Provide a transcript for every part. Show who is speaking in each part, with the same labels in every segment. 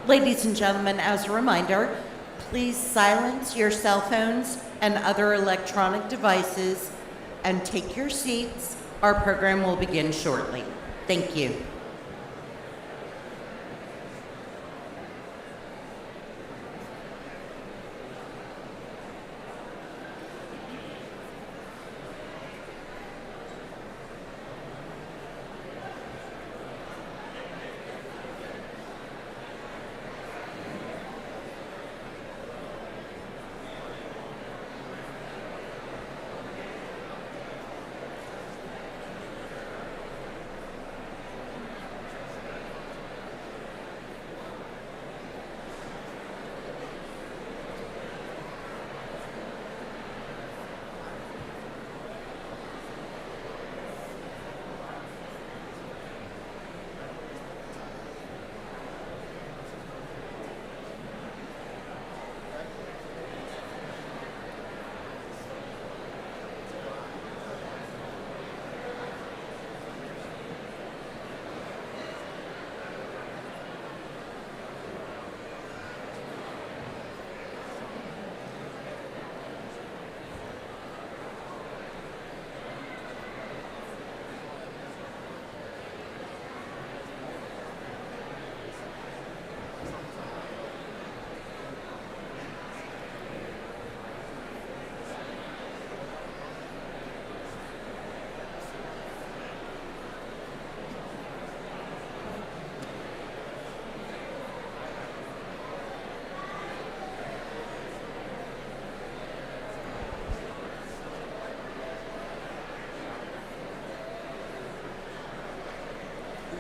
Speaker 1: Ladies and gentlemen, as a reminder, please silence your cell phones and other electronic devices and take your seats. Our program will begin shortly. Thank you.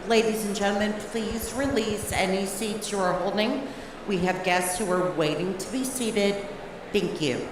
Speaker 1: Ladies and gentlemen, please release any seats you are holding. We have guests who are waiting to be seated. Thank you.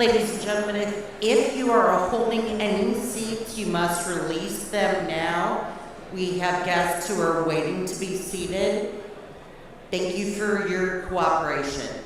Speaker 1: Ladies and gentlemen, if you are holding any seats, you must release them now. We have guests who are waiting to be seated. Thank you for your cooperation.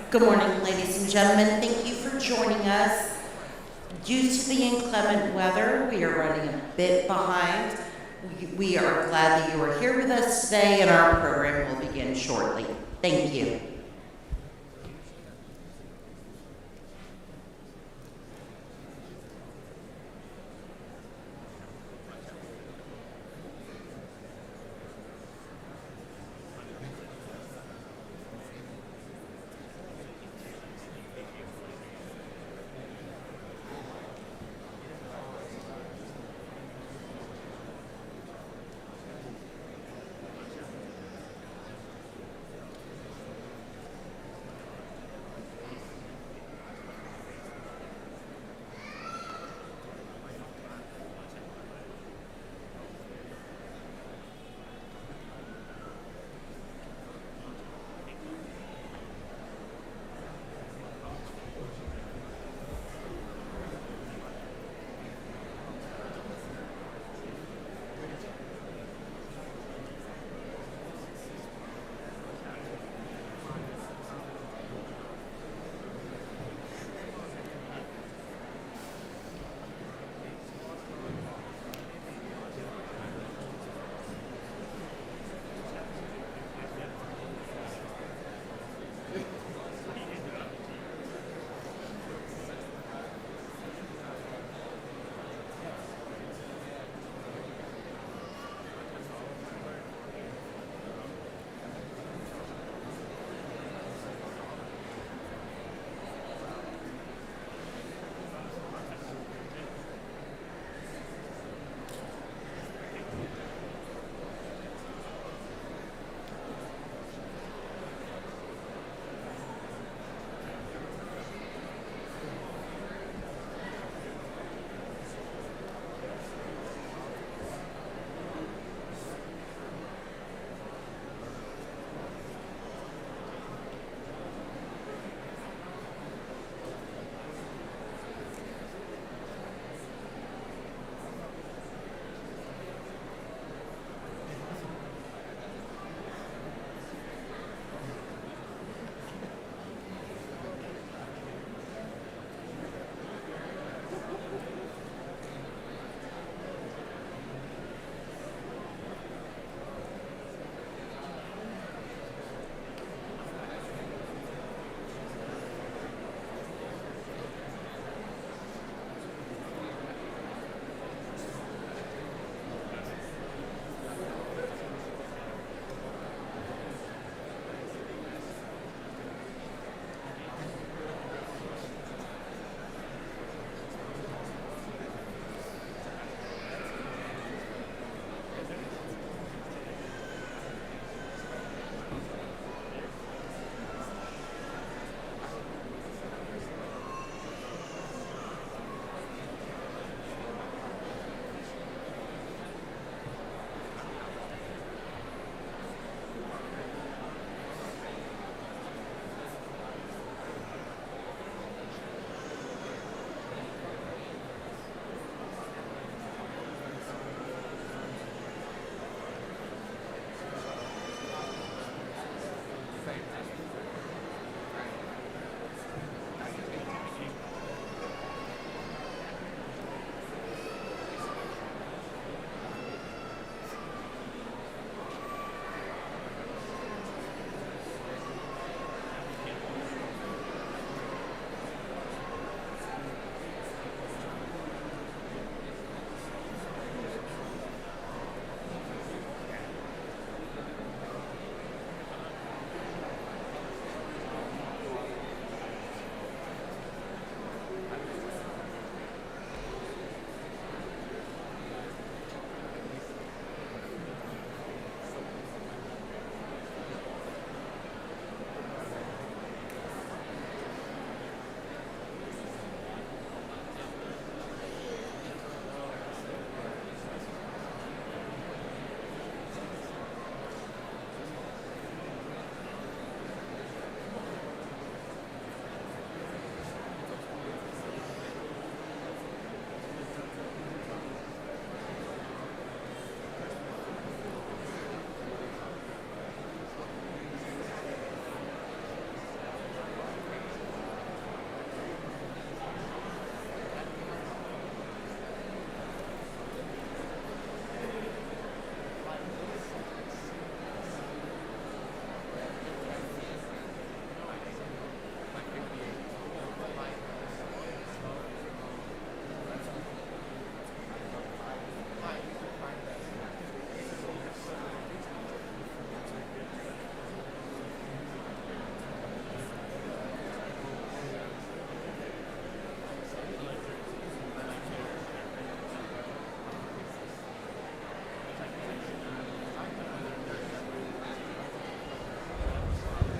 Speaker 1: Good morning, ladies and gentlemen. Thank you for joining us. Due to the inclement weather, we are running a bit behind. We are glad that you are here with us today, and our program will begin shortly. Thank you.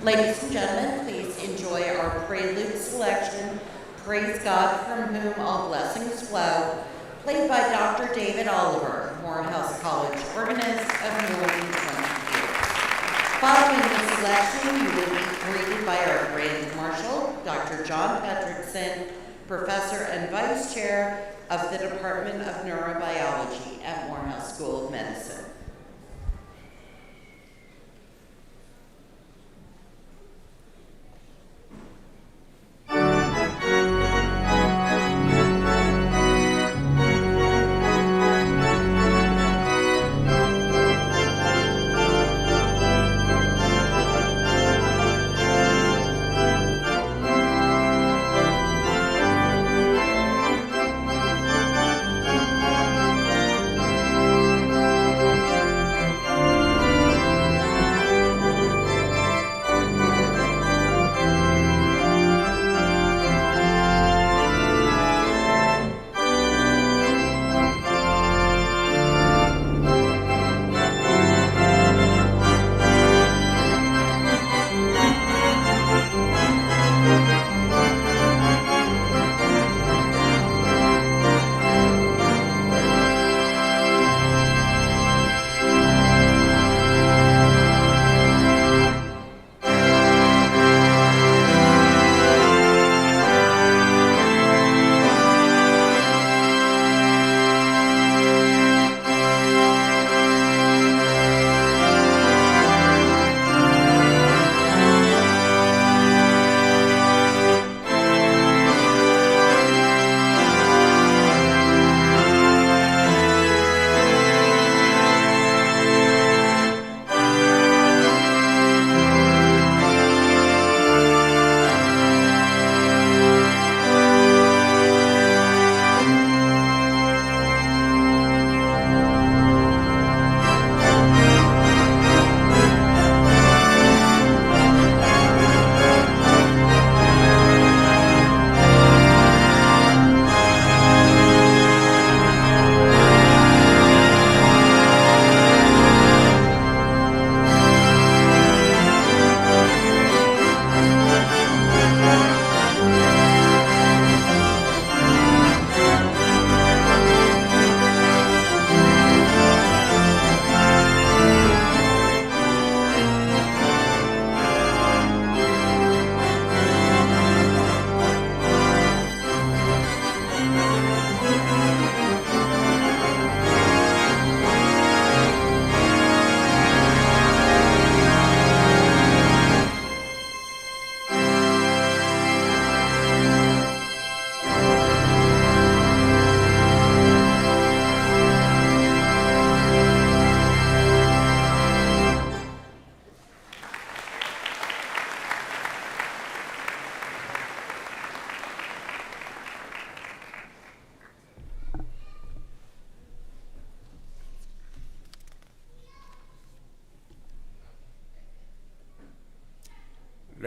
Speaker 1: Ladies and gentlemen, please enjoy our Prelude selection, Praise God from Whom All Blessings Flow, played by Dr. David Oliver, Morehouse College organist of more than 20 years. Following the selection, you will be greeted by our Grand Marshal, Dr. John Petrickson, Professor and Vice Chair of the Department of Neurobiology at Morehouse School of Medicine.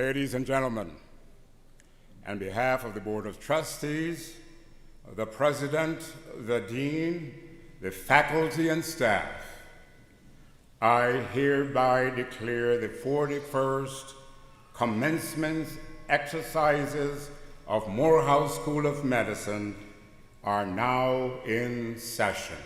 Speaker 2: Ladies and gentlemen, on behalf of the Board of Trustees, the President, the Dean, the faculty and staff, I hereby declare the 41st Commencement exercises of Morehouse School of Medicine are now in session.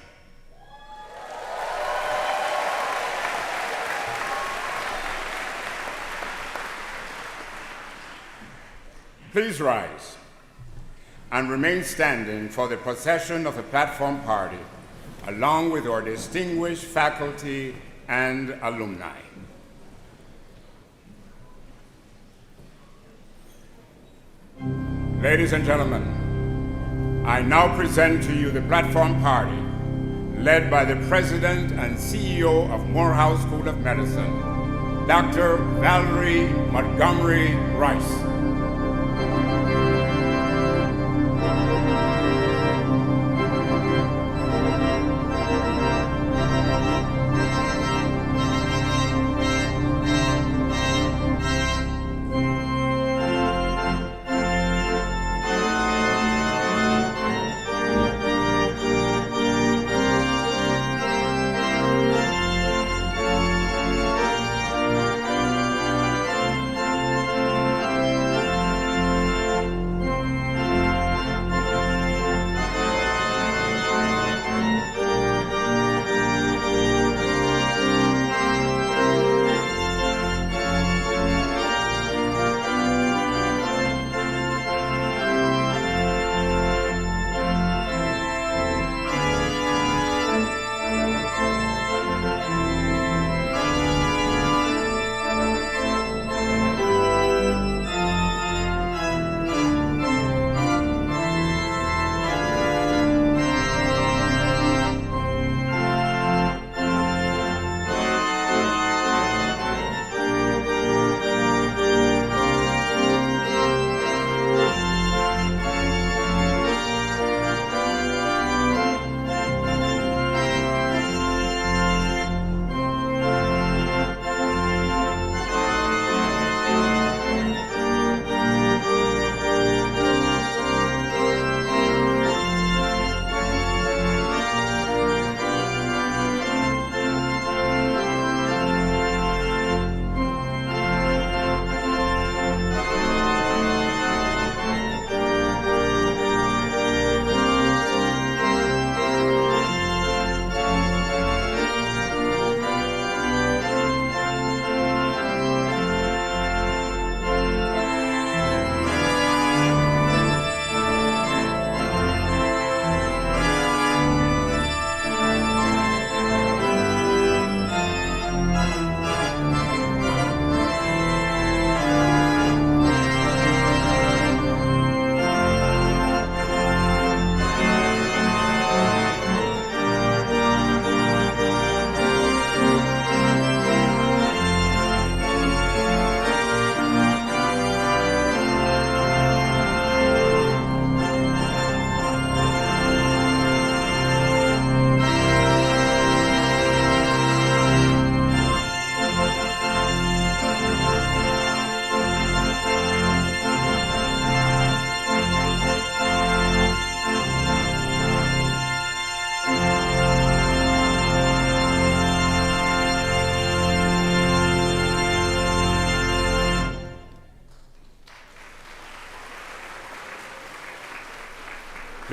Speaker 2: Please rise and remain standing for the procession of the platform party, along with our distinguished faculty and alumni. Ladies and gentlemen, I now present to you the platform party, led by the President and CEO of Morehouse School of Medicine, Dr. Valerie Montgomery Rice.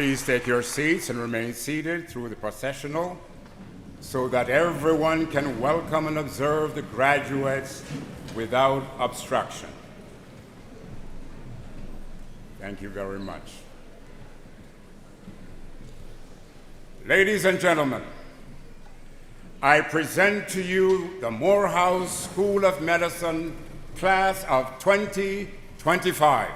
Speaker 2: Please take your seats and remain seated through the processional so that everyone can welcome and observe the graduates without obstruction. Thank you very much. Ladies and gentlemen, I present to you the Morehouse School of Medicine class of 2025.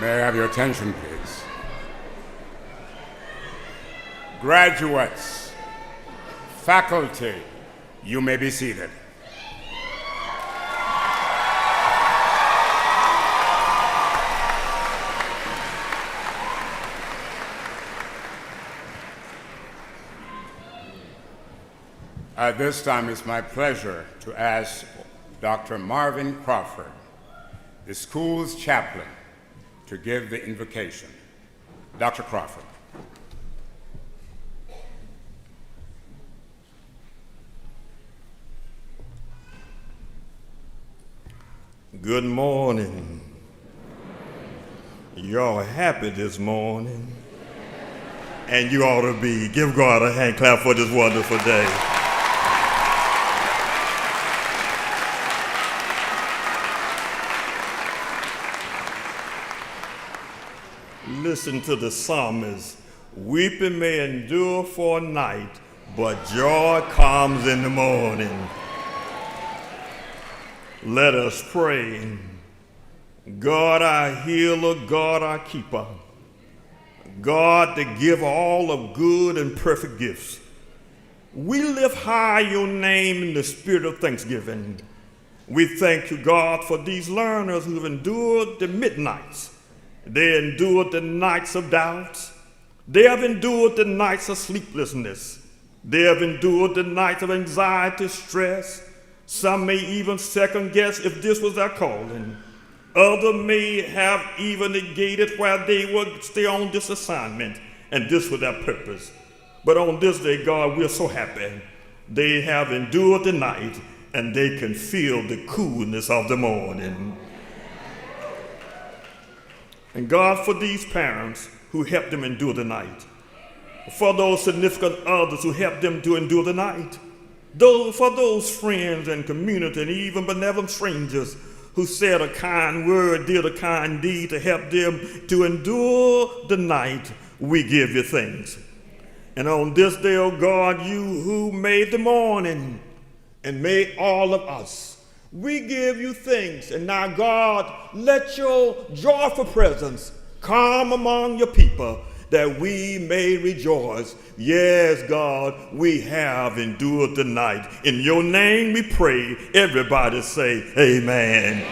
Speaker 2: May I have your attention, please? Graduates, faculty, you may be seated. At this time, it's my pleasure to ask Dr. Marvin Crawford, the school's chaplain, to give the invocation. Dr. Crawford.
Speaker 3: Good morning. Y'all happy this morning? And you ought to be. Give God a hand clap for this wonderful day. Listen to the psalmist. Weeping may endure for a night, but joy comes in the morning. Let us pray. God, our healer, God, our keeper, God, the giver all of good and perfect gifts. We lift high your name in the spirit of thanksgiving. We thank you, God, for these learners who have endured the midnights. They endured the nights of doubt. They have endured the nights of sleeplessness. They have endured the nights of anxiety, stress. Some may even second guess if this was their calling. Others may have even negated why they would stay on this assignment and this was their purpose. But on this day, God, we're so happy. They have endured the night and they can feel the coolness of the morning. And God, for these parents who helped them endure the night, for those significant others who helped them to endure the night, for those friends and community and even benevolent strangers who said a kind word, did a kind deed to help them to endure the night, we give you thanks. And on this day, oh God, you who made the morning and made all of us, we give you thanks. And now, God, let your joyful presence come among your people that we may rejoice. Yes, God, we have endured the night. In your name we pray. Everybody say amen.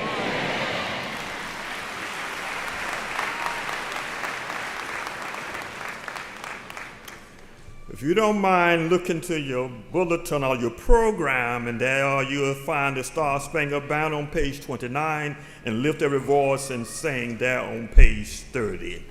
Speaker 3: If you don't mind looking to your bulletin or your program, and there you'll find the Star Spangled Banner on page 29, and lift every voice and sing there on page 30.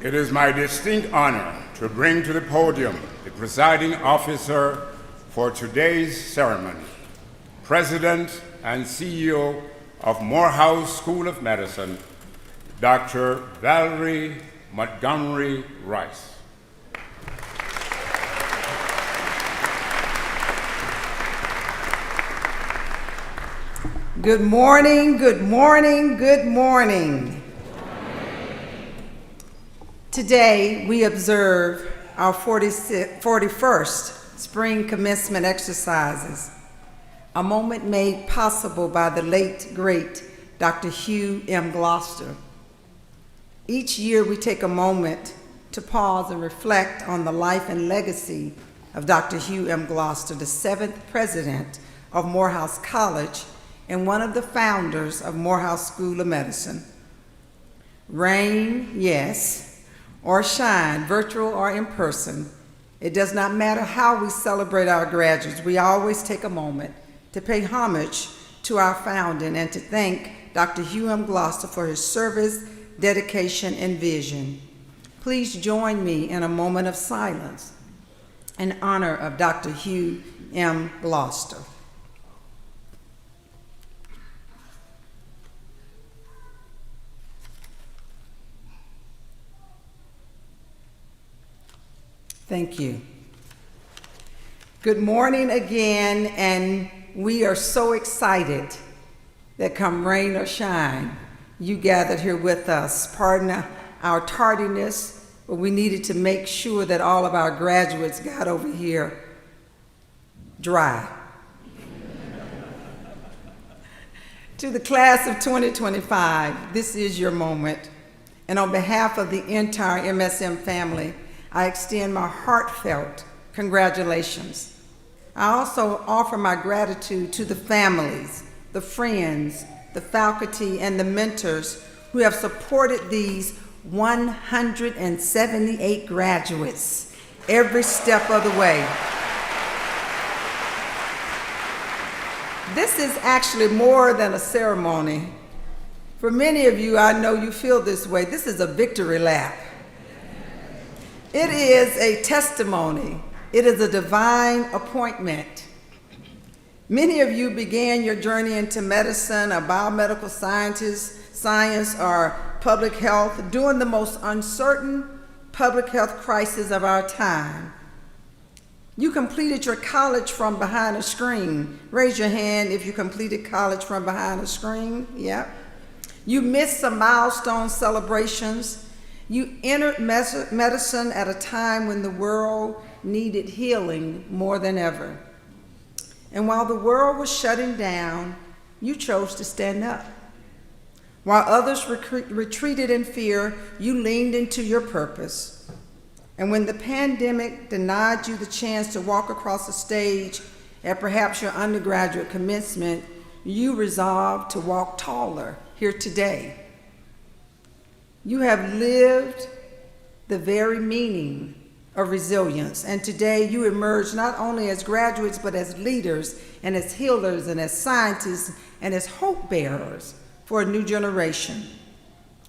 Speaker 2: It is my distinct honor to bring to the podium the presiding officer for today's ceremony, President and CEO of Morehouse School of Medicine, Dr. Valerie Montgomery Rice.
Speaker 4: Good morning, good morning, good morning. Today we observe our 41st spring commencement exercises, a moment made possible by the late, great Dr. Hugh M. Gloster. Each year we take a moment to pause and reflect on the life and legacy of Dr. Hugh M. Gloster, the 7th president of Morehouse College and one of the founders of Morehouse School of Medicine. Rain, yes, or shine, virtual or in person, it does not matter how we celebrate our graduates, we always take a moment to pay homage to our founding and to thank Dr. Hugh M. Gloster for his service, dedication, and vision. Please join me in a moment of silence in honor of Dr. Hugh M. Gloster. Thank you. Good morning again, and we are so excited that come rain or shine, you gathered here with us. Pardon our tardiness, but we needed to make sure that all of our graduates got over here dry. To the class of 2025, this is your moment. And on behalf of the entire MSM family, I extend my heartfelt congratulations. I also offer my gratitude to the families, the friends, the faculty, and the mentors who have supported these 178 graduates every step of the way. This is actually more than a ceremony. For many of you, I know you feel this way. This is a victory lap. It is a testimony. It is a divine appointment. Many of you began your journey into medicine or biomedical science or public health during the most uncertain public health crisis of our time. You completed your college from behind a screen. Raise your hand if you completed college from behind a screen. Yep. You missed some milestone celebrations. You entered medicine at a time when the world needed healing more than ever. And while the world was shutting down, you chose to stand up. While others retreated in fear, you leaned into your purpose. And when the pandemic denied you the chance to walk across the stage at perhaps your undergraduate commencement, you resolved to walk taller here today. You have lived the very meaning of resilience, and today you emerge not only as graduates, but as leaders and as healers and as scientists and as hope bearers for a new generation,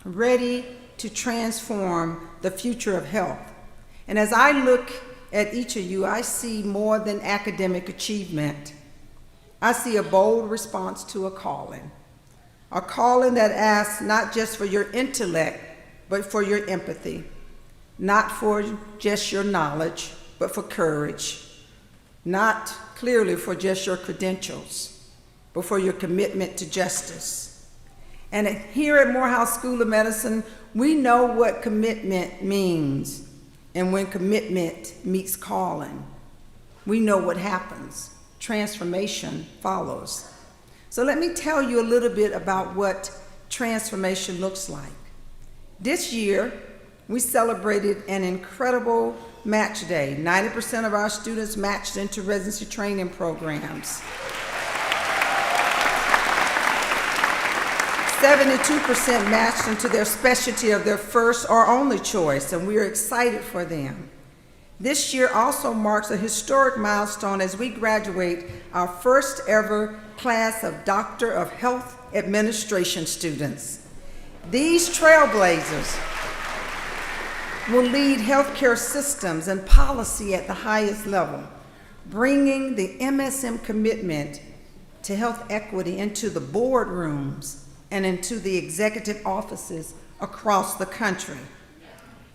Speaker 4: ready to transform the future of health. And as I look at each of you, I see more than academic achievement. I see a bold response to a calling that asks not just for your intellect, but for your empathy, not for just your knowledge, but for courage, not clearly for just your credentials, but for your commitment to justice. And here at Morehouse School of Medicine, we know what commitment means. And when commitment meets calling, we know what happens. Transformation follows. So let me tell you a little bit about what transformation looks like. This year, we celebrated an incredible match day. 90% of our students matched into residency training programs. 72% matched into their specialty of their first or only choice, and we are excited for them. This year also marks a historic milestone as we graduate our first ever class of Doctor of Health Administration students. These trailblazers will lead healthcare systems and policy at the highest level, bringing the MSM commitment to health equity into the boardrooms and into the executive offices across the country.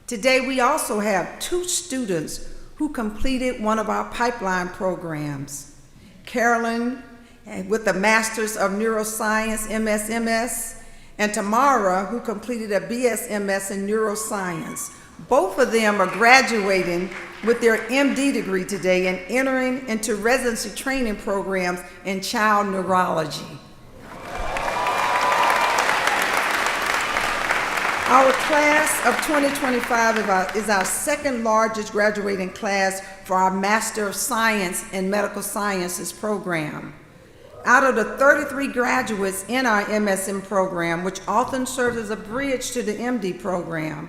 Speaker 4: Today, we also have 2 students who completed one of our pipeline programs. Carolyn with the Masters of Neuroscience, MSMS, and Tamara, who completed a BSMS in Neuroscience. Both of them are graduating with their MD degree today and entering into residency training programs in child neurology. Our class of 2025 is our second largest graduating class for our Master of Science in Medical Sciences program. Out of the 33 graduates in our MSM program, which often serves as a bridge to the MD program,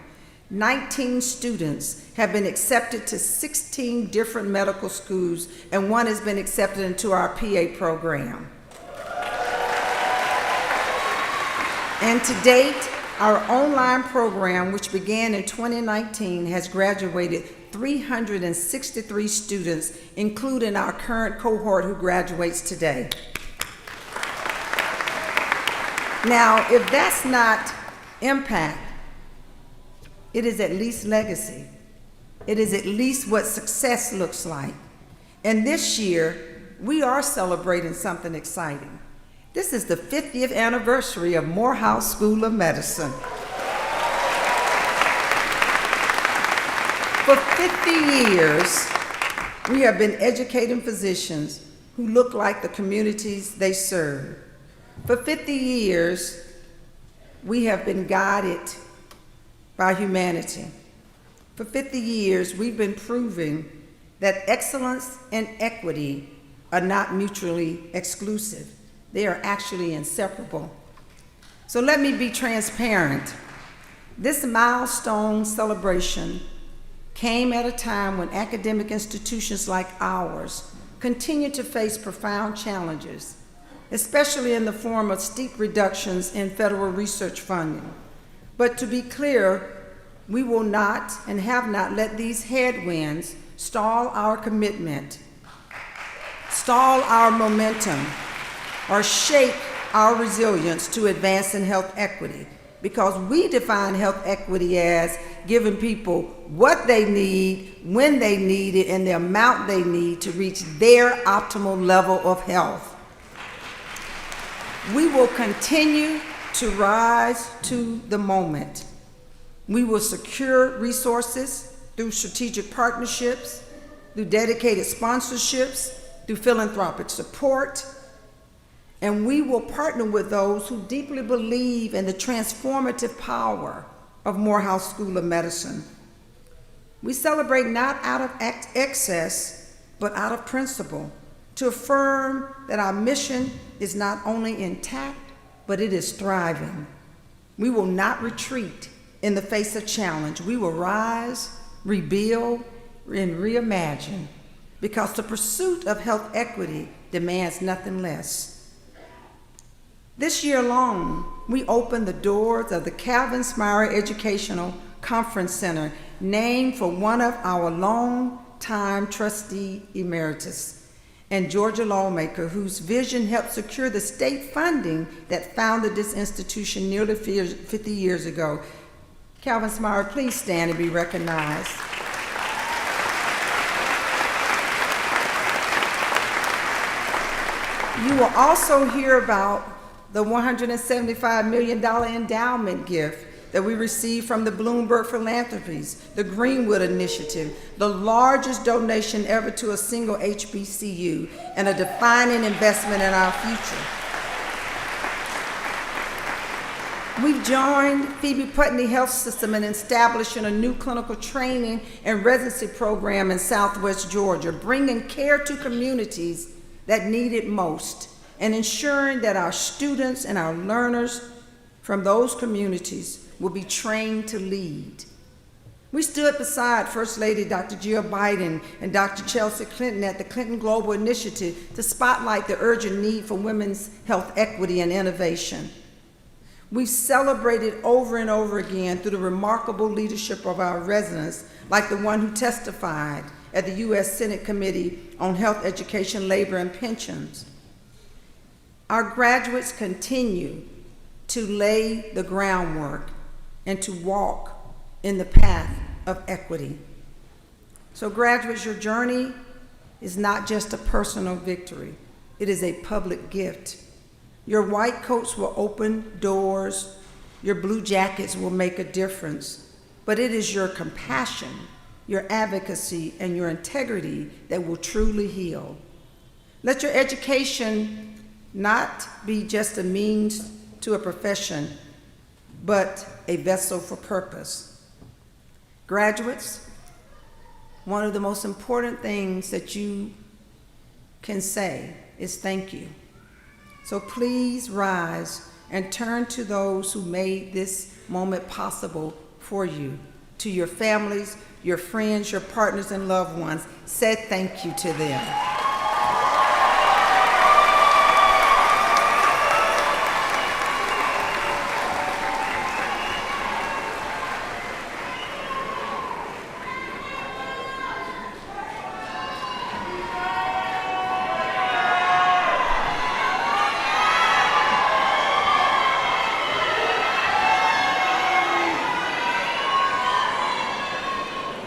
Speaker 4: 19 students have been accepted to 16 different medical schools, and 1 has been accepted into our PA program. And to date, our online program, which began in 2019, has graduated 363 students, including our current cohort who graduates today. Now, if that's not impact, it is at least legacy. It is at least what success looks like. And this year, we are celebrating something exciting. This is the 50th anniversary of Morehouse School of Medicine. For 50 years, we have been educating physicians who look like the communities they serve. For 50 years, we have been guided by humanity. For 50 years, we've been proving that excellence and equity are not mutually exclusive. They are actually inseparable. So let me be transparent. This milestone celebration came at a time when academic institutions like ours continue to face profound challenges, especially in the form of steep reductions in federal research funding. But to be clear, we will not and have not let these headwinds stall our commitment, stall our momentum, or shake our resilience to advancing health equity, because we define health equity as giving people what they need, when they need it, and the amount they need to reach their optimal level of health. We will continue to rise to the moment. We will secure resources through strategic partnerships, through dedicated sponsorships, through philanthropic support, and we will partner with those who deeply believe in the transformative power of Morehouse School of Medicine. We celebrate not out of excess, but out of principle, to affirm that our mission is not only intact, but it is thriving. We will not retreat in the face of challenge. We will rise, rebuild, and reimagine, because the pursuit of health equity demands nothing less. This year alone, we opened the doors of the Calvin Smyre Educational Conference Center, named for one of our long-time trustee emeritus and Georgia lawmaker whose vision helped secure the state funding that founded this institution nearly 50 years ago. Calvin Smyre, please stand and be recognized. You will also hear about the $175 million endowment gift that we received from the Bloomberg Philanthropies, the Greenwood Initiative, the largest donation ever to a single HBCU, and a defining investment in our future. We've joined Phoebe Putney Health System in establishing a new clinical training and residency program in Southwest Georgia, bringing care to communities that need it most, and ensuring that our students and our learners from those communities will be trained to lead. We stood beside First Lady Dr. Jill Biden and Dr. Chelsea Clinton at the Clinton Global Initiative to spotlight the urgent need for women's health equity and innovation. We've celebrated over and over again through the remarkable leadership of our residents, like the one who testified at the U.S. Senate Committee on Health, Education, Labor, and Pensions. Our graduates continue to lay the groundwork and to walk in the path of equity. So graduates, your journey is not just a personal victory, it is a public gift. Your white coats will open doors, your blue jackets will make a difference, but it is your compassion, your advocacy, and your integrity that will truly heal. Let your education not be just a means to a profession, but a vessel for purpose. Graduates, one of the most important things that you can say is thank you. So please rise and turn to those who made this moment possible for you, to your families, your friends, your partners, and loved ones. Say thank you to them.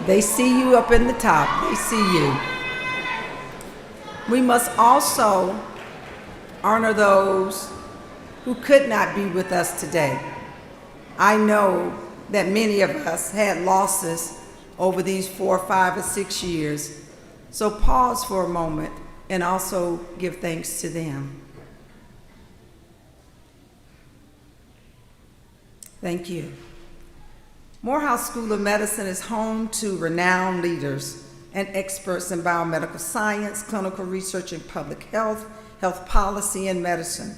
Speaker 4: They see you up in the top. They see you. We must also honor those who could not be with us today. I know that many of us had losses over these 4, 5, or 6 years. So pause for a moment and also give thanks to them. Thank you. Morehouse School of Medicine is home to renowned leaders and experts in biomedical science, clinical research, and public health, health policy, and medicine.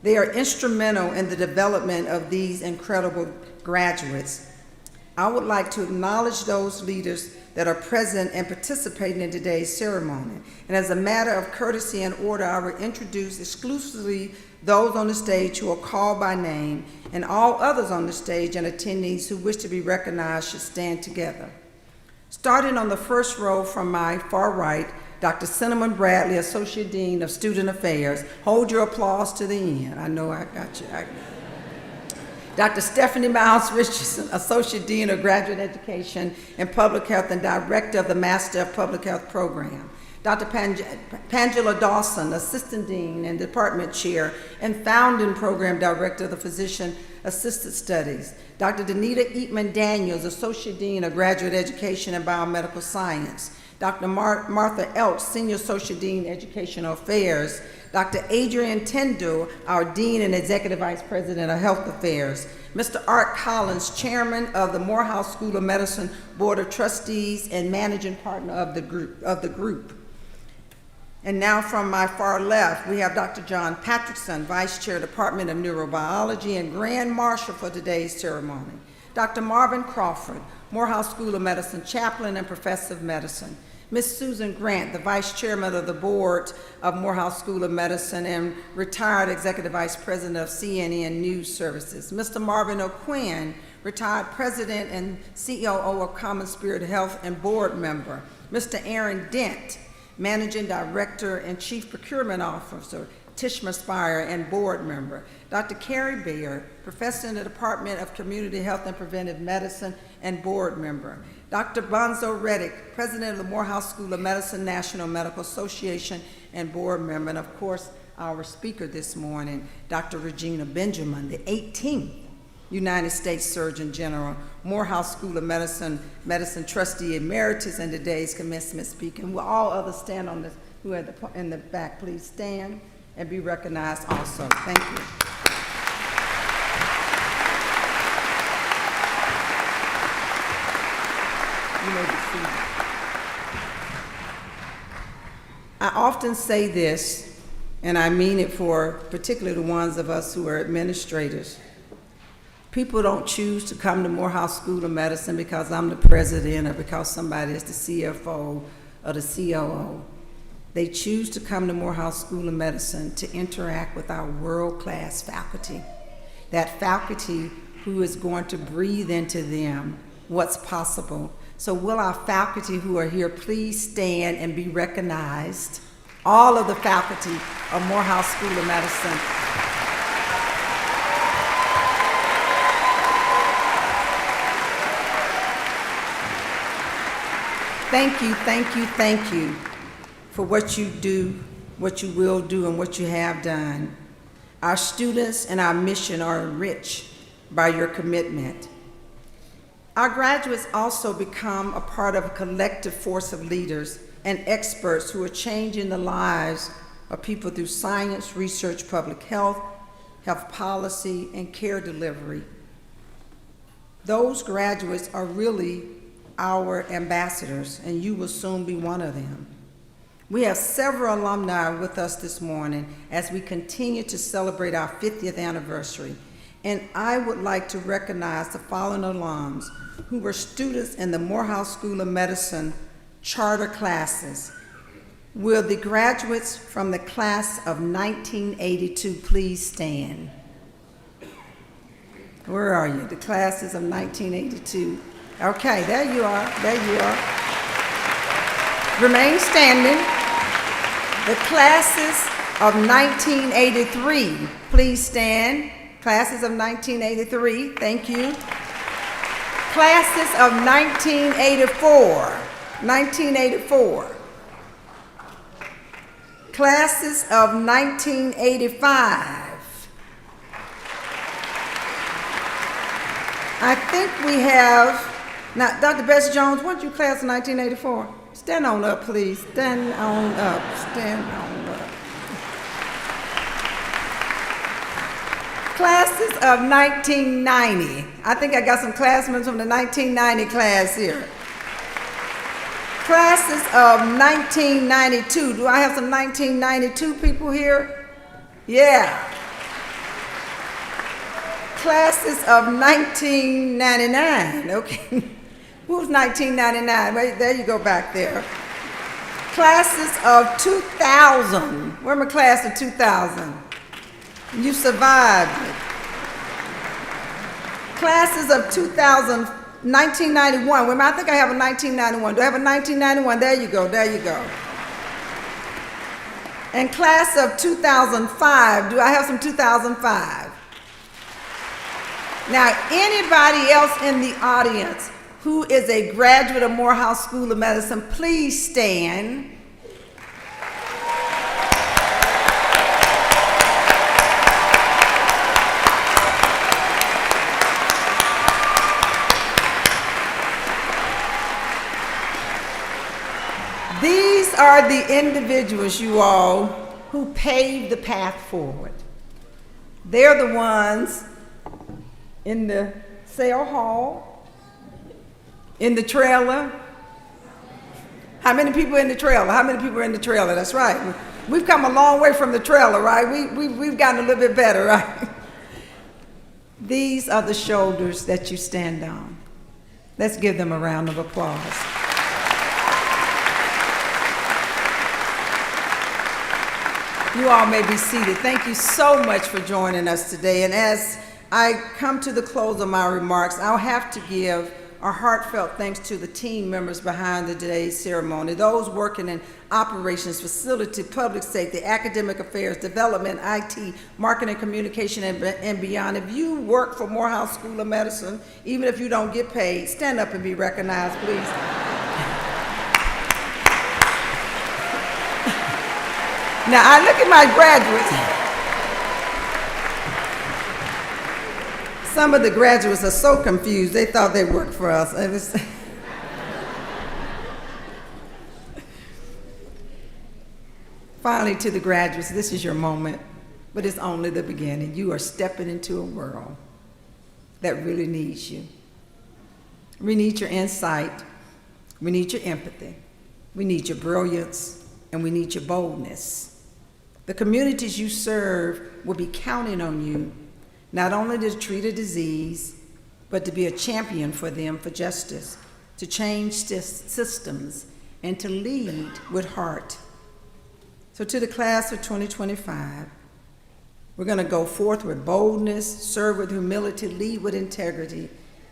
Speaker 4: They are instrumental in the development of these incredible graduates. I would like to acknowledge those leaders that are present and participating in today's ceremony. And as a matter of courtesy and order, I will introduce exclusively those on the stage who are called by name, and all others on the stage and attendees who wish to be recognized should stand together. Starting on the first row from my far right, Dr. Cinnamon Bradley, Associate Dean of Student Affairs. Hold your applause to the end. I know I got you. Dr. Stephanie Miles Richardson, Associate Dean of Graduate Education and Public Health and Director of the Master of Public Health Program. Dr. Pangela Dawson, Assistant Dean and Department Chair and Founding Program Director of the Physician Assisted Studies. Dr. Danita Eatman Daniels, Associate Dean of Graduate Education and Biomedical Science. Dr. Martha Elch, Senior Associate Dean, Educational Affairs. Dr. Adrian Tyndall, our Dean and Executive Vice President of Health Affairs. Mr. Art Collins, Chairman of the Morehouse School of Medicine Board of Trustees and Managing Partner of the group. And now from my far left, we have Dr. John Patrickson, Vice Chair, Department of Neurobiology and Grand Marshal for today's ceremony. Dr. Marvin Crawford, Morehouse School of Medicine Chaplain and Professor of Medicine. Ms. Susan Grant, the Vice Chairman of the Board of Morehouse School of Medicine and retired Executive Vice President of CNN News Services. Mr. Marvin O'Quinn, retired President and COO of Common Spirit Health and Board Member. Mr. Aaron Dent, Managing Director and Chief Procurement Officer, Tishma Spire, and Board Member. Dr. Carrie Baird, Professor in the Department of Community Health and Preventive Medicine and Board Member. Dr. Bonzo Reddick, President of the Morehouse School of Medicine National Medical Association and Board Member. And of course, our speaker this morning, Dr. Regina Benjamin, the 18th United States Surgeon General, Morehouse School of Medicine Trustee Emeritus, and today's commencement speaker. And will all others stand on this, who are in the back, please stand and be recognized also. Thank you. You may be seated. I often say this, and I mean it for particularly the ones of us who are administrators. People don't choose to come to Morehouse School of Medicine because I'm the president or because somebody is the CFO or the COO. They choose to come to Morehouse School of Medicine to interact with our world-class faculty. that faculty who is going to breathe into them what's possible. So will our faculty who are here please stand and be recognized? All of the faculty of Morehouse School of Medicine. Thank you, thank you, thank you for what you do, what you will do, and what you have done. Our students and our mission are enriched by your commitment. Our graduates also become a part of a collective force of leaders and experts who are changing the lives of people through science, research, public health, health policy, and care delivery. Those graduates are really our ambassadors, and you will soon be one of them. We have several alumni with us this morning as we continue to celebrate our 50th anniversary. And I would like to recognize the following alums who were students in the Morehouse School of Medicine charter classes. Will the graduates from the class of 1982 please stand? Where are you? The classes of 1982. Okay, there you are, there you are. Remain standing. The classes of 1983, please stand. Classes of 1983, thank you. Classes of 1984, 1984. Classes of 1985. I think we have, now Dr. Bessie Jones, weren't you class of 1984? Stand on up, please. Stand on up, stand on up. Classes of 1990. I think I got some classmates from the 1990 class here. Classes of 1992. Do I have some 1992 people here? Yeah. Classes of 1999. Okay. Who's 1999? Wait, there you go back there. Classes of 2000. Where my class of 2000? You survived it. Classes of 2000, 1991. Wait a minute, I think I have a 1991. Do I have a 1991? There you go, there you go. And class of 2005. Do I have some 2005? Now, anybody else in the audience who is a graduate of Morehouse School of Medicine, please stand. These are the individuals, you all, who paved the path forward. They're the ones in the sale hall, in the trailer. How many people in the trailer? How many people are in the trailer? That's right. We've come a long way from the trailer, right? We've gotten a little bit better, right? These are the shoulders that you stand on. Let's give them a round of applause. You all may be seated. Thank you so much for joining us today. And as I come to the close of my remarks, I'll have to give our heartfelt thanks to the team members behind today's ceremony, those working in operations, facility, public safety, academic affairs, development, IT, marketing, communication, and beyond. If you work for Morehouse School of Medicine, even if you don't get paid, stand up and be recognized, please. Now, I look at my graduates. Some of the graduates are so confused, they thought they worked for us. Finally, to the graduates, this is your moment, but it's only the beginning. You are stepping into a world that really needs you. We need your insight. We need your empathy. We need your brilliance, and we need your boldness. The communities you serve will be counting on you, not only to treat a disease, but to be a champion for them for justice, to change systems, and to lead with heart. So to the class of 2025, We're going to go forth with boldness, serve with humility, lead with integrity,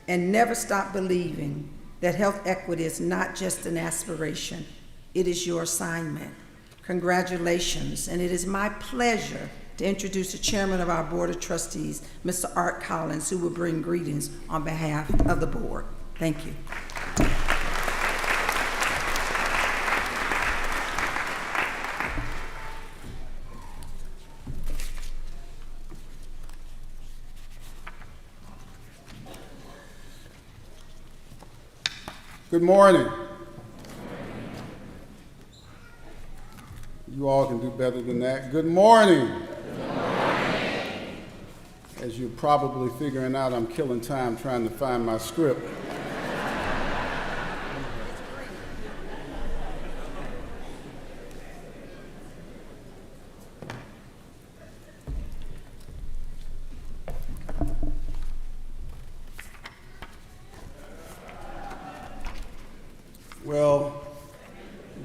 Speaker 4: and never stop believing that health equity is not just an aspiration, it is your assignment. Congratulations, and it is my pleasure to introduce the chairman of our Board of Trustees, Mr. Art Collins, who will bring greetings on behalf of the board. Thank you.
Speaker 5: Good morning. You all can do better than that. Good morning. Good morning. As you're probably figuring out, I'm killing time trying to find my script. Well,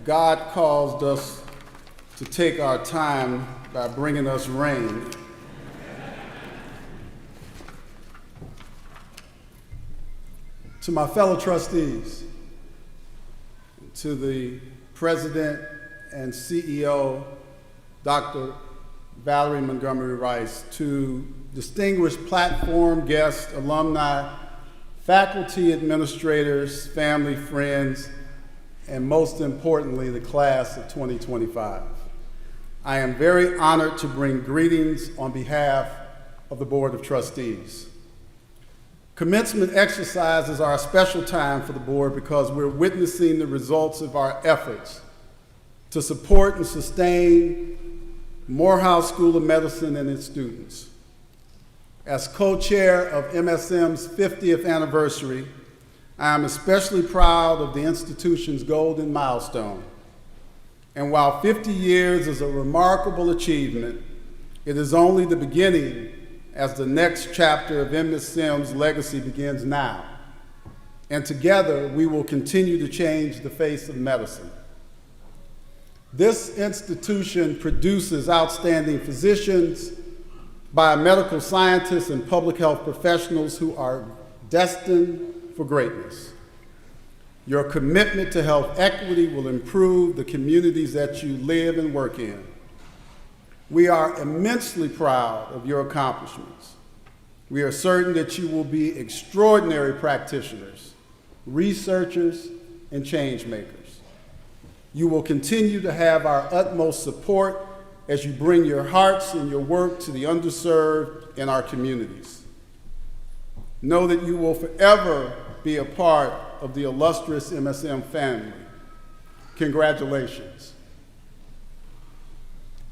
Speaker 5: God caused us to take our time by bringing us rain. To my fellow trustees, to the President and CEO, Dr. Valerie Montgomery Rice, to distinguished platform guests, alumni, faculty, administrators, family, friends, and most importantly, the class of 2025. I am very honored to bring greetings on behalf of the Board of Trustees. Commencement exercises are a special time for the board because we're witnessing the results of our efforts to support and sustain Morehouse School of Medicine and its students. As co-chair of MSM's 50th anniversary, I am especially proud of the institution's golden milestone. And while 50 years is a remarkable achievement, it is only the beginning as the next chapter of MSM's legacy begins now. And together, we will continue to change the face of medicine. This institution produces outstanding physicians, biomedical scientists, and public health professionals who are destined for greatness. Your commitment to health equity will improve the communities that you live and work in. We are immensely proud of your accomplishments. We are certain that you will be extraordinary practitioners, researchers, and change makers. You will continue to have our utmost support as you bring your hearts and your work to the underserved in our communities. Know that you will forever be a part of the illustrious MSM family. Congratulations.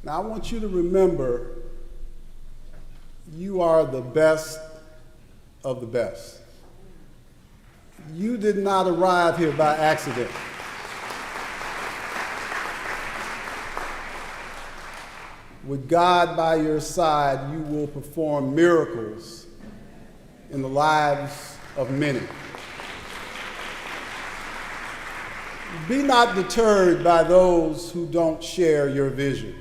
Speaker 5: Now, I want you to remember, you are the best of the best. You did not arrive here by accident. With God by your side, you will perform miracles in the lives of many. Be not deterred by those who don't share your vision.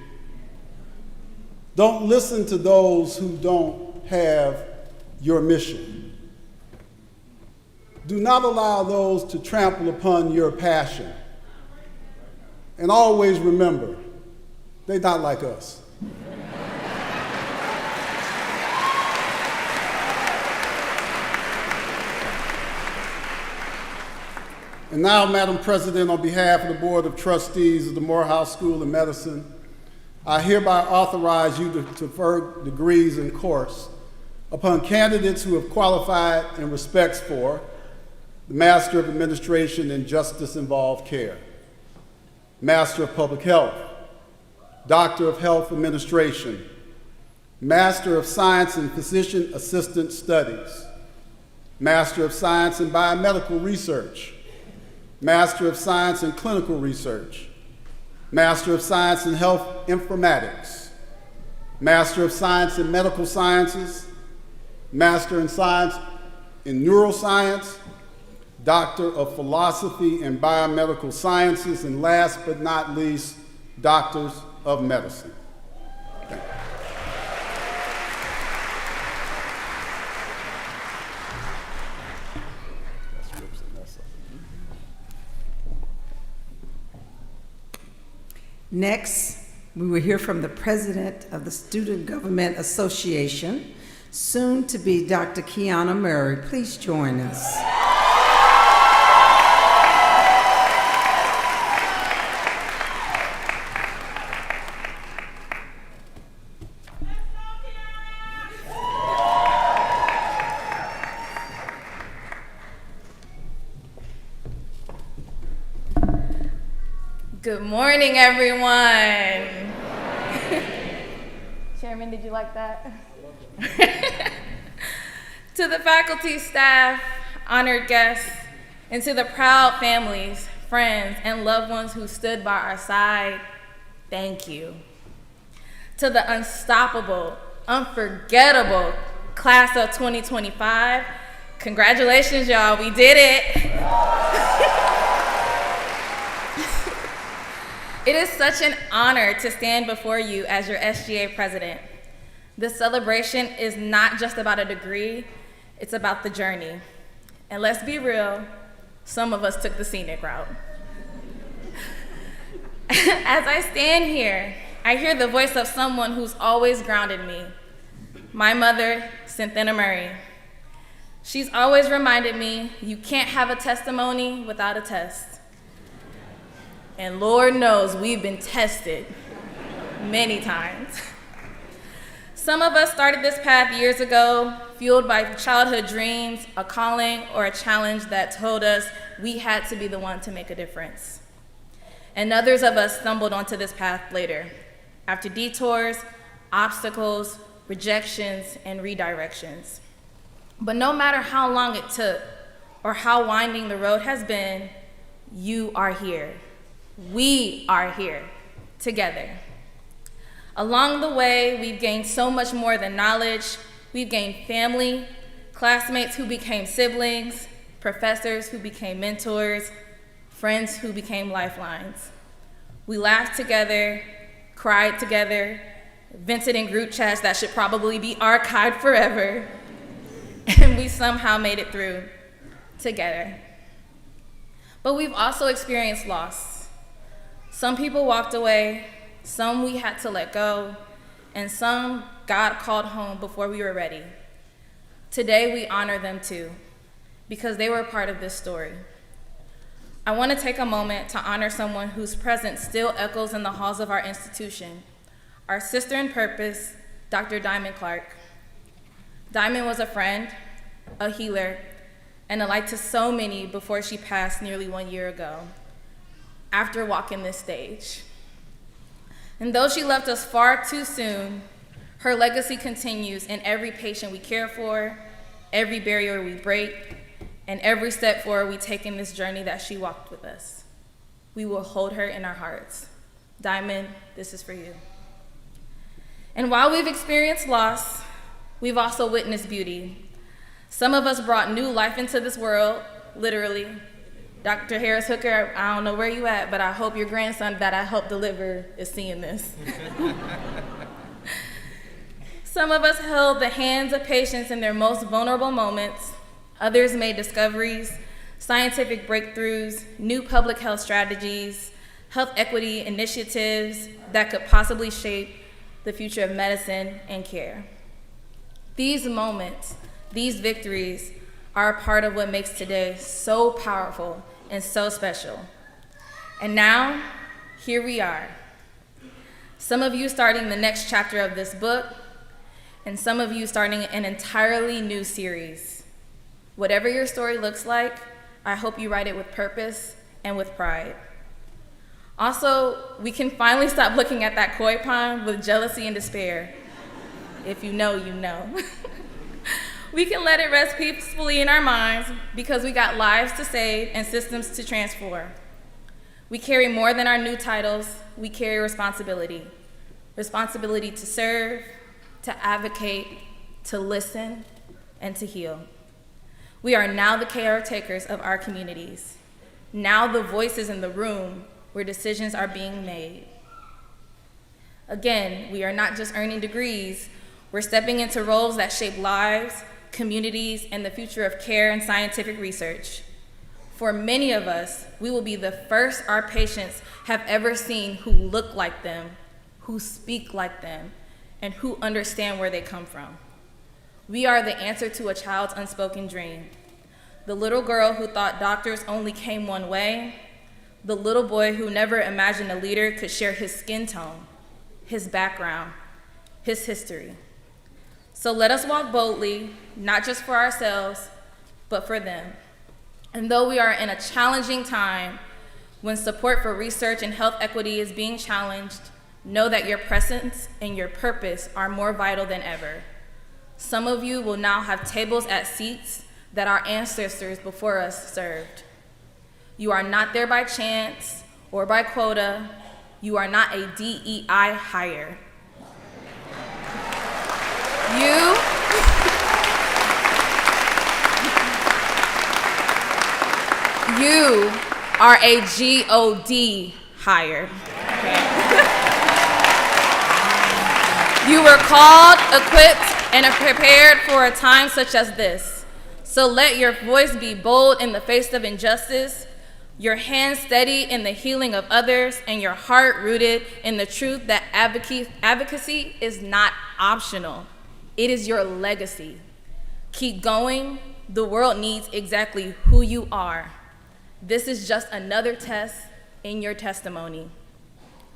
Speaker 5: Don't listen to those who don't have your mission. Do not allow those to trample upon your passion. And always remember, they're not like us. And now, Madam President, on behalf of the Board of Trustees of the Morehouse School of Medicine, I hereby authorize you to confer degrees in course upon candidates who have qualified in respects for the Master of Administration in Justice-Involved Care, Master of Public Health, Doctor of Health Administration, Master of Science in Physician Assistant Studies, Master of Science in Biomedical Research, Master of Science in Clinical Research, Master of Science in Health Informatics, Master of Science in Medical Sciences, Master in Science in Neuroscience, Doctor of Philosophy and Biomedical Sciences, and last but not least, Doctors of Medicine. Thank you.
Speaker 4: Next, we will hear from the president of the Student Government Association, soon to be Dr. Kiana Murray. Please join us.
Speaker 6: Good morning, everyone. Chairman, did you like that? To the faculty, staff, honored guests, and to the proud families, friends, and loved ones who stood by our side, thank you. To the unstoppable, unforgettable class of 2025, congratulations, y'all, we did it. It is such an honor to stand before you as your SGA president. This celebration is not just about a degree, it's about the journey. And let's be real, some of us took the scenic route. As I stand here, I hear the voice of someone who's always grounded me, my mother, Cynthia Murray. She's always reminded me, you can't have a testimony without a test. And Lord knows we've been tested many times. Some of us started this path years ago, fueled by childhood dreams, a calling, or a challenge that told us we had to be the one to make a difference. And others of us stumbled onto this path later, after detours, obstacles, rejections, and redirections. But no matter how long it took, or how winding the road has been, you are here. We are here together. Along the way, we've gained so much more than knowledge. We've gained family, classmates who became siblings, professors who became mentors, friends who became lifelines. We laughed together, cried together, vented in group chats that should probably be archived forever, and we somehow made it through together. But we've also experienced loss. Some people walked away, some we had to let go, and some God called home before we were ready. Today we honor them too, because they were part of this story. I want to take a moment to honor someone whose presence still echoes in the halls of our institution, our sister in purpose, Dr. Diamond Clark. Diamond was a friend, a healer, and a light to so many before she passed nearly 1 year ago, after walking this stage. And though she left us far too soon, her legacy continues in every patient we care for, every barrier we break, and every step forward we take in this journey that she walked with us. We will hold her in our hearts. Diamond, this is for you. And while we've experienced loss, we've also witnessed beauty. Some of us brought new life into this world, literally. Dr. Harris Hooker, I don't know where you at, but I hope your grandson that I helped deliver is seeing this. Some of us held the hands of patients in their most vulnerable moments. Others made discoveries, scientific breakthroughs, new public health strategies, health equity initiatives that could possibly shape the future of medicine and care. These moments, these victories, are a part of what makes today so powerful and so special. And now, here we are. Some of you starting the next chapter of this book, and some of you starting an entirely new series. Whatever your story looks like, I hope you write it with purpose and with pride. Also, we can finally stop looking at that koi pond with jealousy and despair. If you know, you know. We can let it rest peacefully in our minds because we got lives to save and systems to transform. We carry more than our new titles, we carry responsibility. Responsibility to serve, to advocate, to listen, and to heal. We are now the caretakers of our communities, now the voices in the room where decisions are being made. Again, we are not just earning degrees, we're stepping into roles that shape lives, communities, and the future of care and scientific research. For many of us, we will be the first our patients have ever seen who look like them, who speak like them, and who understand where they come from. We are the answer to a child's unspoken dream. The little girl who thought doctors only came one way, the little boy who never imagined a leader could share his skin tone, his background, his history. So let us walk boldly, not just for ourselves, but for them. And though we are in a challenging time, when support for research and health equity is being challenged, know that your presence and your purpose are more vital than ever. Some of you will now have tables at seats that our ancestors before us served. You are not there by chance or by quota. You are not a DEI hire. You are a GOD hire. You were called, equipped, and are prepared for a time such as this. So let your voice be bold in the face of injustice, your hands steady in the healing of others, and your heart rooted in the truth that advocacy is not optional. It is your legacy. Keep going. The world needs exactly who you are. This is just another test in your testimony.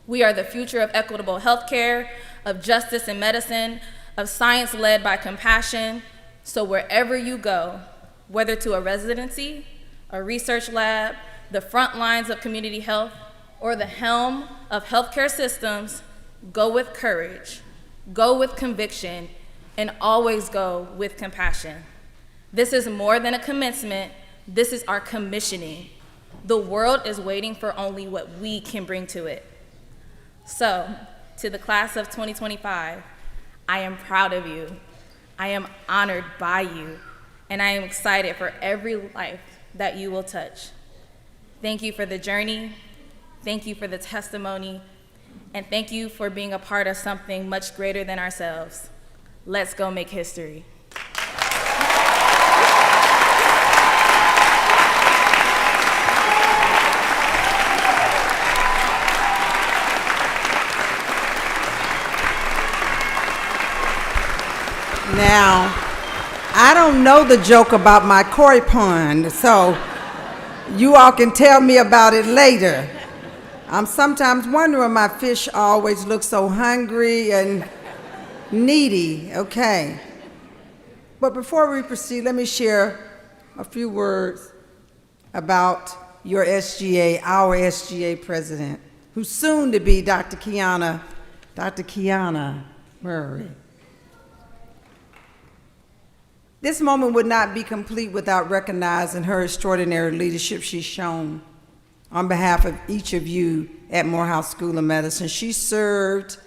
Speaker 6: We are the future of equitable healthcare, of justice in medicine, of science led by compassion. So wherever you go, whether to a residency, a research lab, the front lines of community health, or the helm of healthcare systems, go with courage, go with conviction, and always go with compassion. This is more than a commencement. This is our commissioning. The world is waiting for only what we can bring to it. So, to the class of 2025, I am proud of you. I am honored by you, and I am excited for every life that you will touch. Thank you for the journey. Thank you for the testimony. And thank you for being a part of something much greater than ourselves. Let's go make history.
Speaker 4: Now, I don't know the joke about my koi pond, so you all can tell me about it later. I'm sometimes wondering why my fish always look so hungry and needy, okay. But before we proceed, let me share a few words about your SGA, our SGA president, who's soon to be Dr. Kiana Murray. This moment would not be complete without recognizing her extraordinary leadership she's shown. On behalf of each of you at Morehouse School of Medicine, she served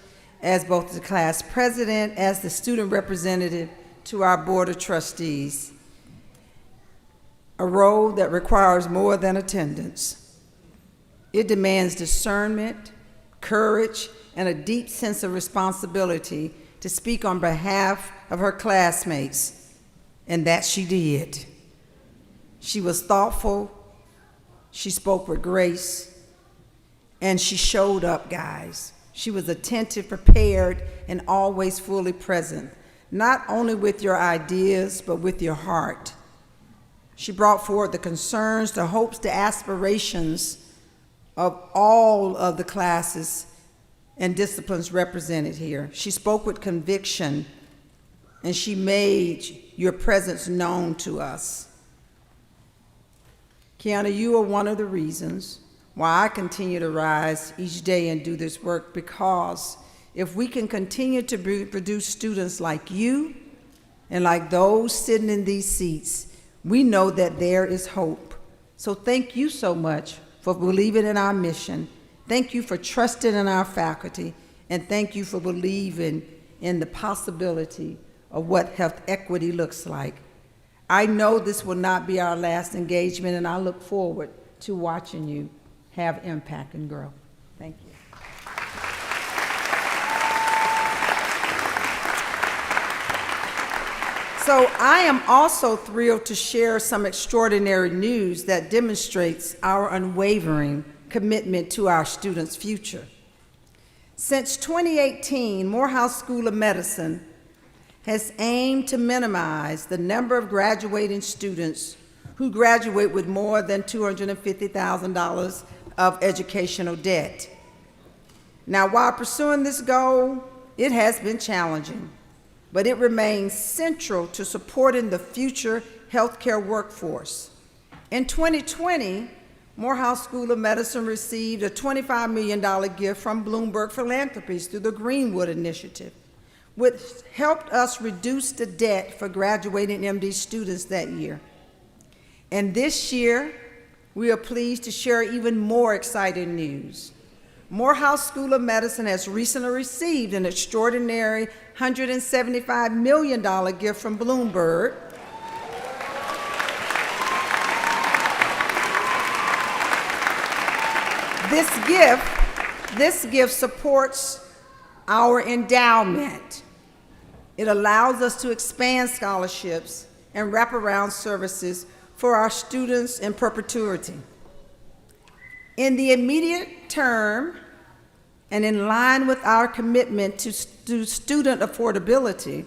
Speaker 4: as both the class president as the student representative to our board of trustees, a role that requires more than attendance. It demands discernment, courage, and a deep sense of responsibility to speak on behalf of her classmates. And that she did. She was thoughtful, she spoke with grace, and she showed up, guys. She was attentive, prepared, and always fully present, not only with your ideas, but with your heart. She brought forward the concerns, the hopes, the aspirations of all of the classes and disciplines represented here. She spoke with conviction, and she made your presence known to us. Kiana, you are one of the reasons why I continue to rise each day and do this work, because if we can continue to produce students like you and like those sitting in these seats, we know that there is hope. So thank you so much for believing in our mission. Thank you for trusting in our faculty, and thank you for believing in the possibility of what health equity looks like. I know this will not be our last engagement, and I look forward to watching you have impact and grow. Thank you. So I am also thrilled to share some extraordinary news that demonstrates our unwavering commitment to our students' future. Since 2018, Morehouse School of Medicine has aimed to minimize the number of graduating students who graduate with more than $250,000 of educational debt. Now, while pursuing this goal, it has been challenging, but it remains central to supporting the future healthcare workforce. In 2020, Morehouse School of Medicine received a $25 million gift from Bloomberg Philanthropies through the Greenwood Initiative, which helped us reduce the debt for graduating MD students that year. And this year, we are pleased to share even more exciting news. Morehouse School of Medicine has recently received an extraordinary $175 million gift from Bloomberg. This gift supports our endowment. It allows us to expand scholarships and wraparound services for our students in perpetuity. In the immediate term, and in line with our commitment to student affordability,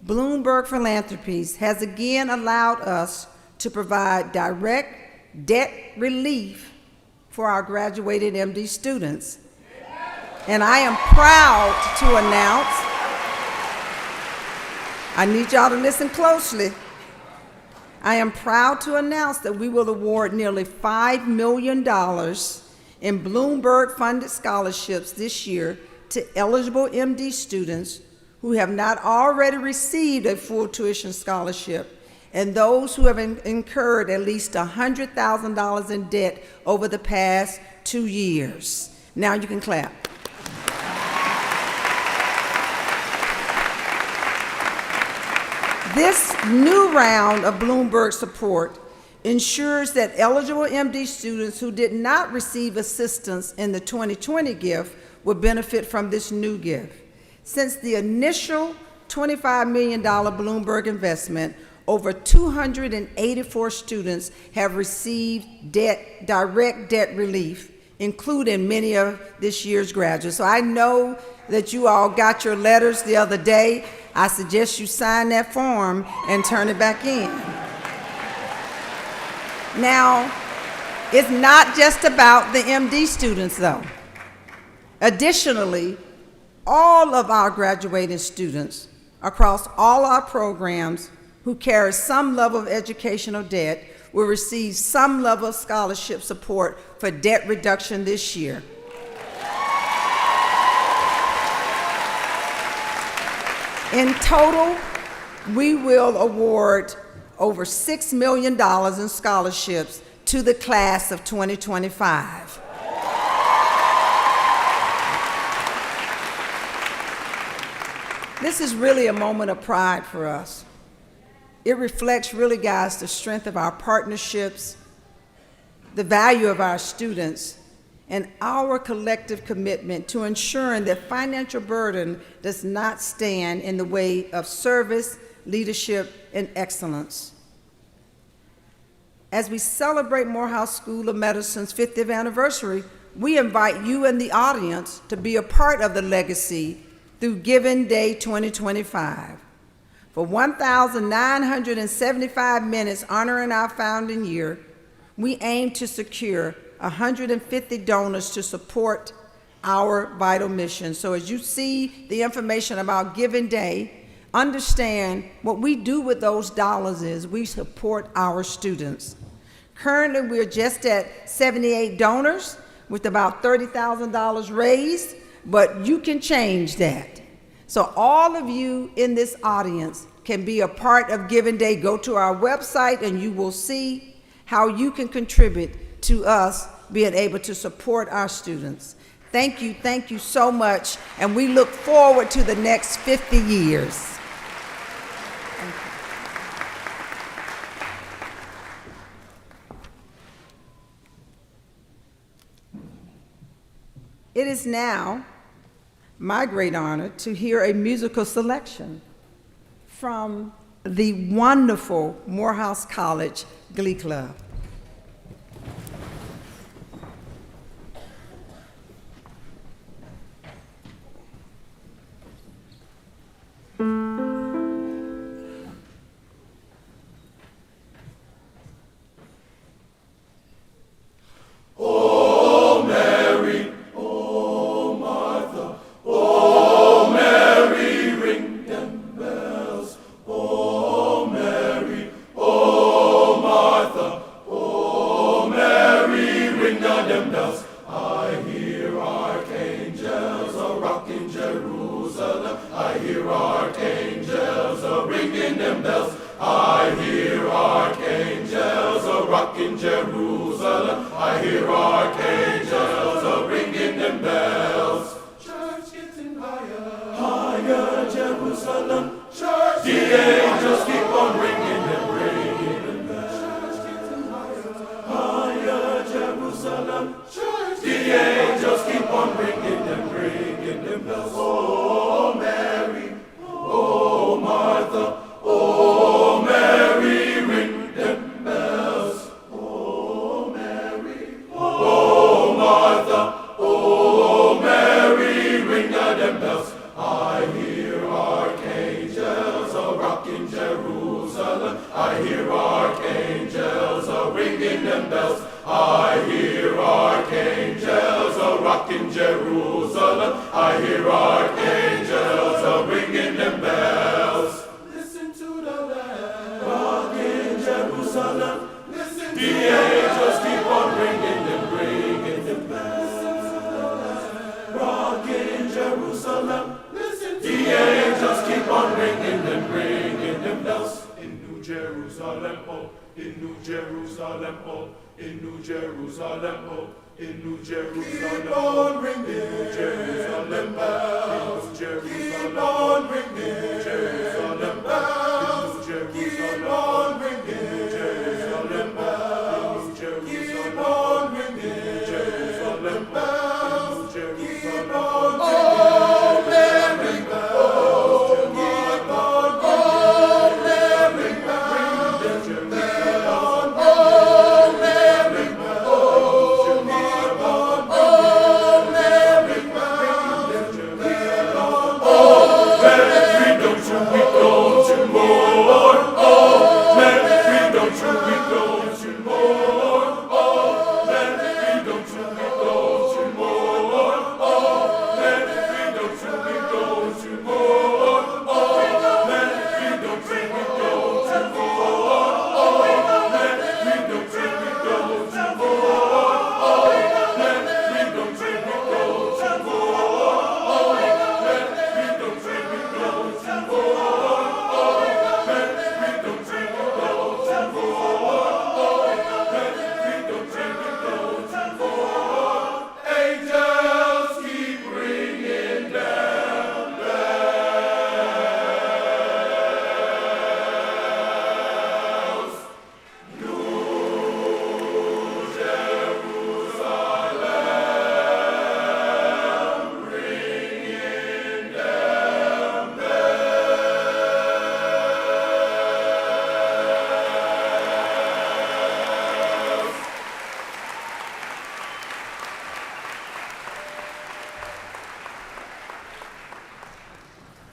Speaker 4: Bloomberg Philanthropies has again allowed us to provide direct debt relief for our graduated MD students. And I am proud to announce, I need y'all to listen closely. I am proud to announce that we will award nearly $5 million in Bloomberg-funded scholarships this year to eligible MD students who have not already received a full tuition scholarship and those who have incurred at least $100,000 in debt over the past 2 years. Now you can clap. This new round of Bloomberg support ensures that eligible MD students who did not receive assistance in the 2020 gift will benefit from this new gift. Since the initial $25 million Bloomberg investment, over 284 students have received direct debt relief, including many of this year's graduates. So I know that you all got your letters the other day. I suggest you sign that form and turn it back in. Now, it's not just about the MD students, though. Additionally, all of our graduating students across all our programs who carry some level of educational debt will receive some level of scholarship support for debt reduction this year. In total, we will award over $6 million in scholarships to the class of 2025. This is really a moment of pride for us. It reflects really, guys, the strength of our partnerships, the value of our students, and our collective commitment to ensuring that financial burden does not stand in the way of service, leadership, and excellence. As we celebrate Morehouse School of Medicine's 50th anniversary, we invite you in the audience to be a part of the legacy through Giving Day 2025. For 1,975 minutes honoring our founding year, we aim to secure 150 donors to support our vital mission. So as you see the information about Giving Day, understand what we do with those dollars is we support our students. Currently, we're just at 78 donors with about $30,000 raised, but you can change that. So all of you in this audience can be a part of Giving Day. Go to our website and you will see how you can contribute to us being able to support our students. Thank you so much, and we look forward to the next 50 years. It is now my great honor to hear a musical selection from the wonderful Morehouse College Glee Club.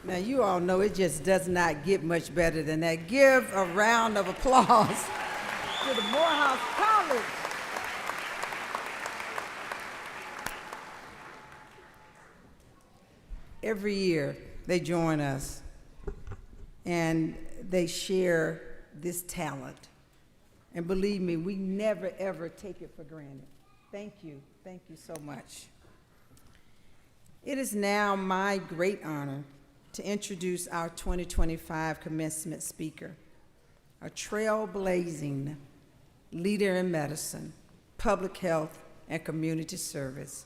Speaker 4: Now, you all know it just does not get much better than that. Give a round of applause to the Morehouse College. Every year, they join us, and they share this talent. And believe me, we never, ever take it for granted. Thank you. Thank you so much. It is now my great honor to introduce our 2025 commencement speaker, a trailblazing leader in medicine, public health, and community service,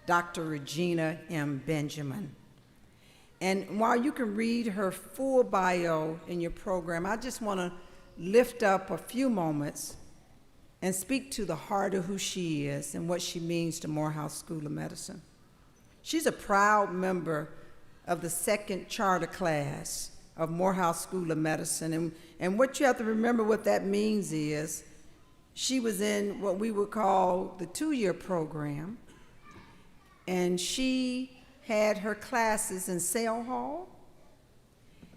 Speaker 4: Dr. Regina M. Benjamin. And while you can read her full bio in your program, I just want to lift up a few moments and speak to the heart of who she is and what she means to Morehouse School of Medicine. She's a proud member of the second charter class of Morehouse School of Medicine. And what you have to remember what that means is she was in what we would call the 2-year program, and she had her classes in Sale Hall,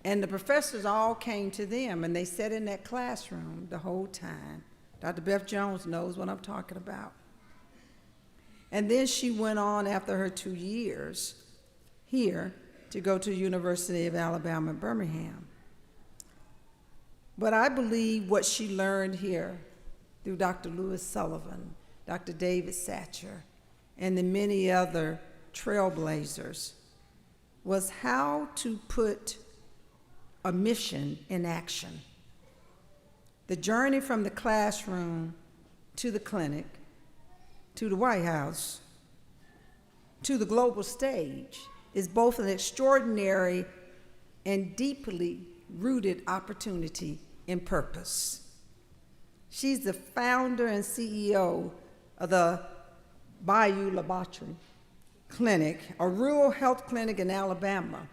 Speaker 4: and the professors all came to them, and they sat in that classroom the whole time. Dr. Beth Jones knows what I'm talking about. And then she went on after her 2 years here to go to the University of Alabama at Birmingham. But I believe what she learned here through Dr. Lewis Sullivan, Dr. David Satcher, and the many other trailblazers was how to put a mission in action. The journey from the classroom to the clinic, to the White House, to the global stage is both an extraordinary and deeply rooted opportunity in purpose. She's the founder and CEO of the Bayou Laboratory Clinic, a rural health clinic in Alabama.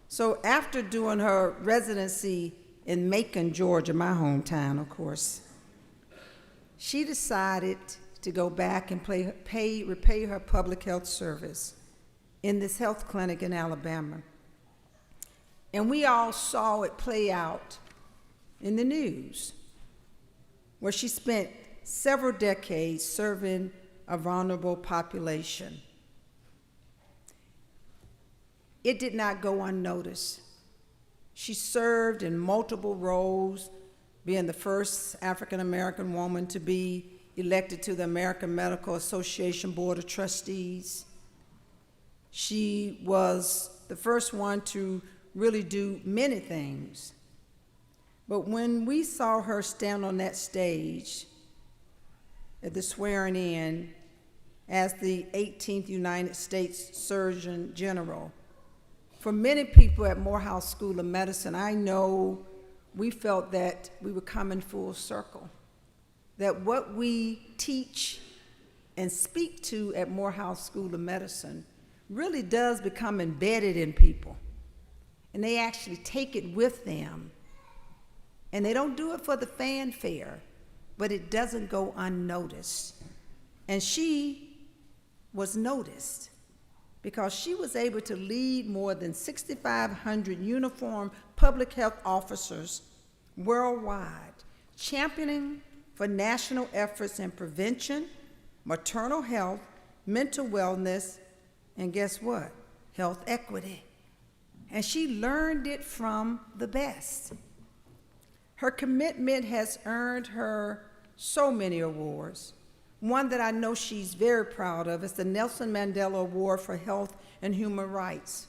Speaker 4: So after doing her residency in Macon, Georgia, my hometown, of course, she decided to go back and repay her public health service in this health clinic in Alabama. And we all saw it play out in the news, where she spent several decades serving a vulnerable population. It did not go unnoticed. She served in multiple roles, being the first African-American woman to be elected to the American Medical Association Board of Trustees. She was the first one to really do many things. But when we saw her stand on that stage at the swearing in as the 18th United States Surgeon General, for many people at Morehouse School of Medicine, I know we felt that we were coming full circle, that what we teach and speak to at Morehouse School of Medicine really does become embedded in people, and they actually take it with them. And they don't do it for the fanfare, but it doesn't go unnoticed. And she was noticed because she was able to lead more than 6,500 uniformed public health officers worldwide, championing for national efforts in prevention, maternal health, mental wellness, and guess what? Health equity. And she learned it from the best. Her commitment has earned her so many awards. One that I know she's very proud of is the Nelson Mandela Award for Health and Human Rights.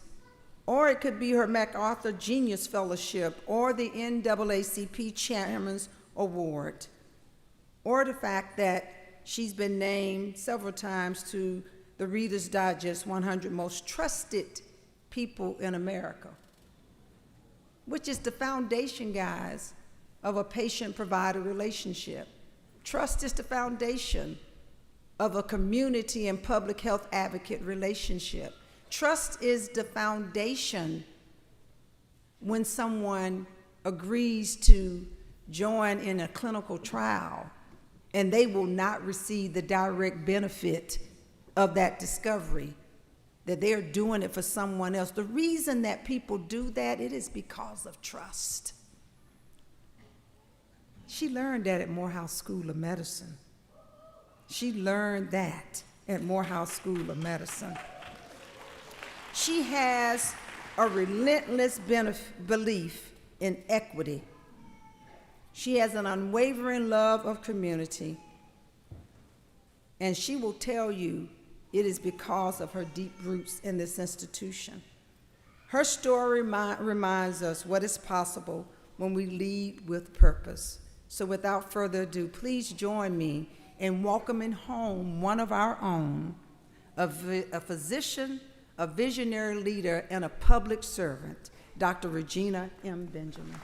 Speaker 4: Or it could be her MacArthur Genius Fellowship, or the NAACP Chairman's Award, or the fact that she's been named several times to the Reader's Digest 100 Most Trusted People in America, which is the foundation, guys, of a patient-provider relationship. Trust is the foundation of a community and public health advocate relationship. Trust is the foundation when someone agrees to join in a clinical trial and they will not receive the direct benefit of that discovery, that they're doing it for someone else. The reason that people do that, it is because of trust. She learned that at Morehouse School of Medicine. She learned that at Morehouse School of Medicine. She has a relentless belief in equity. She has an unwavering love of community. And she will tell you it is because of her deep roots in this institution. Her story reminds us what is possible when we lead with purpose. So without further ado, please join me in welcoming home one of our own, a physician, a visionary leader, and a public servant, Dr. Regina M. Benjamin.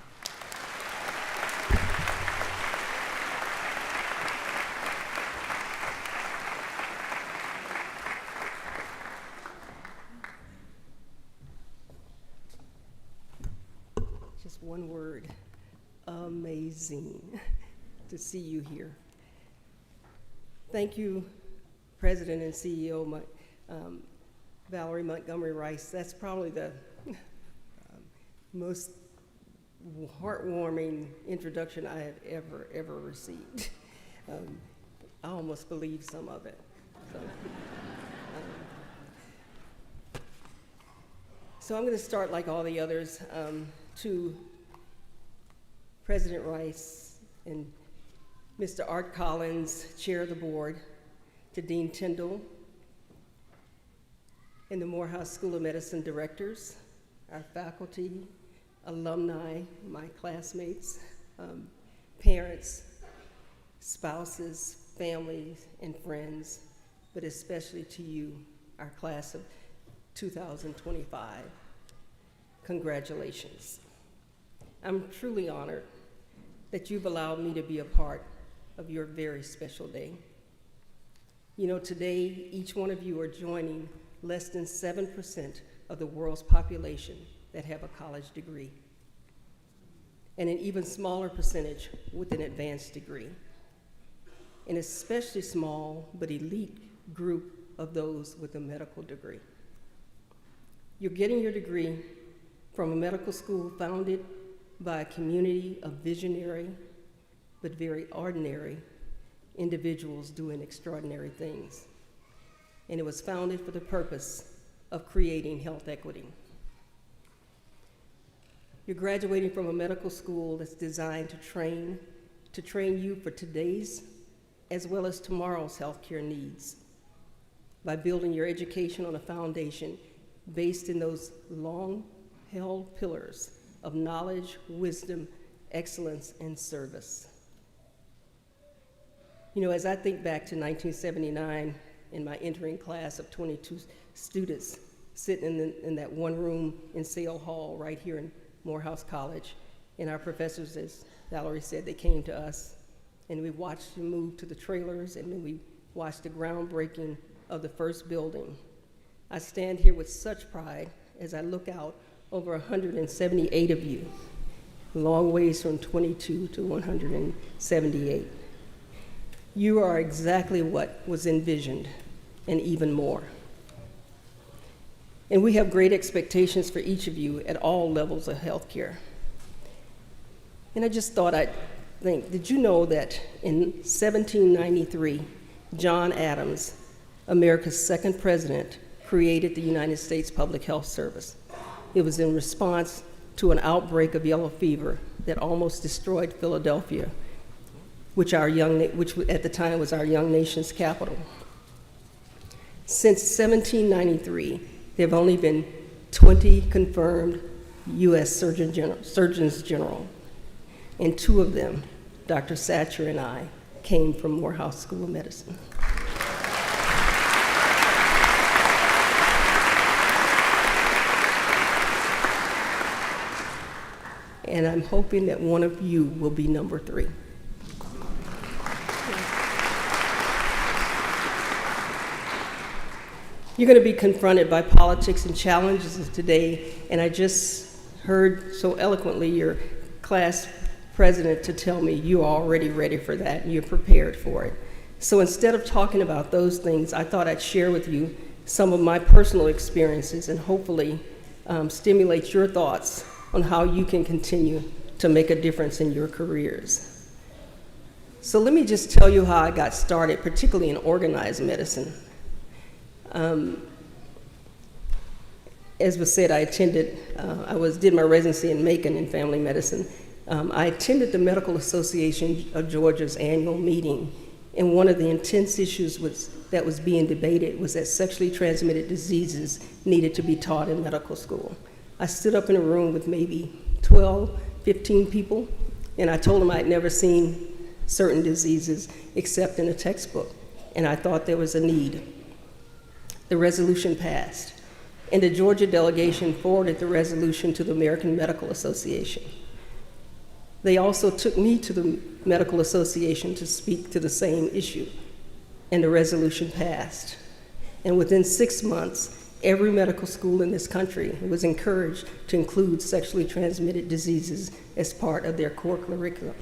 Speaker 7: one word, amazing to see you here. Thank you, President and CEO Valerie Montgomery Rice. That's probably the most heartwarming introduction I have ever received. I almost believe some of it. So I'm going to start like all the others, to President Rice and Mr. Art Collins, Chair of the Board, to Dean Tyndall, and the Morehouse School of Medicine directors, our faculty, alumni, my classmates, parents, spouses, families, and friends, but especially to you, our class of 2025. Congratulations. I'm truly honored that you've allowed me to be a part of your very special day. You know, today, each one of you are joining less than 7% of the world's population that have a college degree, and an even smaller percentage with an advanced degree, an especially small but elite group of those with a medical degree. You're getting your degree from a medical school founded by a community of visionary but very ordinary individuals doing extraordinary things. And it was founded for the purpose of creating health equity. You're graduating from a medical school that's designed to train you for today's as well as tomorrow's healthcare needs by building your education on a foundation based in those long-held pillars of knowledge, wisdom, excellence, and service. You know, as I think back to 1979 in my entering class of 22 students sitting in that one room in Sale Hall right here in Morehouse College, and our professors, as Valerie said, they came to us, and we watched them move to the trailers, and then we watched the groundbreaking of the first building. I stand here with such pride as I look out over 178 of you, long ways from 22 to 178. You are exactly what was envisioned, and even more. And we have great expectations for each of you at all levels of healthcare. And I just thought I'd think, did you know that in 1793, John Adams, America's second president, created the United States Public Health Service? It was in response to an outbreak of yellow fever that almost destroyed Philadelphia, which at the time was our young nation's capital. Since 1793, there have only been 20 confirmed U.S. Surgeons General, and 2 of them, Dr. Satcher and I, came from Morehouse School of Medicine. And I'm hoping that one of you will be number 3. You're going to be confronted by politics and challenges of today, and I just heard so eloquently your class president to tell me you're already ready for that and you're prepared for it. So instead of talking about those things, I thought I'd share with you some of my personal experiences and hopefully stimulate your thoughts on how you can continue to make a difference in your careers. So let me just tell you how I got started, particularly in organized medicine. As was said, I did my residency in Macon in family medicine. I attended the Medical Association of Georgia's annual meeting, and one of the intense issues that was being debated was that sexually transmitted diseases needed to be taught in medical school. I stood up in a room with maybe 12, 15 people, and I told them I'd never seen certain diseases except in a textbook, and I thought there was a need. The resolution passed, and the Georgia delegation forwarded the resolution to the American Medical Association. They also took me to the Medical Association to speak to the same issue, and the resolution passed. And within 6 months, Every medical school in this country was encouraged to include sexually transmitted diseases as part of their core curriculum.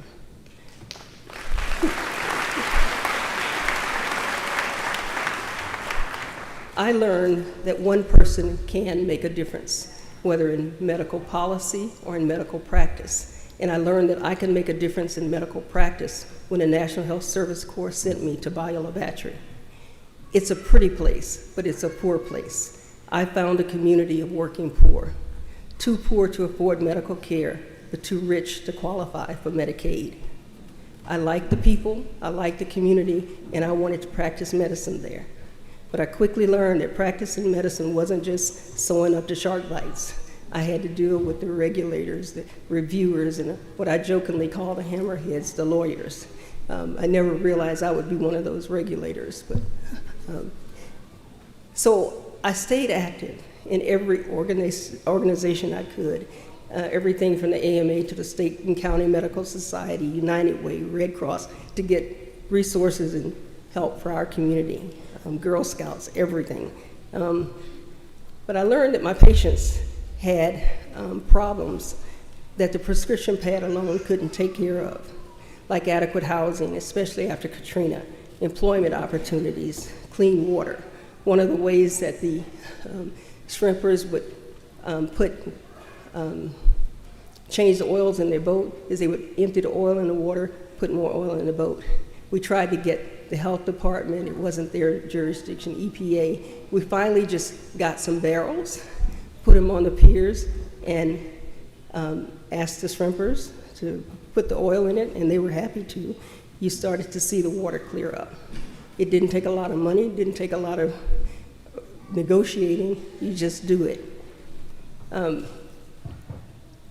Speaker 7: I learned that one person can make a difference, whether in medical policy or in medical practice. And I learned that I can make a difference in medical practice when the National Health Service Corps sent me to Biola Battery. It's a pretty place, but it's a poor place. I found a community of working poor, too poor to afford medical care, but too rich to qualify for Medicaid. I like the people, I like the community, and I wanted to practice medicine there. But I quickly learned that practicing medicine wasn't just sewing up the shark bites. I had to deal with the regulators, the reviewers, and what I jokingly call the hammerheads, the lawyers. I never realized I would be one of those regulators. But so I stayed active in every organization I could, everything from the AMA to the State and County Medical Society, United Way, Red Cross, to get resources and help for our community. Girl Scouts, everything. But I learned that my patients had problems that the prescription pad alone couldn't take care of, like adequate housing, especially after Katrina, employment opportunities, clean water. One of the ways that the shrimpers would change the oils in their boat is they would empty the oil in the water, put more oil in the boat. We tried to get the health department, it wasn't their jurisdiction, EPA. We finally just got some barrels, put them on the piers, and asked the shrimpers to put the oil in it, and they were happy to. You started to see the water clear up. It didn't take a lot of money, it didn't take a lot of negotiating, you just do it.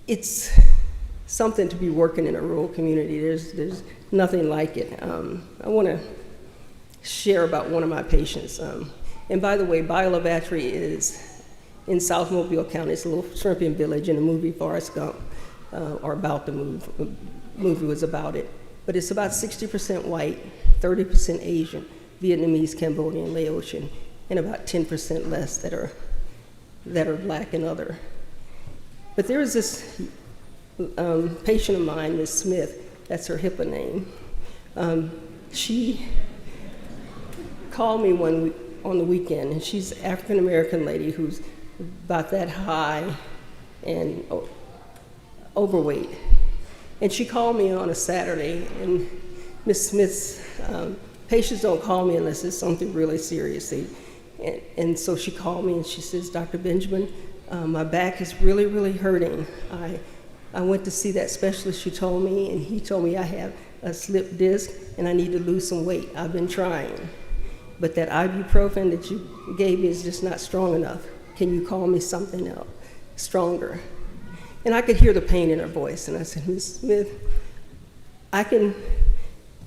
Speaker 7: It's something to be working in a rural community. There's nothing like it. I want to share about one of my patients. And by the way, Biola Battery is in South Mobile County. It's a little shrimping village in the movie Forrest Gump, or about the movie was about it. But it's about 60% white, 30% Asian, Vietnamese, Cambodian, Laotian, and about 10% less that are black and other. But there was this patient of mine, Ms. Smith, that's her HIPAA name. She called me one week on the weekend, and she's an African-American lady who's about that high and overweight. And she called me on a Saturday, and Ms. Smith's patients don't call me unless it's something really serious. And so she called me and she says, Dr. Benjamin, my back is really, really hurting. I went to see that specialist, she told me, and he told me I have a slipped disc and I need to lose some weight. I've been trying, but that ibuprofen that you gave me is just not strong enough. Can you call me something else, stronger? And I could hear the pain in her voice, and I said, Ms. Smith, I can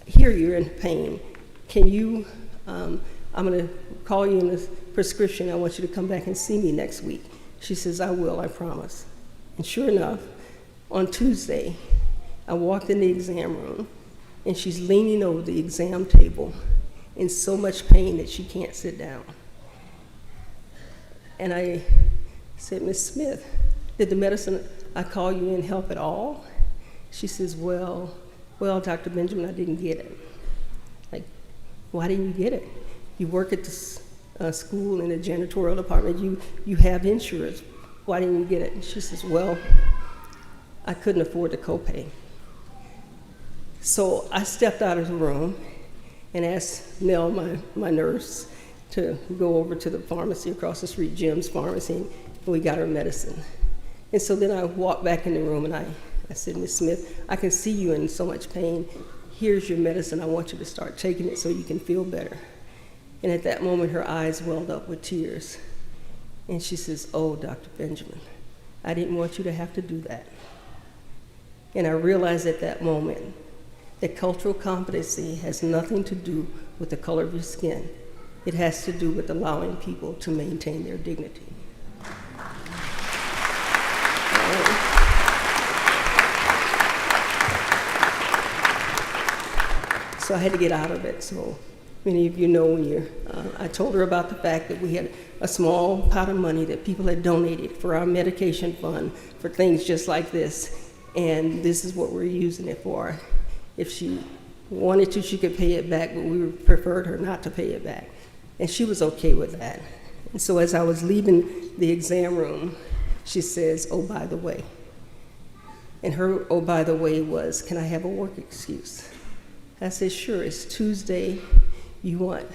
Speaker 7: hear you're in pain. Can you, I'm gonna call you in this prescription. I want you to come back and see me next week. She says, I will, I promise. And sure enough, on Tuesday, I walked in the exam room, and she's leaning over the exam table in so much pain that she can't sit down. And I said, Ms. Smith, did the medicine I call you in help at all? She says, well, Dr. Benjamin, I didn't get it. Like, why didn't you get it? You work at the school in the janitorial department, you have insurance. Why didn't you get it? And she says, well, I couldn't afford the copay. So I stepped out of the room and asked Nell, my nurse, to go over to the pharmacy across the street, Jim's Pharmacy, and we got her medicine. And so then I walked back in the room and I said, Ms. Smith, I can see you in so much pain. Here's your medicine. I want you to start taking it so you can feel better. And at that moment, her eyes welled up with tears. And she says, oh, Dr. Benjamin, I didn't want you to have to do that. And I realized at that moment that cultural competency has nothing to do with the color of your skin. It has to do with allowing people to maintain their dignity. So I had to get out of it. So Many of you know when I told her about the fact that we had a small pot of money that people had donated for our medication fund for things just like this, and this is what we're using it for. If she wanted to, she could pay it back, but we preferred her not to pay it back. And she was okay with that. And so as I was leaving the exam room, she says, "Oh, by the way." And her "oh, by the way" was, "Can I have a work excuse?" I said, "Sure, it's Tuesday. You want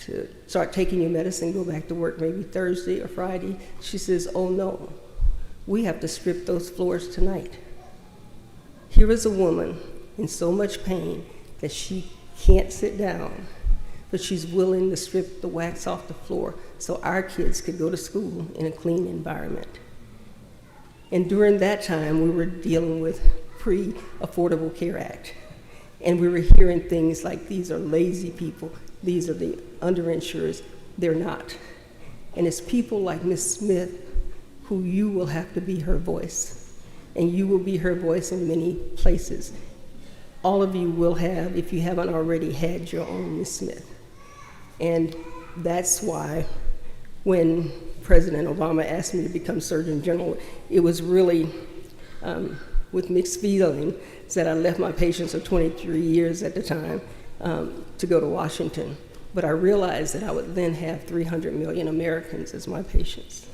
Speaker 7: to start taking your medicine, go back to work maybe Thursday or Friday?" She says, "Oh no, we have to strip those floors tonight." Here is a woman in so much pain that she can't sit down, but she's willing to strip the wax off the floor so our kids could go to school in a clean environment. And during that time, we were dealing with pre-Affordable Care Act. And we were hearing things like, these are lazy people, these are the underinsurers. They're not. And it's people like Ms. Smith who you will have to be her voice. And you will be her voice in many places. All of you will have, if you haven't already, had your own Ms. Smith. And that's why when President Obama asked me to become Surgeon General, it was really with mixed feelings that I left my patients of 23 years at the time to go to Washington. But I realized that I would then have 300 million Americans as my patients.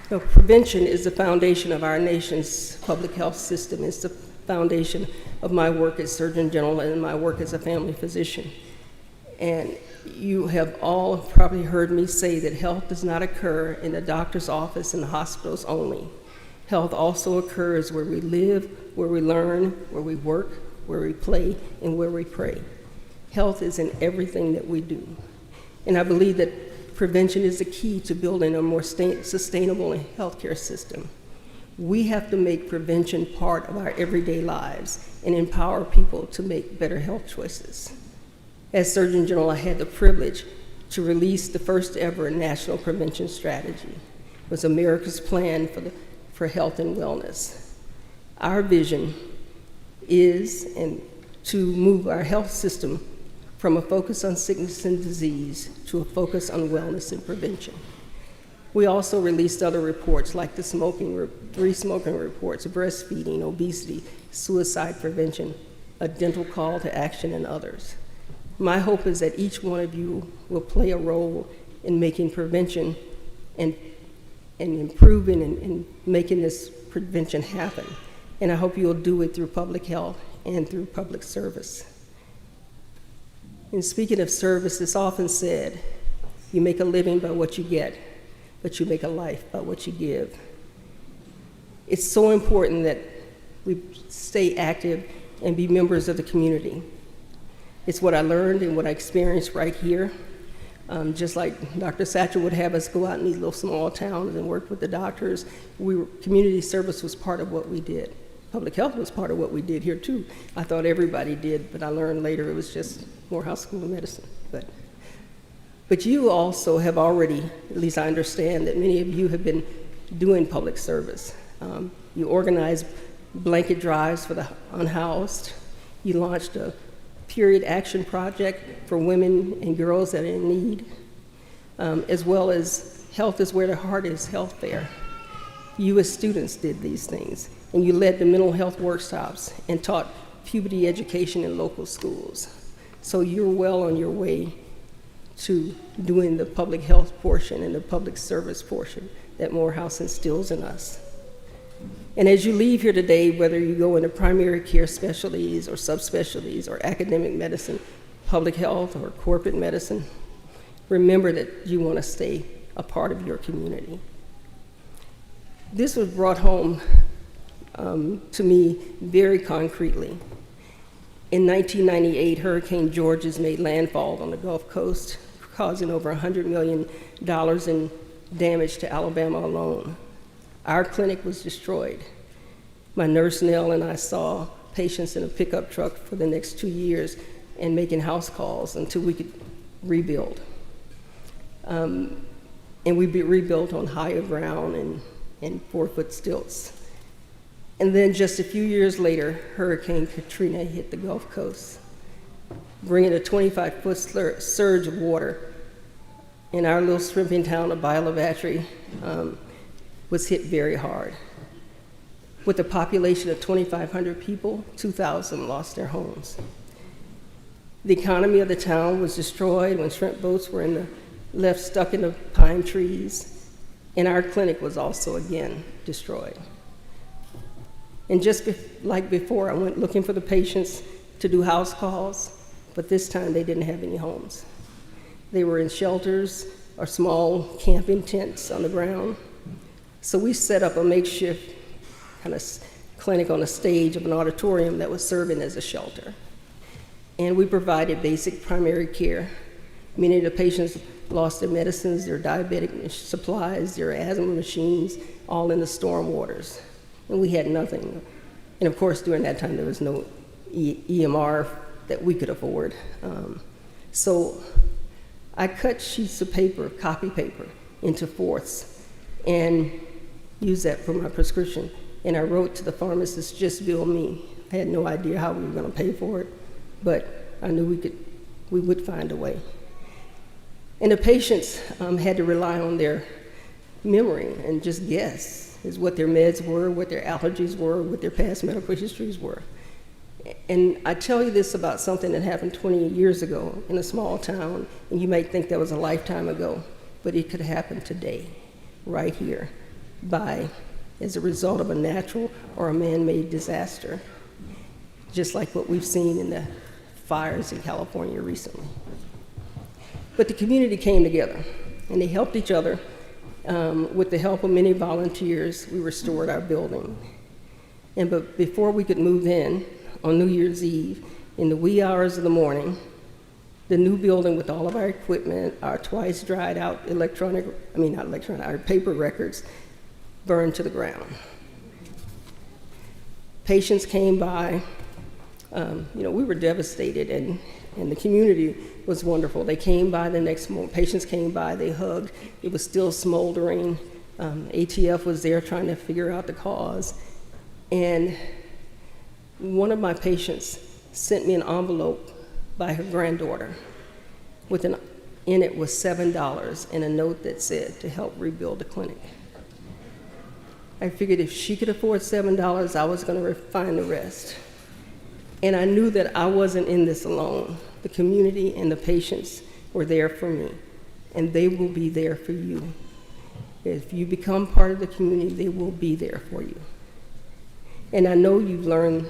Speaker 7: So prevention is the foundation of our nation's public health system. It's the foundation of my work as Surgeon General and my work as a family physician. And you have all probably heard me say that health does not occur in the doctor's office and the hospitals only. Health also occurs where we live, where we learn, where we work, where we play, and where we pray. Health is in everything that we do. And I believe that prevention is the key to building a more sustainable healthcare system. We have to make prevention part of our everyday lives and empower people to make better health choices. As Surgeon General, I had the privilege to release the first ever national prevention strategy. It was America's plan for health and wellness. Our vision is to move our health system from a focus on sickness and disease to a focus on wellness and prevention. We also released other reports like the 3 smoking reports, breastfeeding, obesity, suicide prevention, a dental call to action, and others. My hope is that each one of you will play a role in making prevention and improving and making this prevention happen. And I hope you'll do it through public health and through public service. And speaking of service, it's often said, you make a living by what you get, but you make a life by what you give. It's so important that we stay active and be members of the community. It's what I learned and what I experienced right here. Just like Dr. Satchel would have us go out in these little small towns and work with the doctors, community service was part of what we did. Public health was part of what we did here too. I thought everybody did, but I learned later it was just Morehouse School of Medicine. But you also have already, at least I understand, that many of you have been doing public service. You organized blanket drives for the unhoused. You launched a period action project for women and girls that are in need, as well as Health is Where the Heart Is Health Fair. You as students did these things, and you led the mental health workshops and taught puberty education in local schools. So you're well on your way to doing the public health portion and the public service portion that Morehouse instills in us. And as you leave here today, whether you go into primary care specialties or subspecialties or academic medicine, public health or corporate medicine, remember that you want to stay a part of your community. This was brought home to me very concretely. In 1998, Hurricane Georges made landfall on the Gulf Coast, causing over $100 million in damage to Alabama alone. Our clinic was destroyed. My nurse, Nell, and I saw patients in a pickup truck for the next 2 years and making house calls until we could rebuild. And we rebuilt on higher ground and and 4-foot stilts. And then just a few years later, Hurricane Katrina hit the Gulf Coast, bringing a 25-foot surge of water. And our little shrimping town of Bilobatry was hit very hard. With a population of 2,500 people, 2,000 lost their homes. The economy of the town was destroyed when shrimp boats were left stuck in the pine trees, and our clinic was also again destroyed. And just like before, I went looking for the patients to do house calls, but this time they didn't have any homes. They were in shelters or small camping tents on the ground. So we set up a makeshift kind of clinic on a stage of an auditorium that was serving as a shelter. And we provided basic primary care. Many of the patients lost their medicines, their diabetic supplies, their asthma machines, all in the storm waters. And we had nothing. And of course, during that time, there was no EMR that we could afford. So I cut sheets of paper, copy paper, into fourths and used that for my prescription. And I wrote to the pharmacist, "Just bill me." I had no idea how we were going to pay for it, but I knew we would find a way. And the patients had to rely on their memory and just guess is what their meds were, what their allergies were, what their past medical histories were. And I tell you this about something that happened 20 years ago in a small town, and you might think that was a lifetime ago, but it could happen today, right here, as a result of a natural or a man-made disaster, just like what we've seen in the fires in California recently. But the community came together, and they helped each other. With the help of many volunteers, we restored our building. But before we could move in, on New Year's Eve, in the wee hours of the morning, the new building with all of our equipment, our twice dried out our paper records, burned to the ground. Patients came by. We were devastated, and the community was wonderful. They came by the next morning. Patients came by, they hugged. It was still smoldering. ATF was there trying to figure out the cause. And one of my patients sent me an envelope by her granddaughter. In it was $7 and a note that said to help rebuild the clinic. I figured if she could afford $7, I was going to find the rest. And I knew that I wasn't in this alone. The community and the patients were there for me, and they will be there for you. If you become part of the community, they will be there for you. And I know you've learned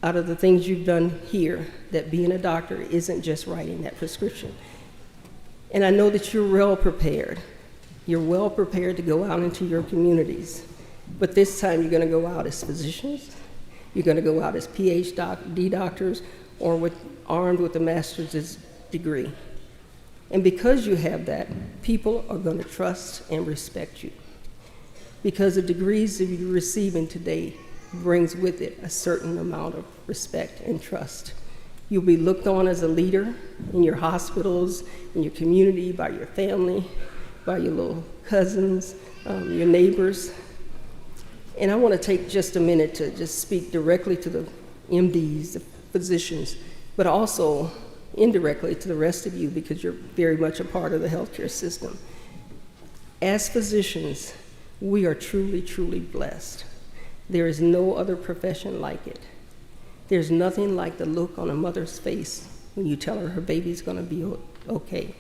Speaker 7: out of the things you've done here that being a doctor isn't just writing that prescription. And I know that you're well prepared. You're well prepared to go out into your communities. But this time you're going to go out as physicians. You're going to go out as PhD doctors or armed with a master's degree. And because you have that, people are going to trust and respect you. Because the degrees that you're receiving today brings with it a certain amount of respect and trust. You'll be looked on as a leader in your hospitals, in your community, by your family, by your little cousins, your neighbors. And I want to take just a minute to just speak directly to the MDs, the physicians, but also indirectly to the rest of you because you're very much a part of the healthcare system. As physicians, we are truly, truly blessed. There is no other profession like it. There's nothing like the look on a mother's face when you tell her baby's going to be okay.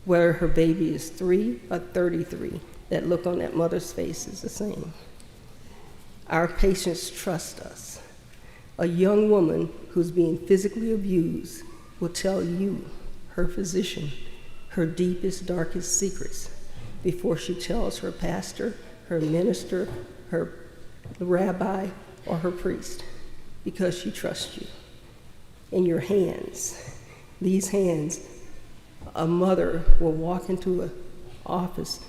Speaker 7: Whether her baby is 3 or 33, that look on that mother's face is the same. Our patients trust us. A young woman who's being physically abused will tell you, her physician, her deepest, darkest secrets before she tells her pastor, her minister, her rabbi, or her priest, because she trusts you. In your hands, these hands, a mother will walk into an office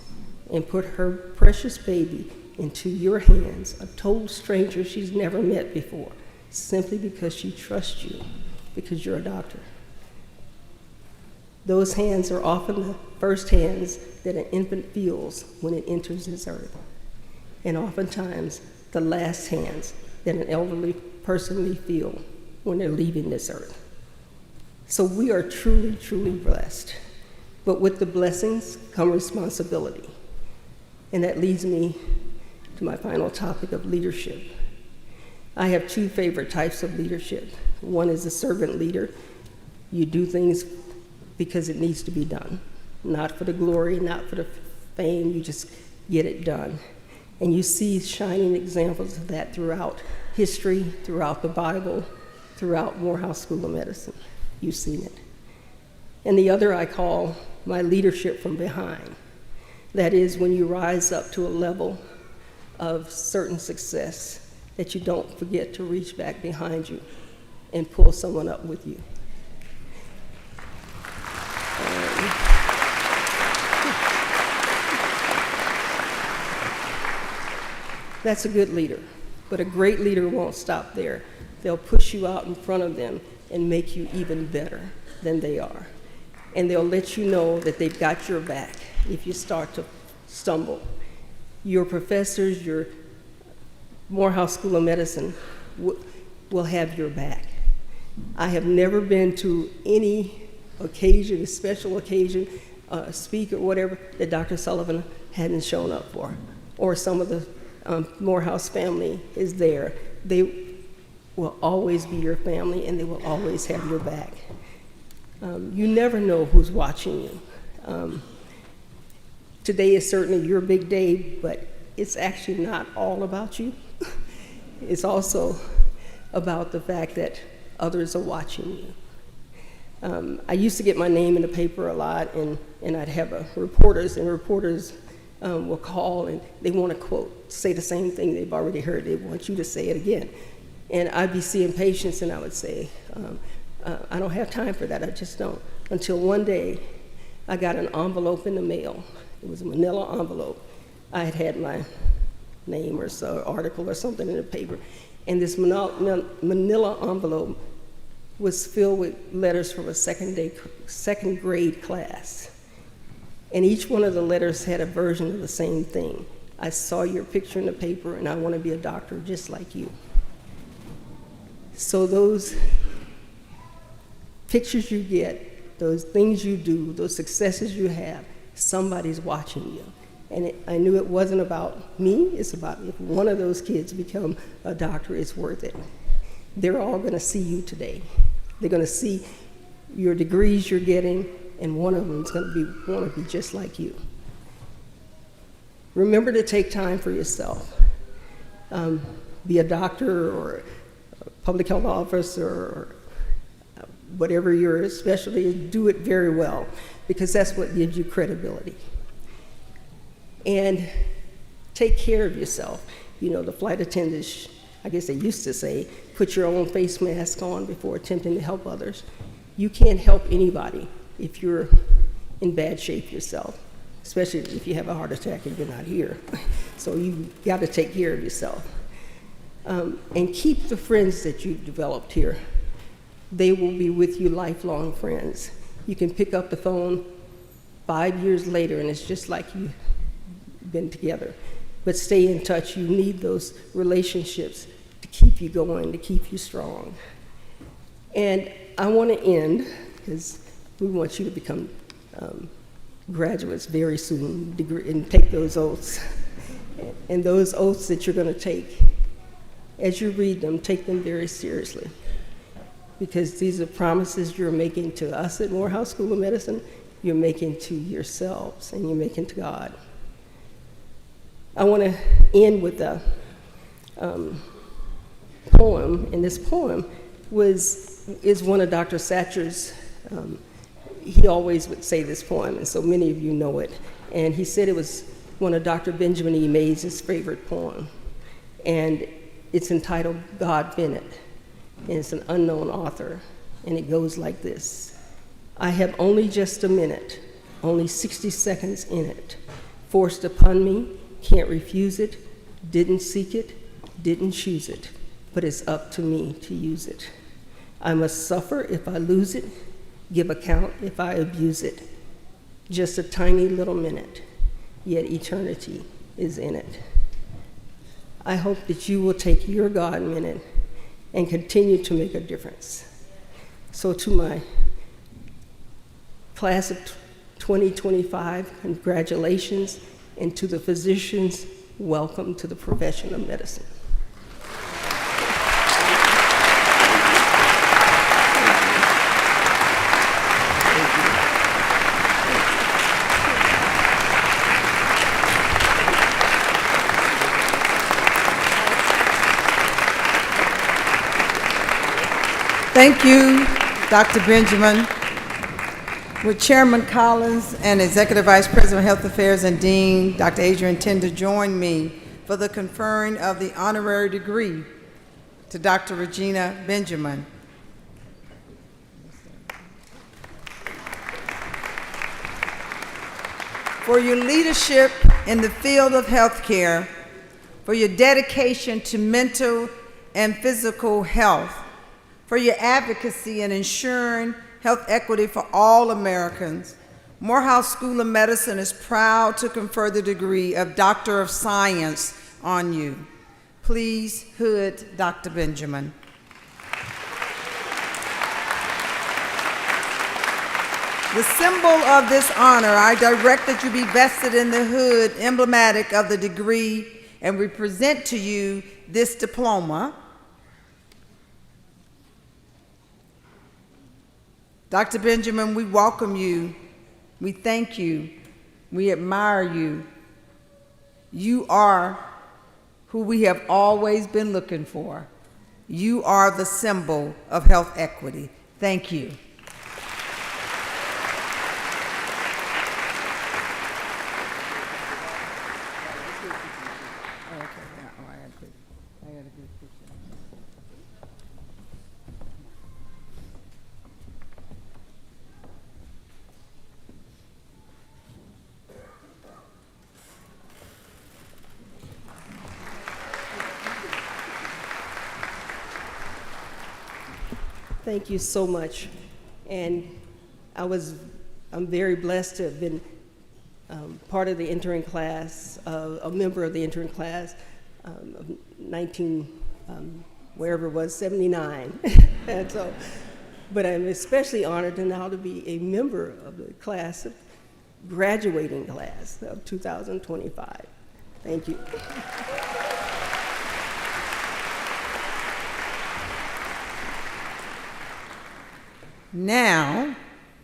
Speaker 7: and put her precious baby into your hands, a total stranger she's never met before, simply because she trusts you, because you're a doctor. Those hands are often the first hands that an infant feels when it enters this earth, and oftentimes the last hands that an elderly person may feel when they're leaving this earth. So we are truly, truly blessed. But with the blessings come responsibility. And that leads me to my final topic of leadership. I have two favorite types of leadership. One is a servant leader. You do things because it needs to be done, not for the glory, not for the fame, you just get it done. And you see shining examples of that throughout history, throughout the Bible, throughout Morehouse School of Medicine. You've seen it. And the other I call my leadership from behind. That is when you rise up to a level of certain success that you don't forget to reach back behind you and pull someone up with you. That's a good leader, but a great leader won't stop there. They'll push you out in front of them and make you even better than they are. And they'll let you know that they've got your back if you start to stumble. Your professors, your Morehouse School of Medicine will have your back. I have never been to any occasion, a special occasion, speak or whatever, that Dr. Sullivan hadn't shown up for, or some of the Morehouse family is there. They will always be your family, and they will always have your back. You never know who's watching you. Today is certainly your big day, but it's actually not all about you. It's also about the fact that others are watching you. I used to get my name in the paper a lot, and I'd have reporters will call and they want to quote, say the same thing they've already heard. They want you to say it again. And I'd be seeing patients and I would say, I don't have time for that, I just don't. Until one day, I got an envelope in the mail. It was a manila envelope. I had had my name or so, article or something in the paper. And this manila envelope was filled with letters from a second grade class. And each one of the letters had a version of the same thing. I saw your picture in the paper and I want to be a doctor just like you. So those pictures you get, those things you do, those successes you have, somebody's watching you. And I knew it wasn't about me, it's about if one of those kids become a doctor, it's worth it. They're all gonna see you today. They're gonna see your degrees you're getting, and one of them is going to want to be just like you. Remember to take time for yourself. Be a doctor or a public health officer or whatever your specialty is, do it very well, because that's what gives you credibility. And take care of yourself. You know, the flight attendants, I guess they used to say, put your own face mask on before attempting to help others. You can't help anybody if you're in bad shape yourself, especially if you have a heart attack and you're not here. So you got to take care of yourself. And keep the friends that you've developed here. They will be with you lifelong friends. You can pick up the phone 5 years later and it's just like you've been together. But stay in touch. You need those relationships to keep you going, to keep you strong. And I want to end, because we want you to become graduates very soon and take those oaths. And those oaths that you're going to take, as you read them, take them very seriously. Because these are promises you're making to us at Morehouse School of Medicine, you're making to yourselves, and you're making to God. I want to end with a poem, and this poem is one of Dr. Satcher's. He always would say this poem, and so many of you know it. And he said it was one of Dr. Benjamin E. Mays' favorite poem. And it's entitled God Bennett, and it's an unknown author. And it goes like this. I have only just a minute, only 60 seconds in it, forced upon me, can't refuse it, didn't seek it, didn't choose it, but it's up to me to use it. I must suffer if I lose it, give account if I abuse it. Just a tiny little minute, yet eternity is in it. I hope that you will take your God minute and continue to make a difference. So to my class of 2025, congratulations, and to the physicians, welcome to the profession of medicine.
Speaker 4: Thank you, Dr. Benjamin. Would Chairman Collins and Executive Vice President of Health Affairs and Dean, Dr. Adrian Tender, join me for the conferring of the honorary degree to Dr. Regina Benjamin. For your leadership in the field of healthcare, for your dedication to mental and physical health, for your advocacy in ensuring health equity for all Americans, Morehouse School of Medicine is proud to confer the degree of Doctor of Science on you. Please hood Dr. Benjamin. The symbol of this honor, I direct that you be vested in the hood emblematic of the degree, and we present to you this diploma. Dr. Benjamin, we welcome you, we thank you, we admire you. You are who we have always been looking for. You are the symbol of health equity. Thank you.
Speaker 7: Thank you so much. And I'm very blessed to have been part of the entering class, a member of the entering class of 79. And so, but I'm especially honored to now to be a member of the class, of graduating class of 2025. Thank you.
Speaker 4: Now,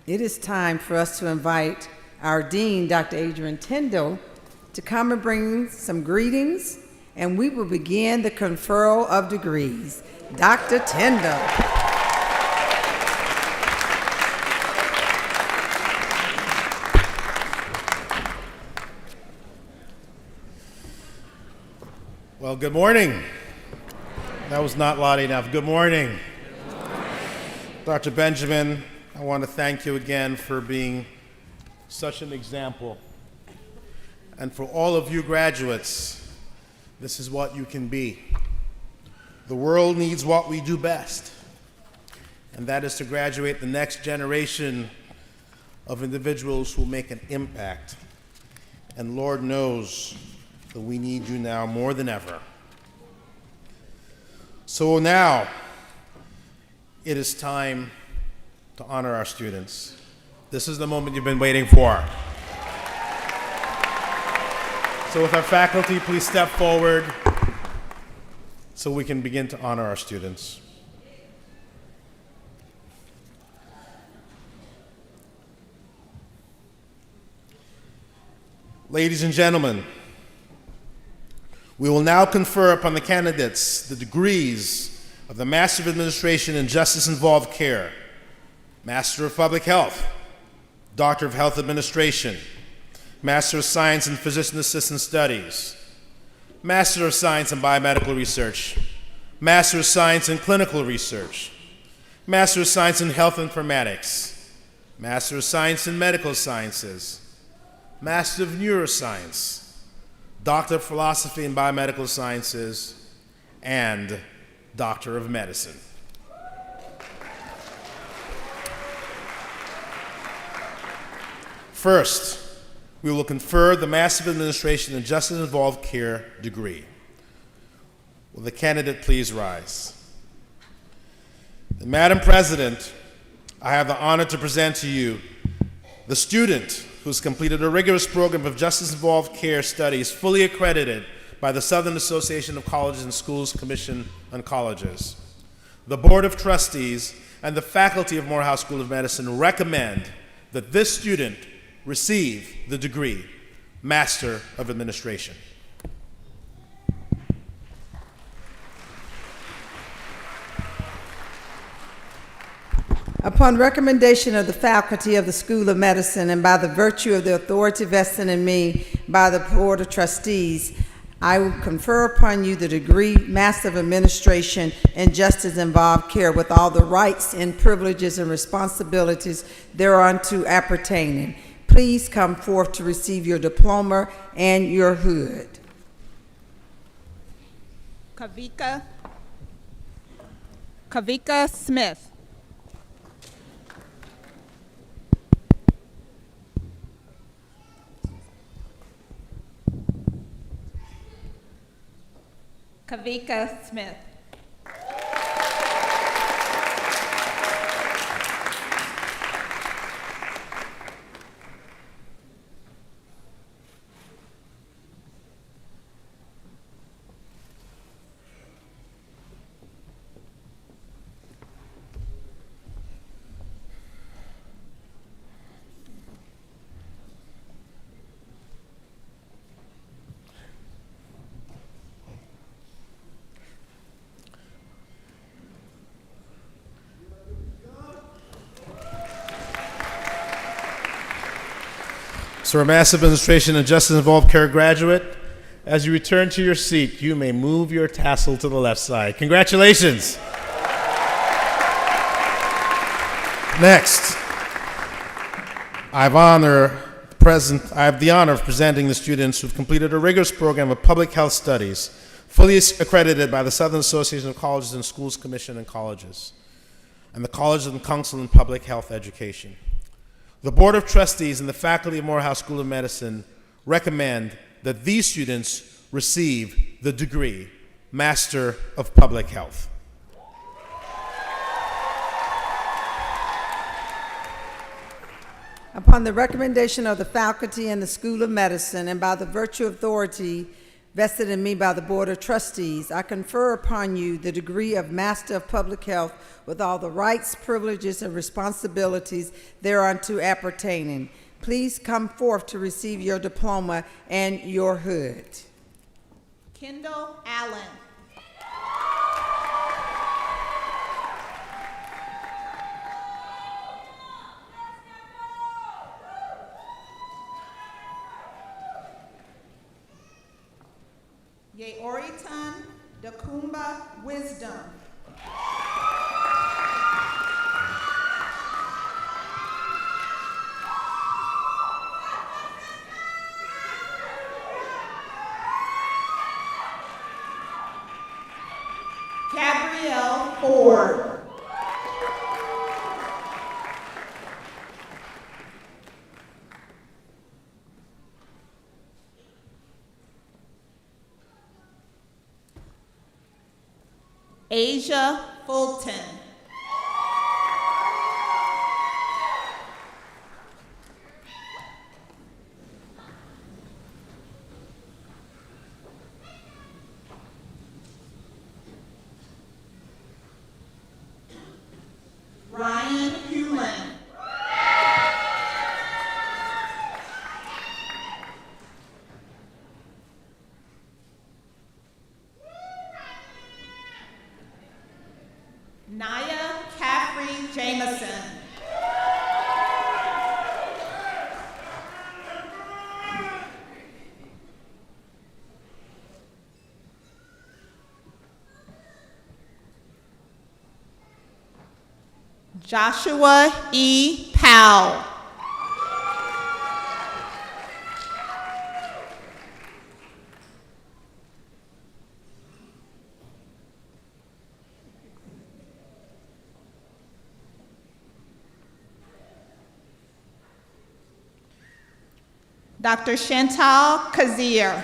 Speaker 4: it is time for us to invite our Dean, Dr. Adrian Tender, to come and bring some greetings, and we will begin the conferral of degrees. Dr. Tender.
Speaker 8: Well, good morning. That was not loud enough. Good morning. Dr. Benjamin, I want to thank you again for being such an example. And for all of you graduates, this is what you can be. The world needs what we do best, and that is to graduate the next generation of individuals who make an impact. And Lord knows that we need you now more than ever. So now, it is time to honor our students. This is the moment you've been waiting for. So with our faculty, please step forward so we can begin to honor our students. Ladies and gentlemen, we will now confer upon the candidates the degrees of the Master of Administration in Justice-Involved Care, Master of Public Health, Doctor of Health Administration, Master of Science in Physician Assistant Studies, Master of Science in Biomedical Research, Master of Science in Clinical Research, Master of Science in Health Informatics, Master of Science in Medical Sciences, Master of Neuroscience, Doctor of Philosophy in Biomedical Sciences, and Doctor of Medicine. First, we will confer the Master of Administration and Justice Involved Care degree. Will the candidate please rise? And Madam President, I have the honor to present to you the student who's completed a rigorous program of Justice Involved Care studies fully accredited by the Southern Association of Colleges and Schools Commission on Colleges. The Board of Trustees and the faculty of Morehouse School of Medicine recommend that this student receive the degree Master of Administration.
Speaker 4: Upon recommendation of the faculty of the School of Medicine and by the virtue of the authority vested in me by the Board of Trustees, I will confer upon you the degree Master of Administration and Justice Involved Care with all the rights and privileges and responsibilities thereunto appertaining. Please come forth to receive your diploma and your hood.
Speaker 9: Kavika Smith. Kavika Smith.
Speaker 8: So, a Master of Administration and Justice Involved Care graduate, as you return to your seat, you may move your tassel to the left side. Congratulations. Next, I have the honor of presenting the students who've completed a rigorous program of public health studies, fully accredited by the Southern Association of Colleges and Schools Commission on Colleges, and the College and Council in Public Health Education. The Board of Trustees and the faculty of Morehouse School of Medicine recommend that these students receive the degree Master of Public Health.
Speaker 4: Upon the recommendation of the faculty and the School of Medicine and by the virtue of authority vested in me by the Board of Trustees, I confer upon you the degree of Master of Public Health with all the rights, privileges, and responsibilities thereunto appertaining. Please come forth to receive your diploma and your hood.
Speaker 9: Kendall Allen. Yeoritan Dakumba Wisdom. Gabrielle Ford. Asia Fulton. Ryan Hewlin. Naya Caffrey Jameson. Joshua E. Powell. Dr. Chantal Kazir.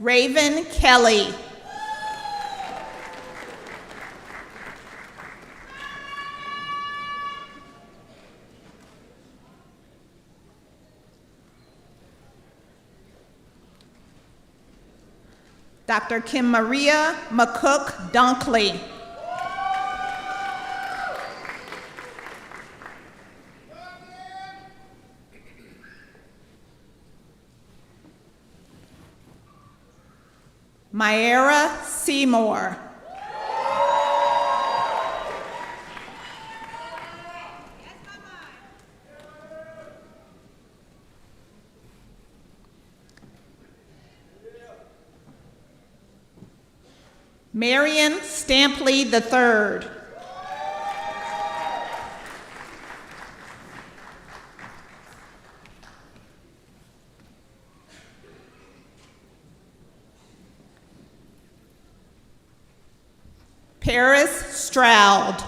Speaker 9: Raven Kelly. Dr. Kim Maria McCook Dunkley. Myra Seymour. Marion Stampley III. Paris Stroud.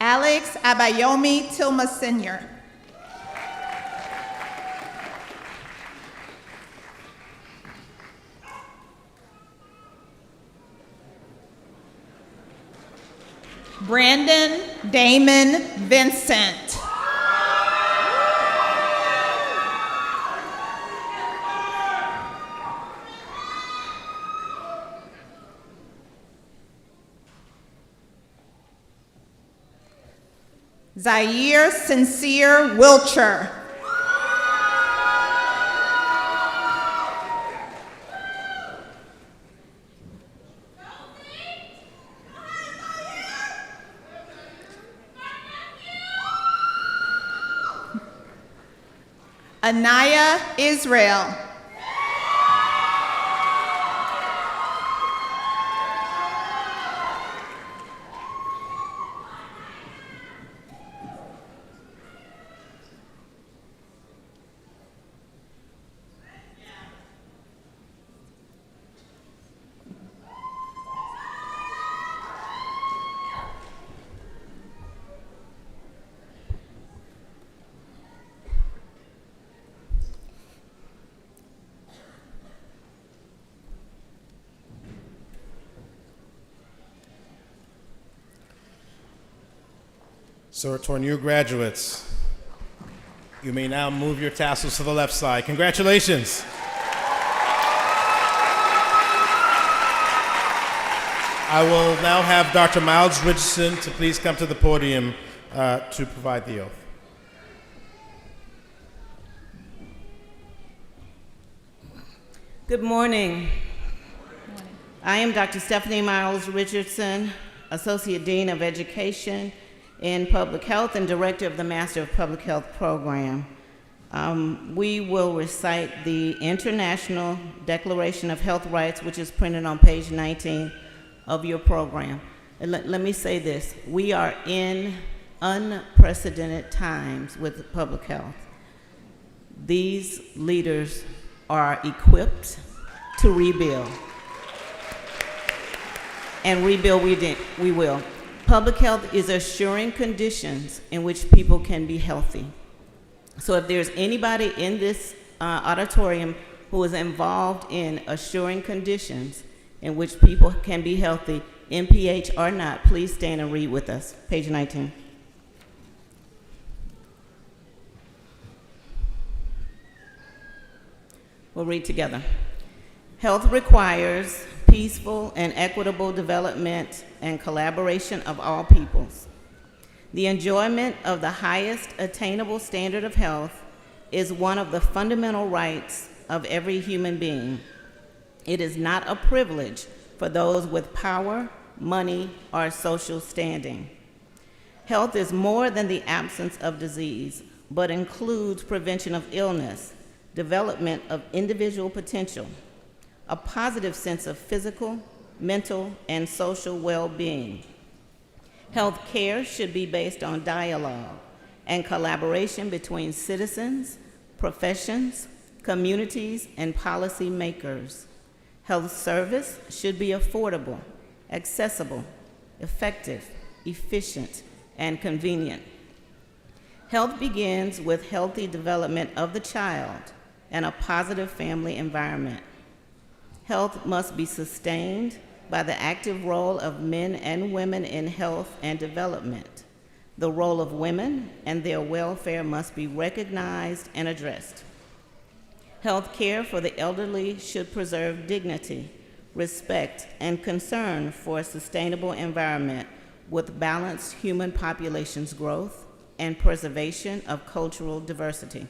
Speaker 9: Alex Abayomi Tilma Sr. Brandon Damon Vincent. Zaire Sincere Wilcher. Anaya Israel.
Speaker 8: So to our new graduates, you may now move your tassels to the left side. Congratulations. I will now have Dr. Miles Richardson to please come to the podium to provide the oath.
Speaker 10: Good morning. I am Dr. Stephanie Miles Richardson, Associate Dean of Education in Public Health and Director of the Master of Public Health Program. We will recite the International Declaration of Health Rights, which is printed on page 19 of your program. And let me say this, we are in unprecedented times with public health. These leaders are equipped to rebuild. And rebuild we will. Public health is assuring conditions in which people can be healthy. So if there's anybody in this auditorium who is involved in assuring conditions in which people can be healthy, MPH or not, please stand and read with us. Page 19. We'll read together. Health requires peaceful and equitable development and collaboration of all peoples. The enjoyment of the highest attainable standard of health is one of the fundamental rights of every human being. It is not a privilege for those with power, money, or social standing. Health is more than the absence of disease, but includes prevention of illness, development of individual potential, a positive sense of physical, mental, and social well-being. Health care should be based on dialogue and collaboration between citizens, professions, communities, and policymakers. Health service should be affordable, accessible, effective, efficient, and convenient. Health begins with healthy development of the child and a positive family environment. Health must be sustained by the active role of men and women in health and development. The role of women and their welfare must be recognized and addressed. Health care for the elderly should preserve dignity, respect, and concern for a sustainable environment with balanced human populations growth and preservation of cultural diversity.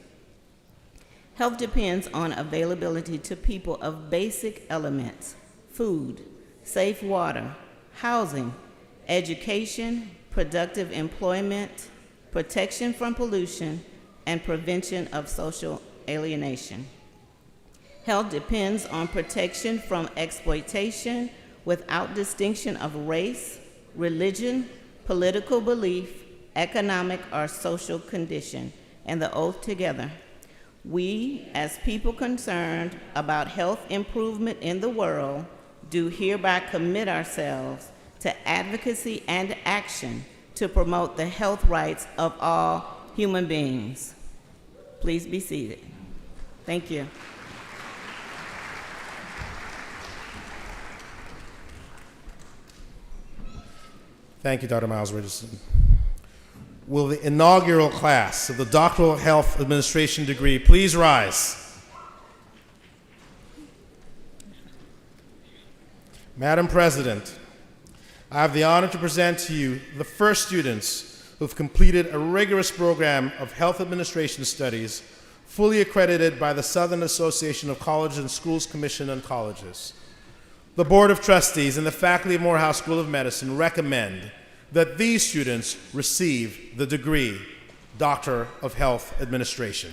Speaker 10: Health depends on availability to people of basic elements: food, safe water, housing, education, productive employment, protection from pollution, and prevention of social alienation. Health depends on protection from exploitation without distinction of race, religion, political belief, economic or social condition, and the oath together. We, as people concerned about health improvement in the world, do hereby commit ourselves to advocacy and action to promote the health rights of all human beings. Please be seated. Thank you.
Speaker 8: Thank you, Dr. Miles Richardson. Will the inaugural class of the Doctoral Health Administration degree please rise? Madam President, I have the honor to present to you the first students who have completed a rigorous program of health administration studies fully accredited by the Southern Association of Colleges and Schools Commission on Colleges. The Board of Trustees and the faculty of Morehouse School of Medicine recommend that these students receive the degree Doctor of Health Administration.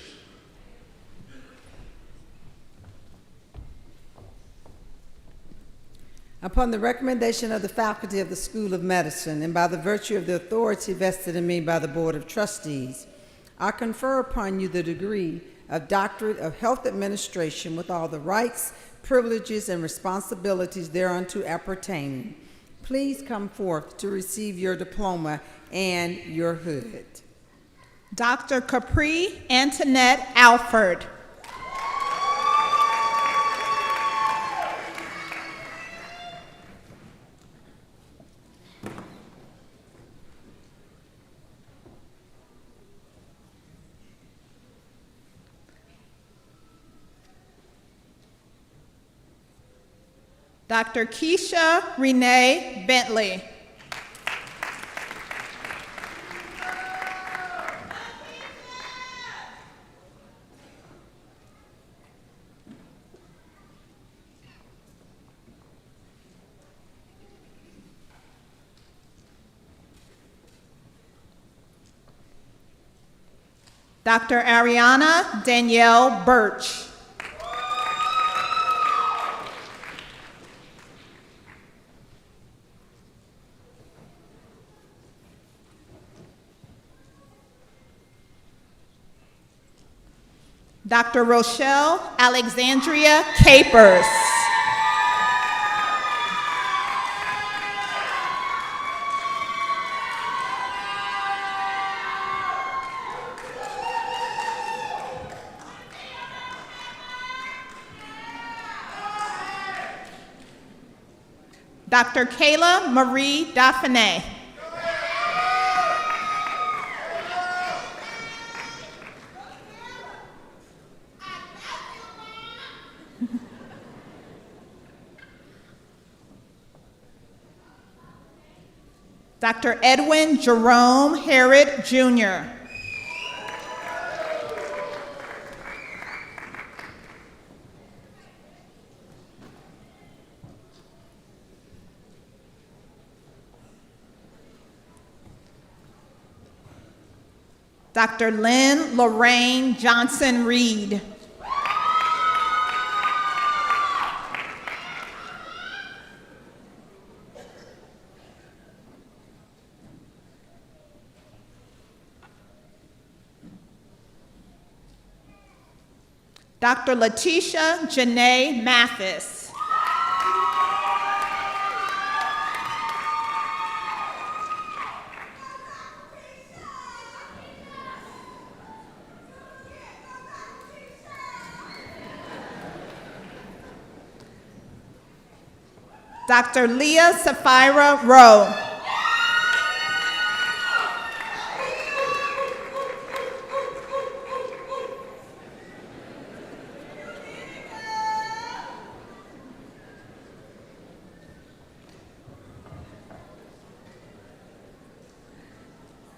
Speaker 4: Upon the recommendation of the faculty of the School of Medicine and by the virtue of the authority vested in me by the Board of Trustees, I confer upon you the degree of Doctorate of Health Administration with all the rights, privileges, and responsibilities thereunto appertaining. Please come forth to receive your diploma and your hood.
Speaker 9: Dr. Capri Antoinette Alford. Dr. Keisha Renee Bentley. Dr. Ariana Danielle Birch. Dr. Rochelle Alexandria Capers. Dr. Kayla Marie Dauphiné. Dr. Edwin Jerome Herod, Jr. Dr. Lynn Lorraine Johnson Reed. Dr. Letitia Janae Mathis. Dr. Leah Sapphira Rowe.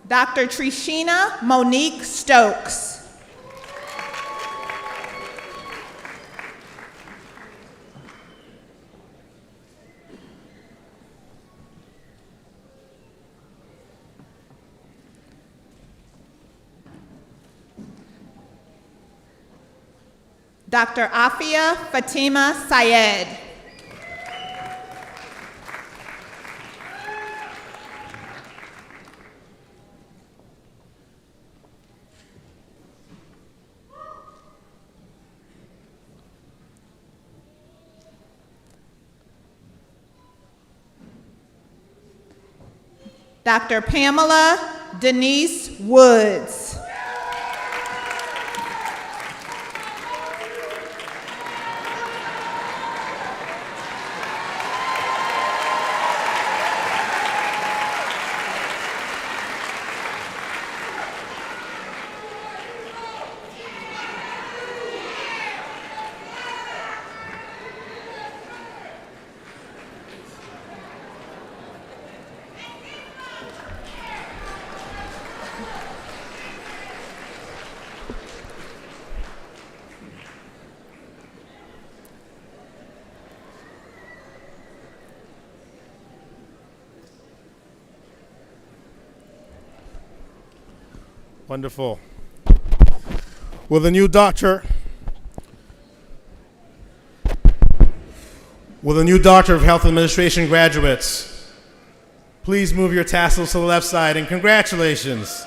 Speaker 9: Dr. Trishina Monique Stokes. Dr. Afia Fatima Syed. Dr. Pamela Denise Woods.
Speaker 8: Wonderful. Will the new Doctor of Health Administration graduates please move your tassels to the left side, and congratulations.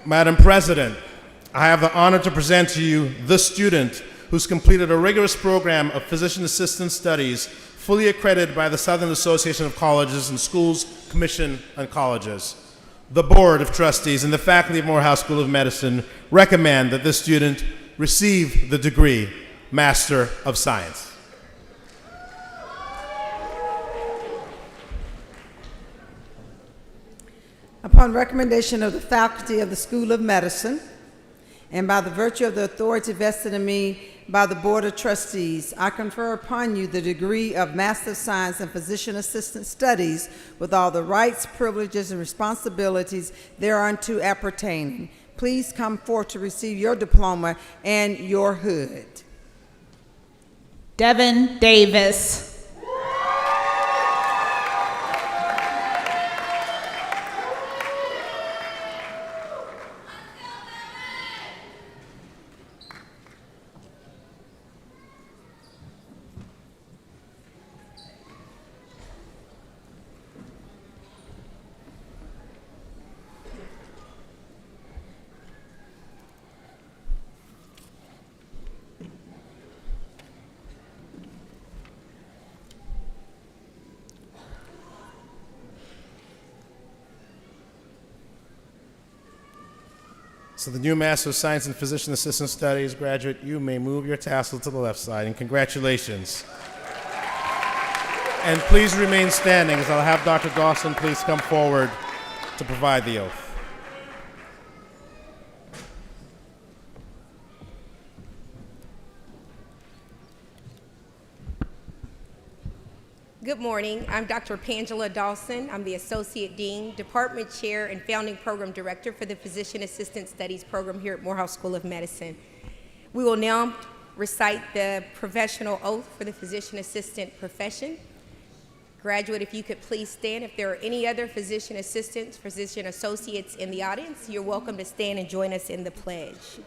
Speaker 8: Madam President, I have the honor to present to you the student who's completed a rigorous program of physician assistant studies fully accredited by the Southern Association of Colleges and Schools Commission on Colleges. The Board of Trustees and the faculty of Morehouse School of Medicine recommend that this student receive the degree Master of Science.
Speaker 4: Upon recommendation of the faculty of the School of Medicine, and by the virtue of the authority vested in me by the Board of Trustees, I confer upon you the degree of Master of Science in Physician Assistant Studies with all the rights, privileges, and responsibilities thereunto appertaining. Please come forth to receive your diploma and your hood.
Speaker 9: Devin Davis.
Speaker 8: So the new Master of Science in Physician Assistant Studies graduate, you may move your tassel to the left side, and congratulations. And please remain standing, as I'll have Dr. Dawson please come forward to provide the oath.
Speaker 11: Good morning. I'm Dr. Pangela Dawson. I'm the Associate Dean, Department Chair, and Founding Program Director for the Physician Assistant Studies Program here at Morehouse School of Medicine. We will now recite the professional oath for the physician assistant profession. Graduate, if you could please stand. If there are any other physician assistants, physician associates in the audience, you're welcome to stand and join us in the pledge.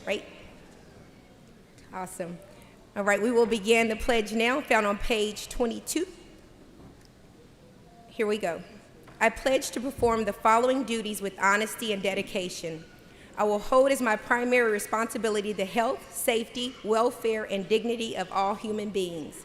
Speaker 11: Right? Awesome. All right, we will begin the pledge now, found on page 22. Here we go. I pledge to perform the following duties with honesty and dedication. I will hold as my primary responsibility the health, safety, welfare, and dignity of all human beings.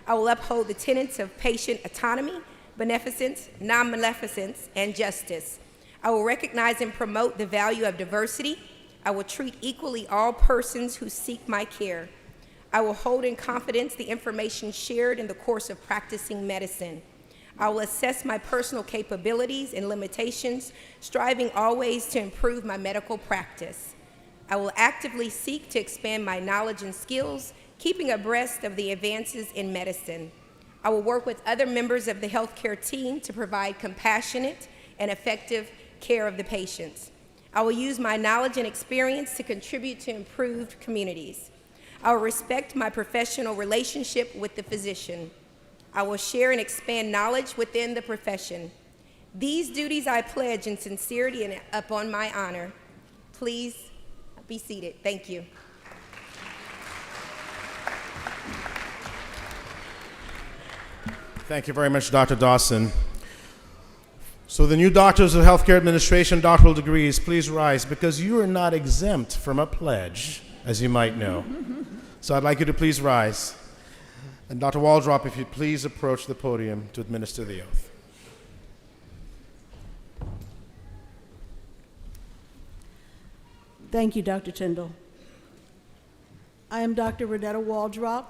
Speaker 11: I will uphold the tenets of patient autonomy, beneficence, non-maleficence, and justice. I will recognize and promote the value of diversity. I will treat equally all persons who seek my care. I will hold in confidence the information shared in the course of practicing medicine. I will assess my personal capabilities and limitations, striving always to improve my medical practice. I will actively seek to expand my knowledge and skills, keeping abreast of the advances in medicine. I will work with other members of the healthcare team to provide compassionate and effective care of the patients. I will use my knowledge and experience to contribute to improved communities. I will respect my professional relationship with the physician. I will share and expand knowledge within the profession. These duties I pledge in sincerity and upon my honor. Please be seated. Thank you.
Speaker 8: Thank you very much, Dr. Dawson. So the new Doctors of Healthcare Administration doctoral degrees, please rise, because you are not exempt from a pledge, as you might know. So I'd like you to please rise. And Dr. Waldrop, if you'd please approach the podium to administer the oath.
Speaker 12: Thank you, Dr. Tyndall. I am Dr. Renetta Waldrop,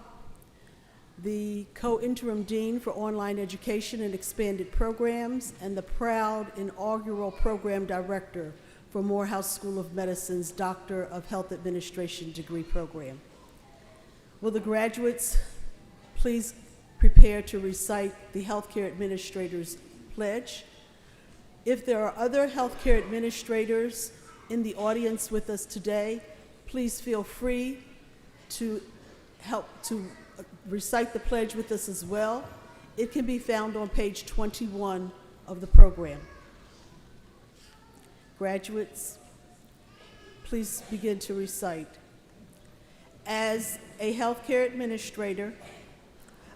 Speaker 12: the Co-Interim Dean for Online Education and Expanded Programs and the proud inaugural Program Director for Morehouse School of Medicine's Doctor of Health Administration degree program. Will the graduates please prepare to recite the Healthcare Administrator's Pledge? If there are other healthcare administrators in the audience with us today, please feel free to help to recite the pledge with us as well. It can be found on page 21 of the program. Graduates, please begin to recite. As a healthcare administrator,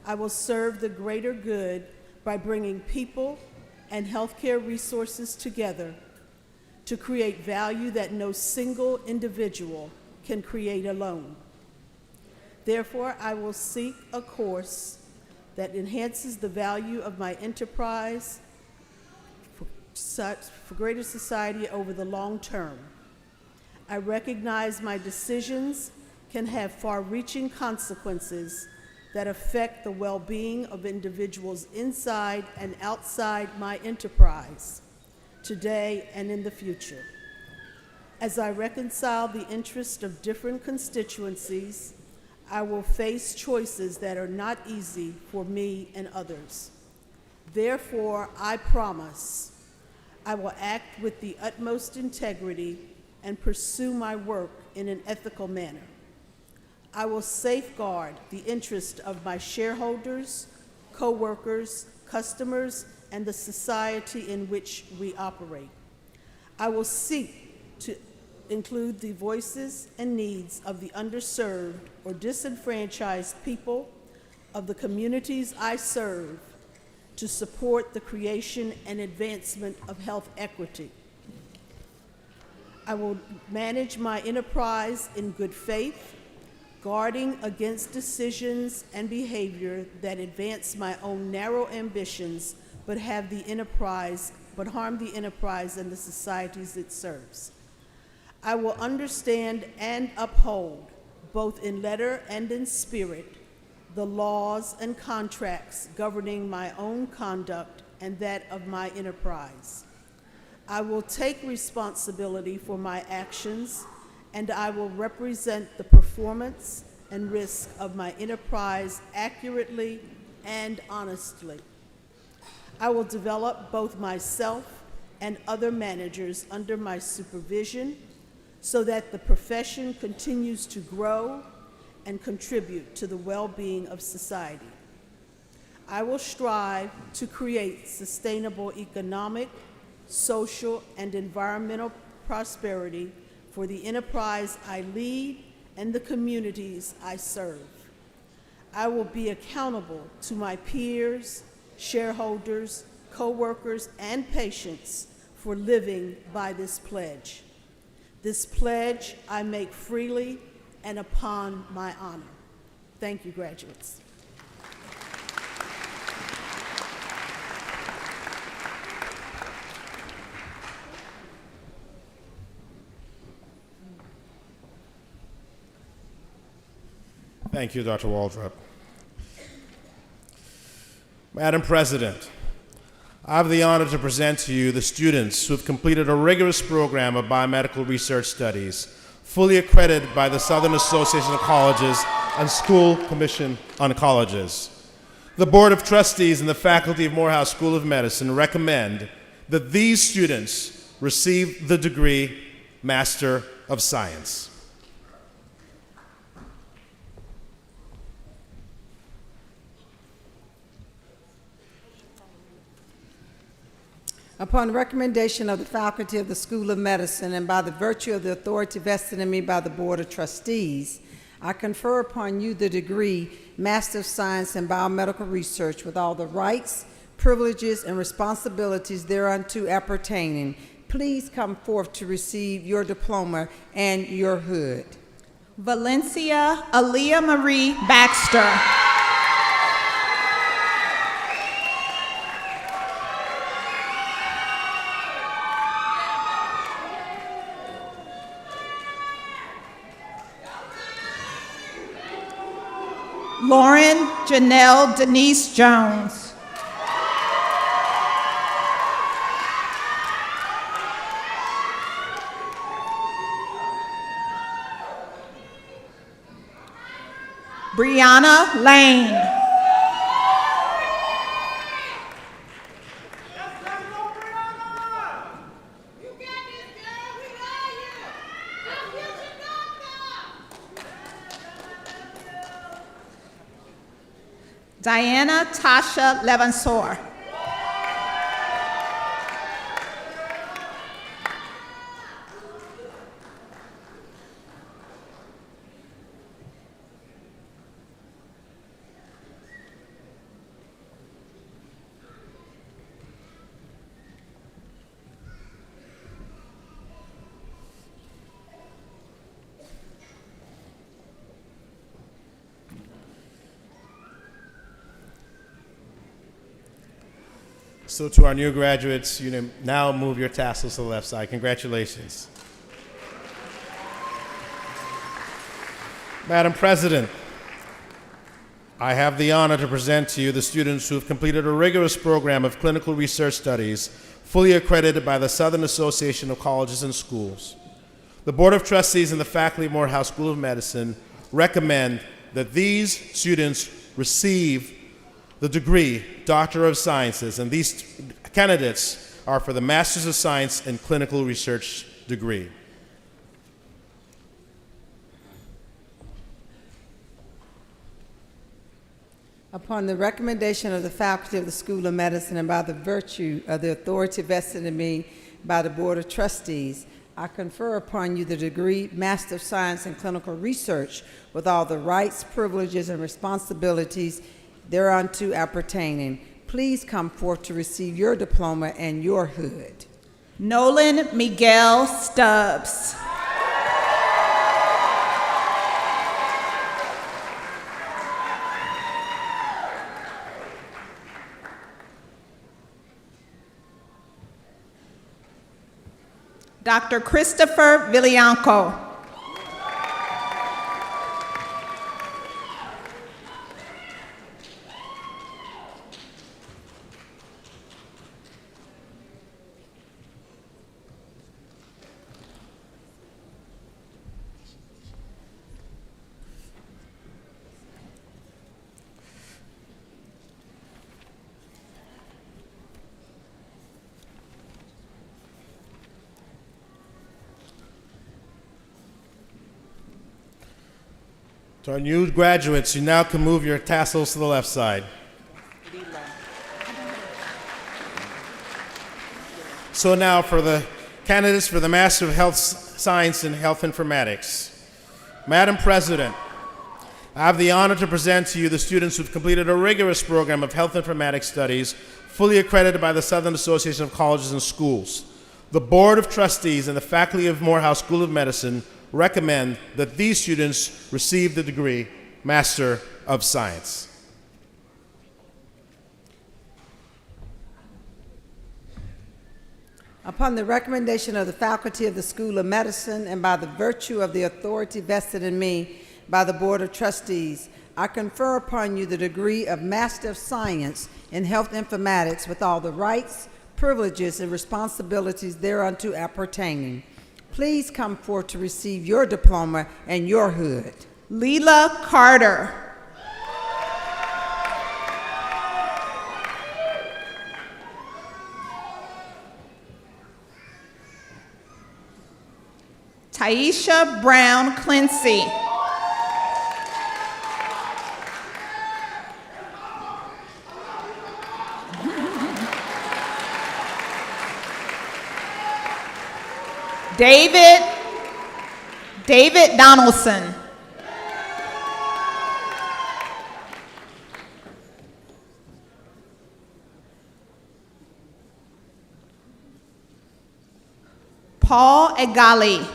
Speaker 12: I will serve the greater good by bringing people and healthcare resources together to create value that no single individual can create alone. Therefore, I will seek a course that enhances the value of my enterprise for greater society over the long term. I recognize my decisions can have far-reaching consequences that affect the well-being of individuals inside and outside my enterprise, today and in the future. As I reconcile the interests of different constituencies, I will face choices that are not easy for me and others. Therefore, I promise I will act with the utmost integrity and pursue my work in an ethical manner. I will safeguard the interest of my shareholders, co-workers, customers, and the society in which we operate. I will seek to include the voices and needs of the underserved or disenfranchised people of the communities I serve to support the creation and advancement of health equity. I will manage my enterprise in good faith, guarding against decisions and behavior that advance my own narrow ambitions but harm the enterprise and the societies it serves. I will understand and uphold, both in letter and in spirit, the laws and contracts governing my own conduct and that of my enterprise. I will take responsibility for my actions, and I will represent the performance and risk of my enterprise accurately and honestly. I will develop both myself and other managers under my supervision so that the profession continues to grow and contribute to the well-being of society. I will strive to create sustainable economic, social, and environmental prosperity for the enterprise I lead and the communities I serve. I will be accountable to my peers, shareholders, co-workers, and patients for living by this pledge. This pledge I make freely and upon my honor. Thank you, graduates.
Speaker 8: Thank you, Dr. Waldrop. Madam President, I have the honor to present to you the students who have completed a rigorous program of biomedical research studies, fully accredited by the Southern Association of Colleges and School Commission on Colleges. The Board of Trustees and the faculty of Morehouse School of Medicine recommend that these students receive the degree Master of Science.
Speaker 4: Upon recommendation of the faculty of the School of Medicine and by the virtue of the authority vested in me by the Board of Trustees, I confer upon you the degree Master of Science in Biomedical Research with all the rights, privileges, and responsibilities thereunto appertaining. Please come forth to receive your diploma and your hood.
Speaker 9: Valencia Aaliyah Marie Baxter. Lauren Janelle Denise Jones. Brianna Lane. Diana Tasha Levansor.
Speaker 8: So to our new graduates, you now move your tassels to the left side. Congratulations. Madam President, I have the honor to present to you the students who have completed a rigorous program of clinical research studies, fully accredited by the Southern Association of Colleges and Schools. The Board of Trustees and the faculty of Morehouse School of Medicine recommend that these students receive the degree Doctor of Sciences, and these candidates are for the Masters of Science in Clinical Research degree.
Speaker 4: Upon the recommendation of the faculty of the School of Medicine and by the virtue of the authority vested in me by the Board of Trustees, I confer upon you the degree Master of Science in Clinical Research with all the rights, privileges, and responsibilities thereunto appertaining. Please come forth to receive your diploma and your hood.
Speaker 9: Nolan Miguel Stubbs. Dr. Christopher Villianco.
Speaker 8: To our new graduates, you now can move your tassels to the left side. So now for the candidates for the Master of Health Science and Health Informatics. Madam President, I have the honor to present to you the students who've completed a rigorous program of health informatics studies, fully accredited by the Southern Association of Colleges and Schools. The Board of Trustees and the faculty of Morehouse School of Medicine recommend that these students receive the degree Master of Science.
Speaker 4: Upon the recommendation of the faculty of the School of Medicine and by the virtue of the authority vested in me by the Board of Trustees, I confer upon you the degree of Master of Science in Health Informatics with all the rights, privileges, and responsibilities thereunto appertaining. Please come forth to receive your diploma and your hood.
Speaker 9: Leela Carter. Taisha Brown Clancy. David Donaldson. Paul Egali.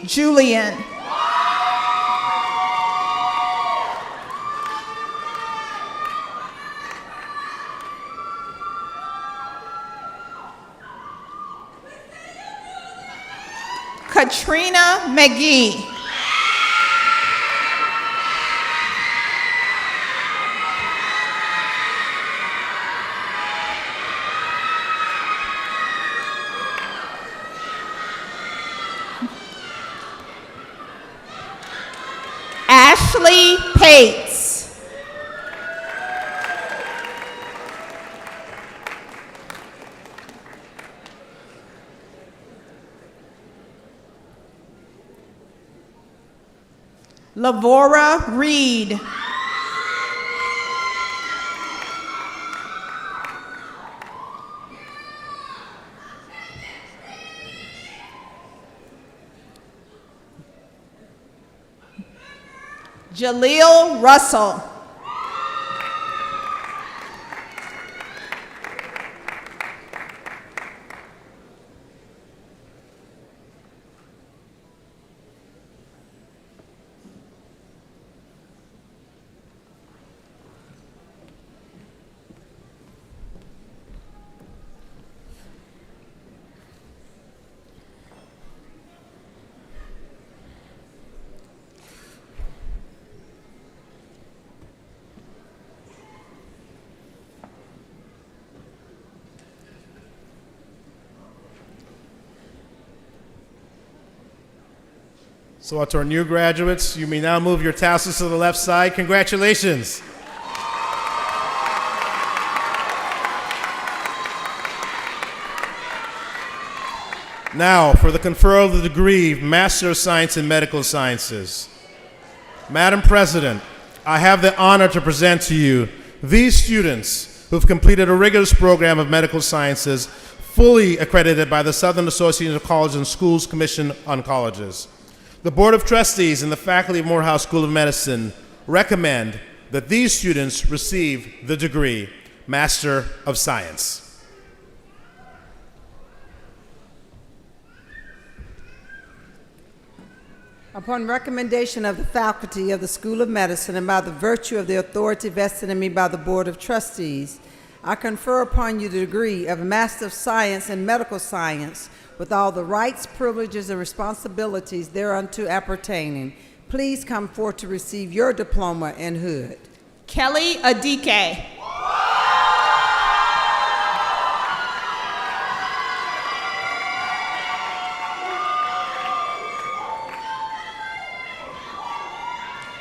Speaker 9: Julian. Katrina McGee. Ashley Pates. Lavora Reed. Jaleel Russell.
Speaker 8: So to our new graduates, you may now move your tassels to the left side. Congratulations. Now, for the conferral of the degree Master of Science in Medical Sciences. Madam President, I have the honor to present to you these students who've completed a rigorous program of medical sciences fully accredited by the Southern Association of Colleges and Schools Commission on Colleges. The Board of Trustees and the faculty of Morehouse School of Medicine recommend that these students receive the degree Master of Science.
Speaker 4: Upon recommendation of the faculty of the School of Medicine and by the virtue of the authority vested in me by the Board of Trustees, I confer upon you the degree of Master of Science in Medical Science with all the rights, privileges, and responsibilities thereunto appertaining. Please come forth to receive your diploma and hood.
Speaker 9: Kelly Adike.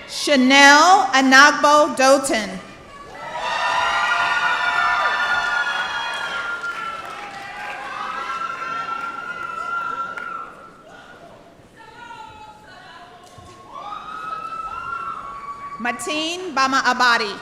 Speaker 9: Chanel Anagbo Doughton. Mateen Bama Abadi.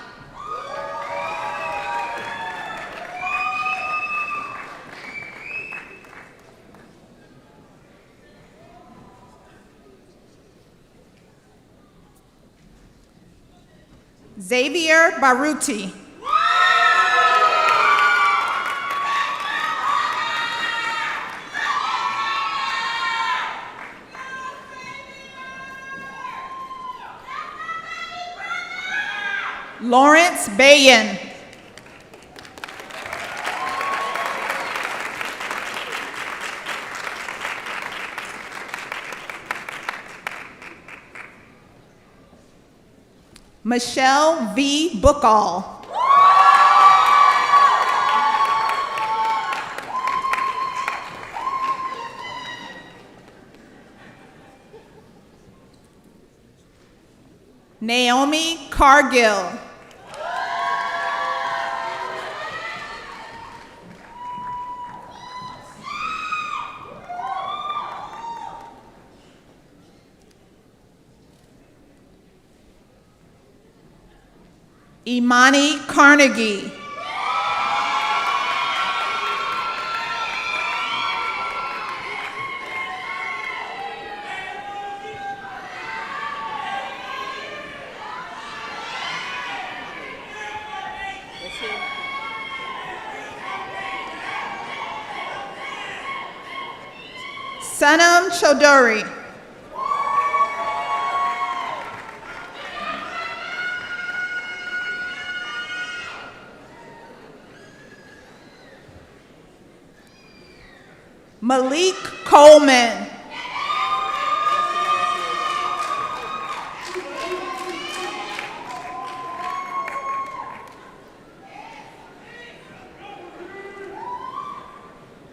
Speaker 9: Xavier Baruti. Lawrence Bayen. Michelle V. Bookall. Naomi Cargill. Imani Carnegie. Sanam Chaudhuri. Malik Coleman.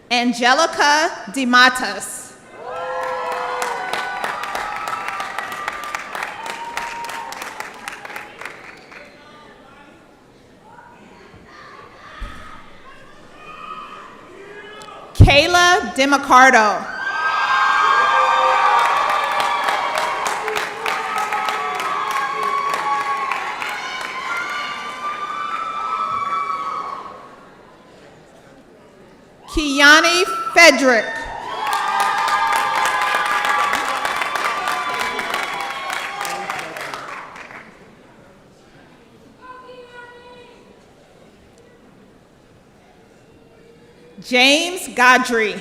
Speaker 9: Angelica DeMatas. Kayla DeMaccardo. Kiani Fedrick. James Godry.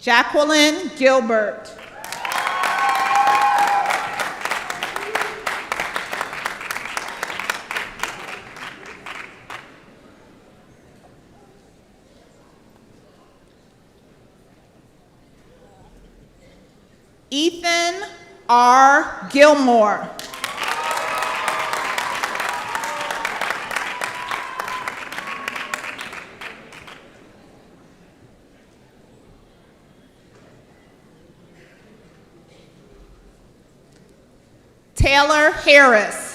Speaker 9: Jacqueline Gilbert. Ethan R. Gilmore. Taylor Harris.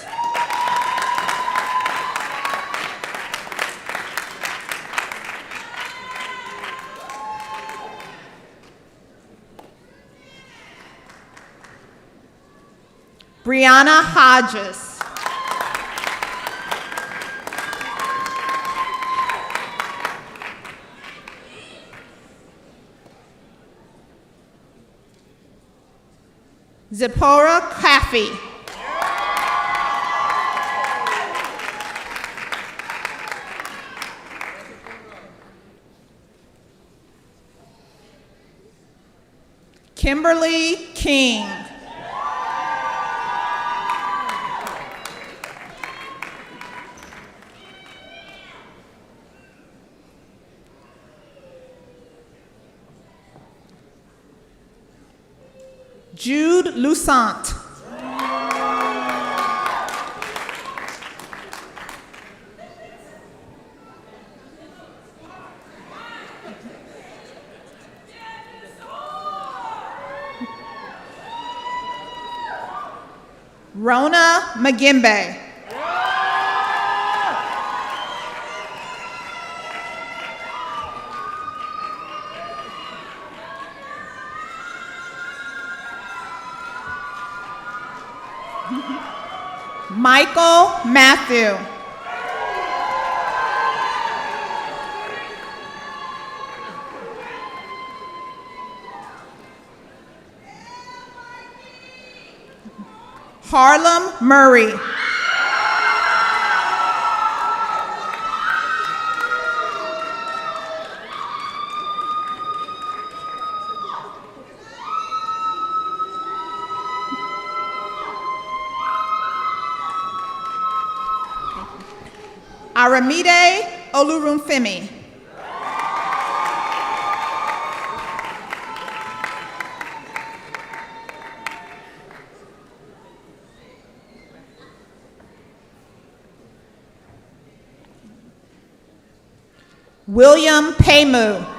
Speaker 9: Brianna Hodges. Zipporah Caffey. Kimberly King. Jude Lusant. Rona McGimbe. Michael Matthew. Harlem Murray. Aramide Olurunfemi. William Paymu.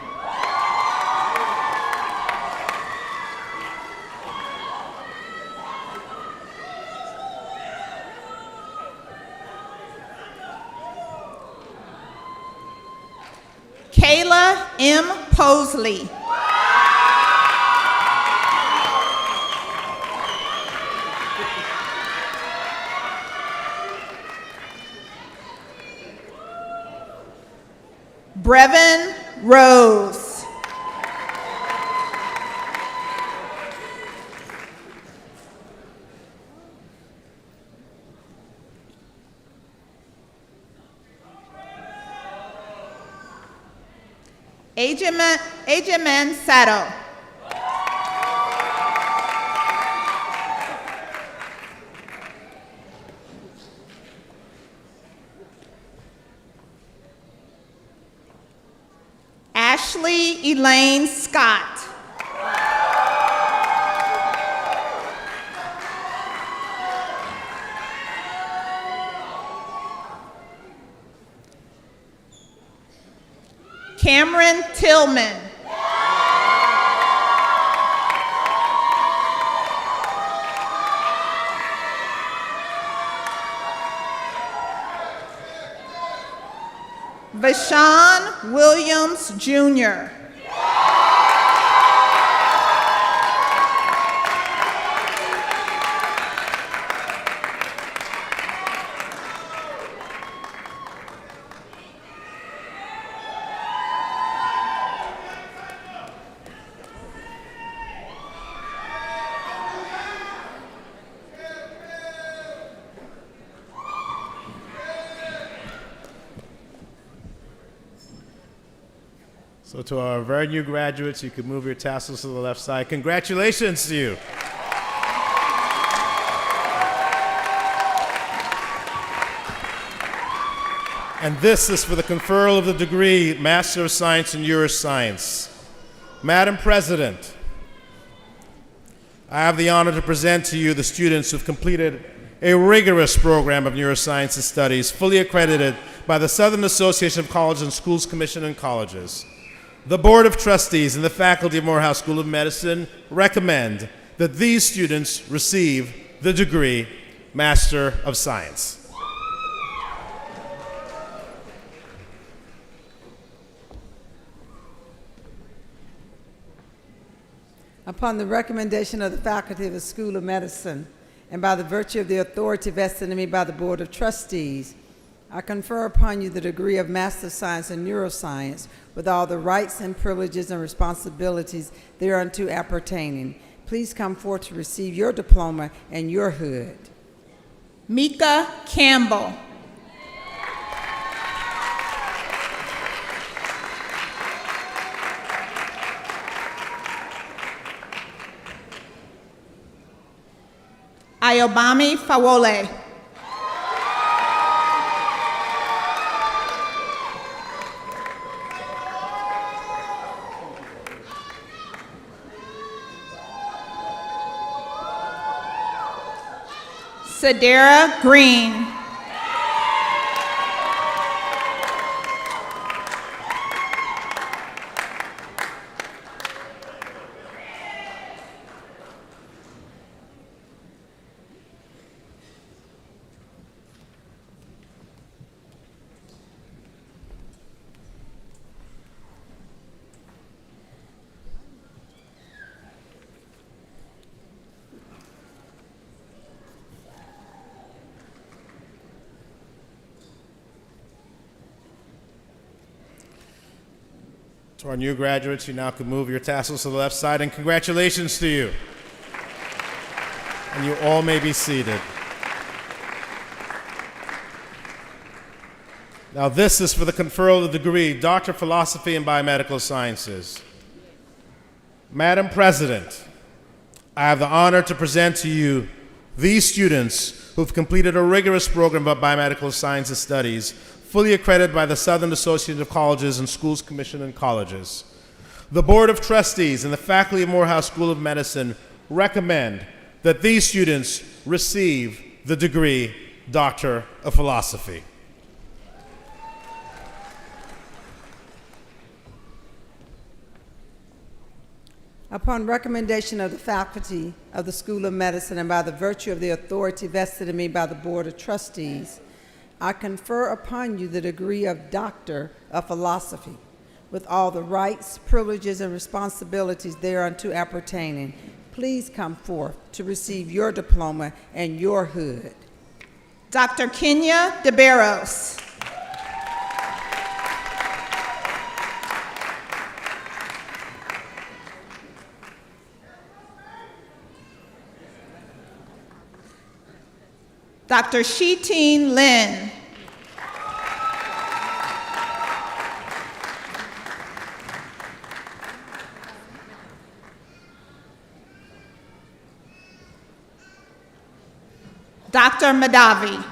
Speaker 9: Kayla M. Posley. Brevin Rose. Ajaman Sato. Ashley Elaine Scott. Cameron Tillman. Vashawn Williams Jr.
Speaker 8: So to our very new graduates, you can move your tassels to the left side. Congratulations to you. And this is for the conferral of the degree, Master of Science in Neuroscience. Madam President, I have the honor to present to you the students who've completed a rigorous program of neuroscience and studies, fully accredited by the Southern Association of Colleges and Schools Commission and Colleges. The Board of Trustees and the faculty of Morehouse School of Medicine recommend that these students receive the degree Master of Science.
Speaker 4: Upon the recommendation of the faculty of the School of Medicine, and by the virtue of the authority vested in me by the Board of Trustees, I confer upon you the degree of Master of Science in Neuroscience with all the rights and privileges and responsibilities thereunto appertaining. Please come forth to receive your diploma and your hood.
Speaker 9: Mika Campbell. Ayobami Fawole. Sadara Green.
Speaker 8: To our new graduates, you now can move your tassels to the left side, and congratulations to you. And you all may be seated. Now this is for the conferral of the degree, Doctor of Philosophy in Biomedical Sciences. Madam President, I have the honor to present to you these students who've completed a rigorous program of biomedical sciences studies, fully accredited by the Southern Association of Colleges and Schools Commission and Colleges. The Board of Trustees and the faculty of Morehouse School of Medicine recommend that these students receive the degree Doctor of Philosophy.
Speaker 4: Upon recommendation of the faculty of the School of Medicine and by the virtue of the authority vested in me by the Board of Trustees, I confer upon you the degree of Doctor of Philosophy with all the rights, privileges, and responsibilities thereunto appertaining. Please come forth to receive your diploma and your hood.
Speaker 9: Dr. Kenya DeBarros. Dr. Sheetine Lin. Dr. Madavi.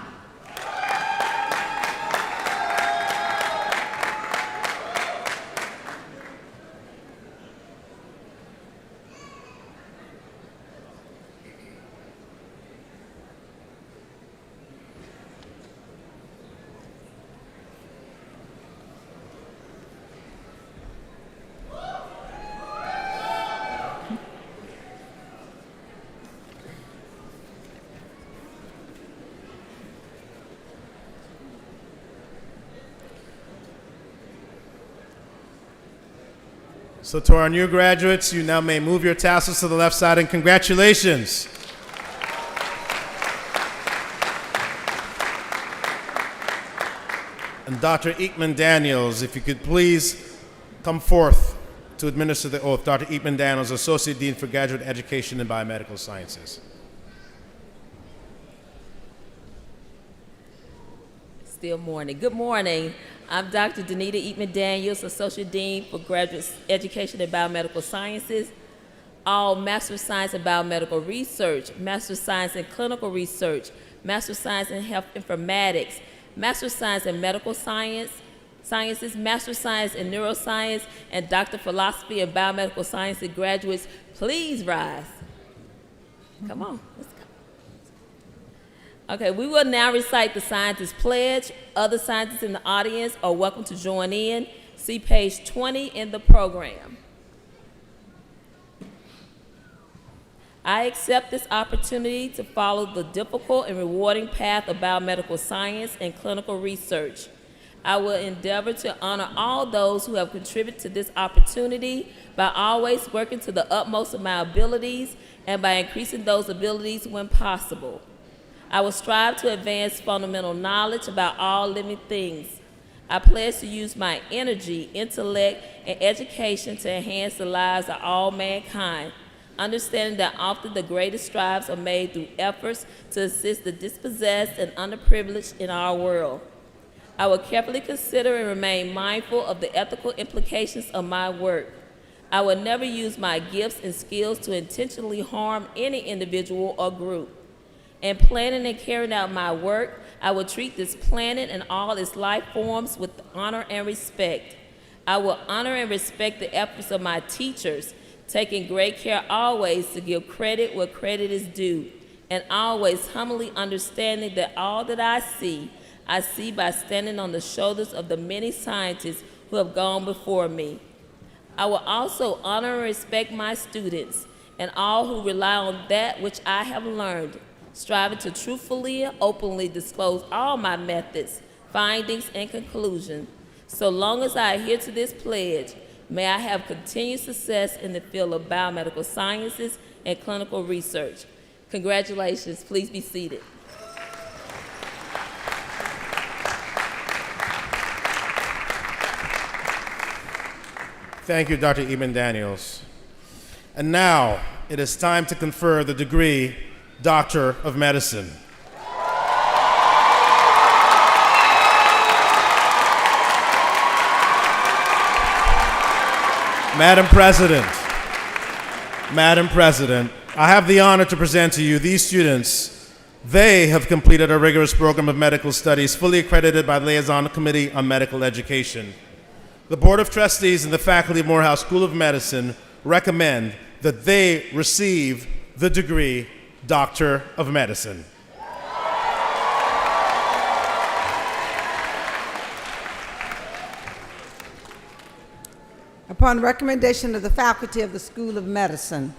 Speaker 8: So to our new graduates, you now may move your tassels to the left side, and congratulations. And Dr. Ekman Daniels, if you could please come forth to administer the oath. Dr. Ekman Daniels, Associate Dean for Graduate Education and Biomedical Sciences.
Speaker 13: Still morning. Good morning. I'm Dr. Danita Eatman Daniels, Associate Dean for Graduate Education and Biomedical Sciences. All Master of Science in Biomedical Research, Master of Science in Clinical Research, Master of Science in Health Informatics, Master of Science in Medical Sciences, Master of Science in Neuroscience, and Doctor of Philosophy and Biomedical Sciences graduates, please rise. Come on, let's go. Okay, we will now recite the scientist pledge. Other scientists in the audience are welcome to join in. See page 20 in the program. I accept this opportunity to follow the difficult and rewarding path of biomedical science and clinical research. I will endeavor to honor all those who have contributed to this opportunity by always working to the utmost of my abilities and by increasing those abilities when possible. I will strive to advance fundamental knowledge about all living things. I pledge to use my energy, intellect, and education to enhance the lives of all mankind, understanding that often the greatest strides are made through efforts to assist the dispossessed and underprivileged in our world. I will carefully consider and remain mindful of the ethical implications of my work. I will never use my gifts and skills to intentionally harm any individual or group. In planning and carrying out my work, I will treat this planet and all its life forms with honor and respect. I will honor and respect the efforts of my teachers, taking great care always to give credit where credit is due, and always humbly understanding that all that I see by standing on the shoulders of the many scientists who have gone before me. I will also honor and respect my students and all who rely on that which I have learned, striving to truthfully and openly disclose all my methods, findings, and conclusions. So long as I adhere to this pledge, may I have continued success in the field of biomedical sciences and clinical research. Congratulations. Please be seated.
Speaker 8: Thank you, Dr. Eben Daniels. And now it is time to confer the degree Doctor of Medicine. Madam President, I have the honor to present to you these students. They have completed a rigorous program of medical studies fully accredited by the Liaison Committee on Medical Education. The Board of Trustees and the faculty of Morehouse School of Medicine recommend that they receive the degree Doctor of Medicine.
Speaker 4: Upon recommendation of the faculty of the School of Medicine,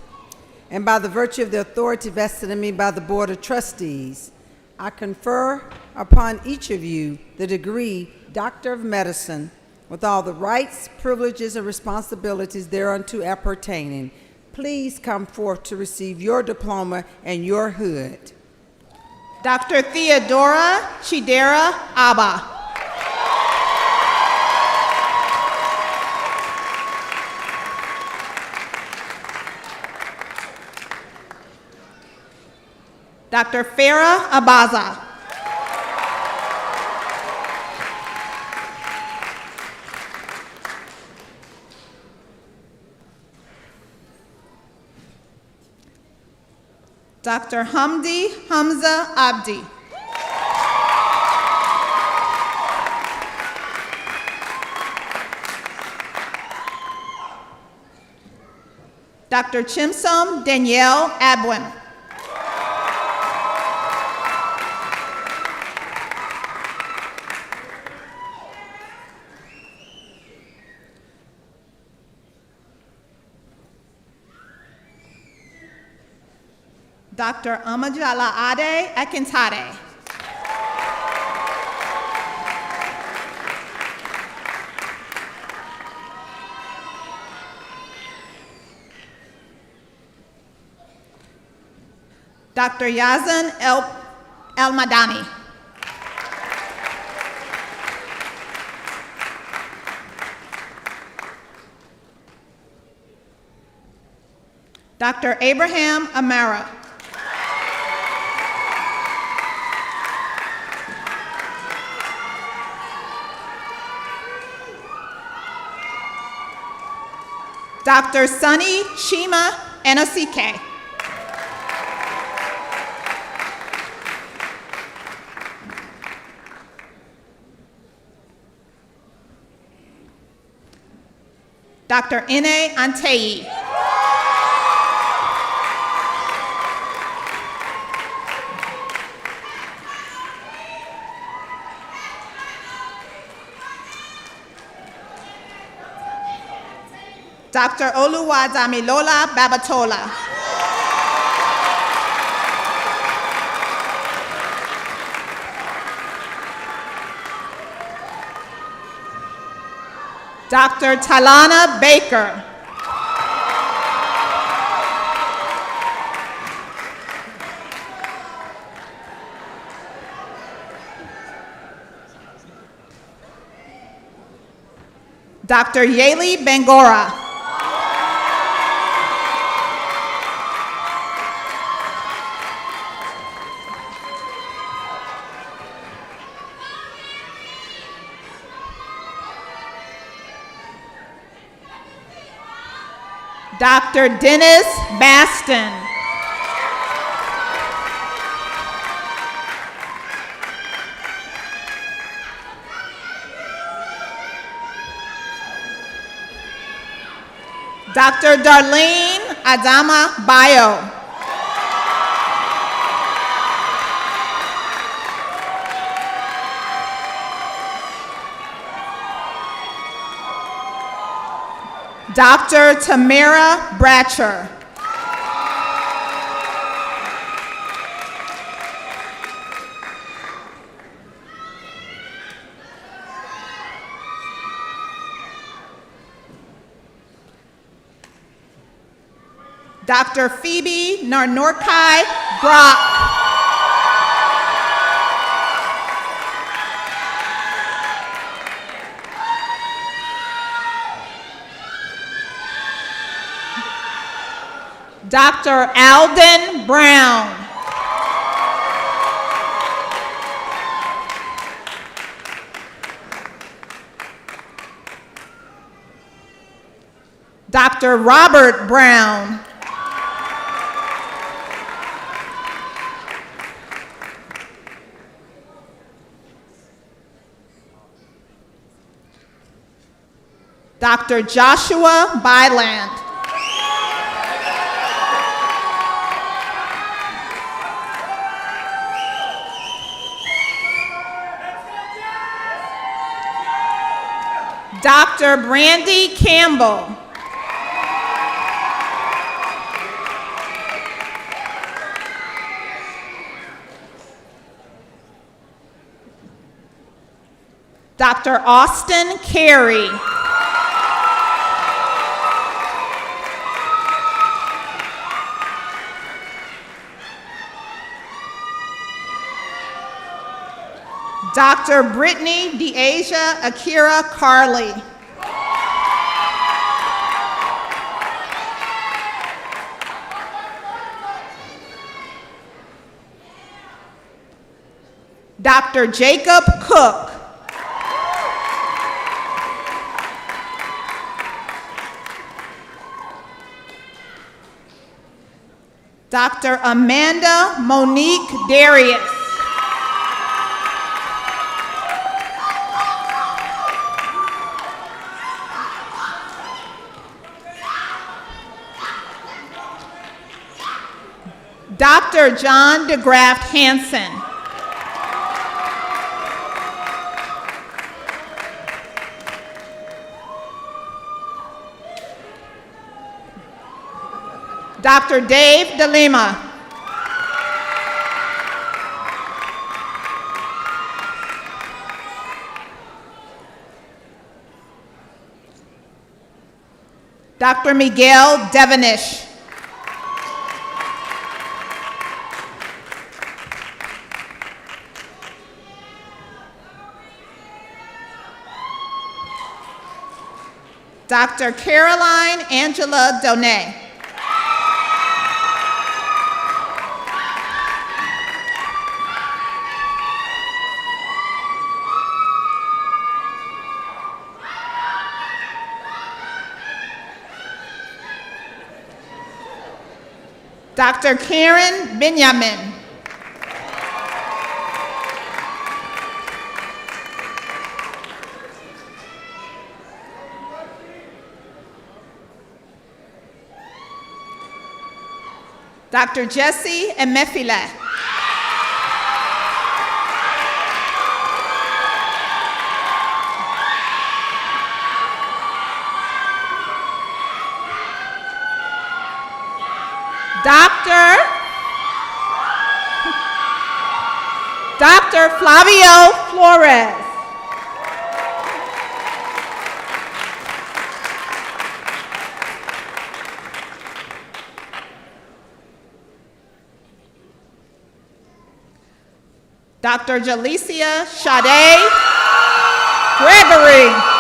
Speaker 4: and by the virtue of the authority vested in me by the Board of Trustees, I confer upon each of you the degree Doctor of Medicine with all the rights, privileges, and responsibilities thereunto appertaining. Please come forth to receive your diploma and your hood.
Speaker 9: Dr. Theodora Chidera Abba. Dr. Farah Abaza. Dr. Hamdi Hamza Abdi. Dr. Chimsom Danielle Abwin. Dr. Amajala Ade Akintade. Dr. Yazan El-Madani. Dr. Abraham Amara. Dr. Sunny Shima Enosike. Dr. Ine Antei. Dr. Oluwadamilola Babatola. Dr. Talana Baker. Dr. Yeli Bangora. Dr. Dennis Baston. Dr. Darlene Adama Bayo. Dr. Tamara Bratcher. Dr. Phoebe Narnorkai Brock. Dr. Alden Brown. Dr. Robert Brown. Dr. Joshua Byland. Dr. Brandy Campbell. Dr. Austin Carey. Dr. Brittany DeAsia Akira Carley. Dr. Jacob Cook. Dr. Amanda Monique Darius. Dr. John DeGraft Hansen. Dr. Dave DeLima. Dr. Miguel Devenish. Dr. Caroline Angela Donay. Dr. Karen Benjamin. Dr. Jesse Emefile. Dr. Flavio Flores. Dr. Jalicia Sade Gregory.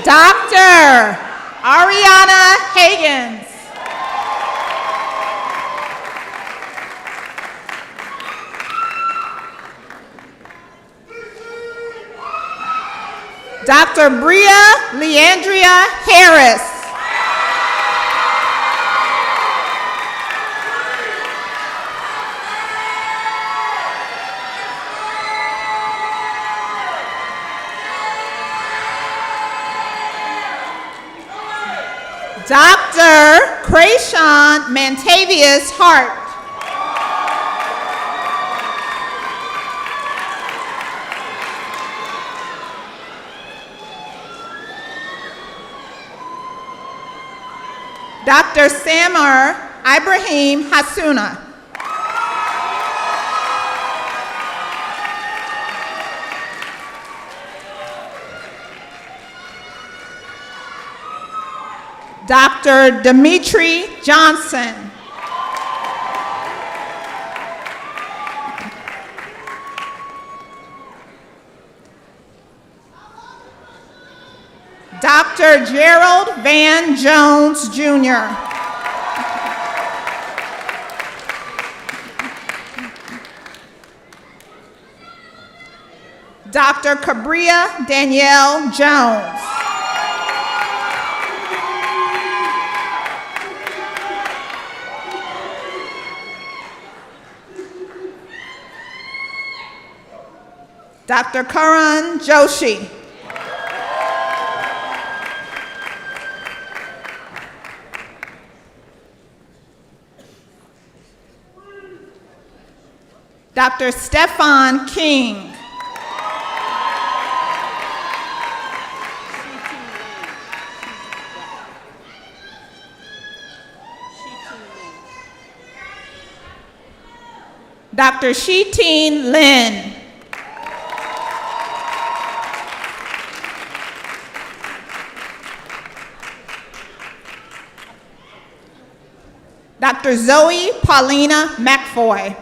Speaker 9: Dr. Ariana Higgins. Dr. Bria Leandria Harris. Dr. Krayshawn Mantavius Hart. Dr. Samar Ibrahim Hasuna. Dr. Dimitri Johnson. Dr. Gerald Van Jones, Jr. Dr. Cabria Danielle Jones. Dr. Karan Joshi. Dr. Stefan King. Dr. Sheeteen Lin. Dr. Zoe Paulina McFoy.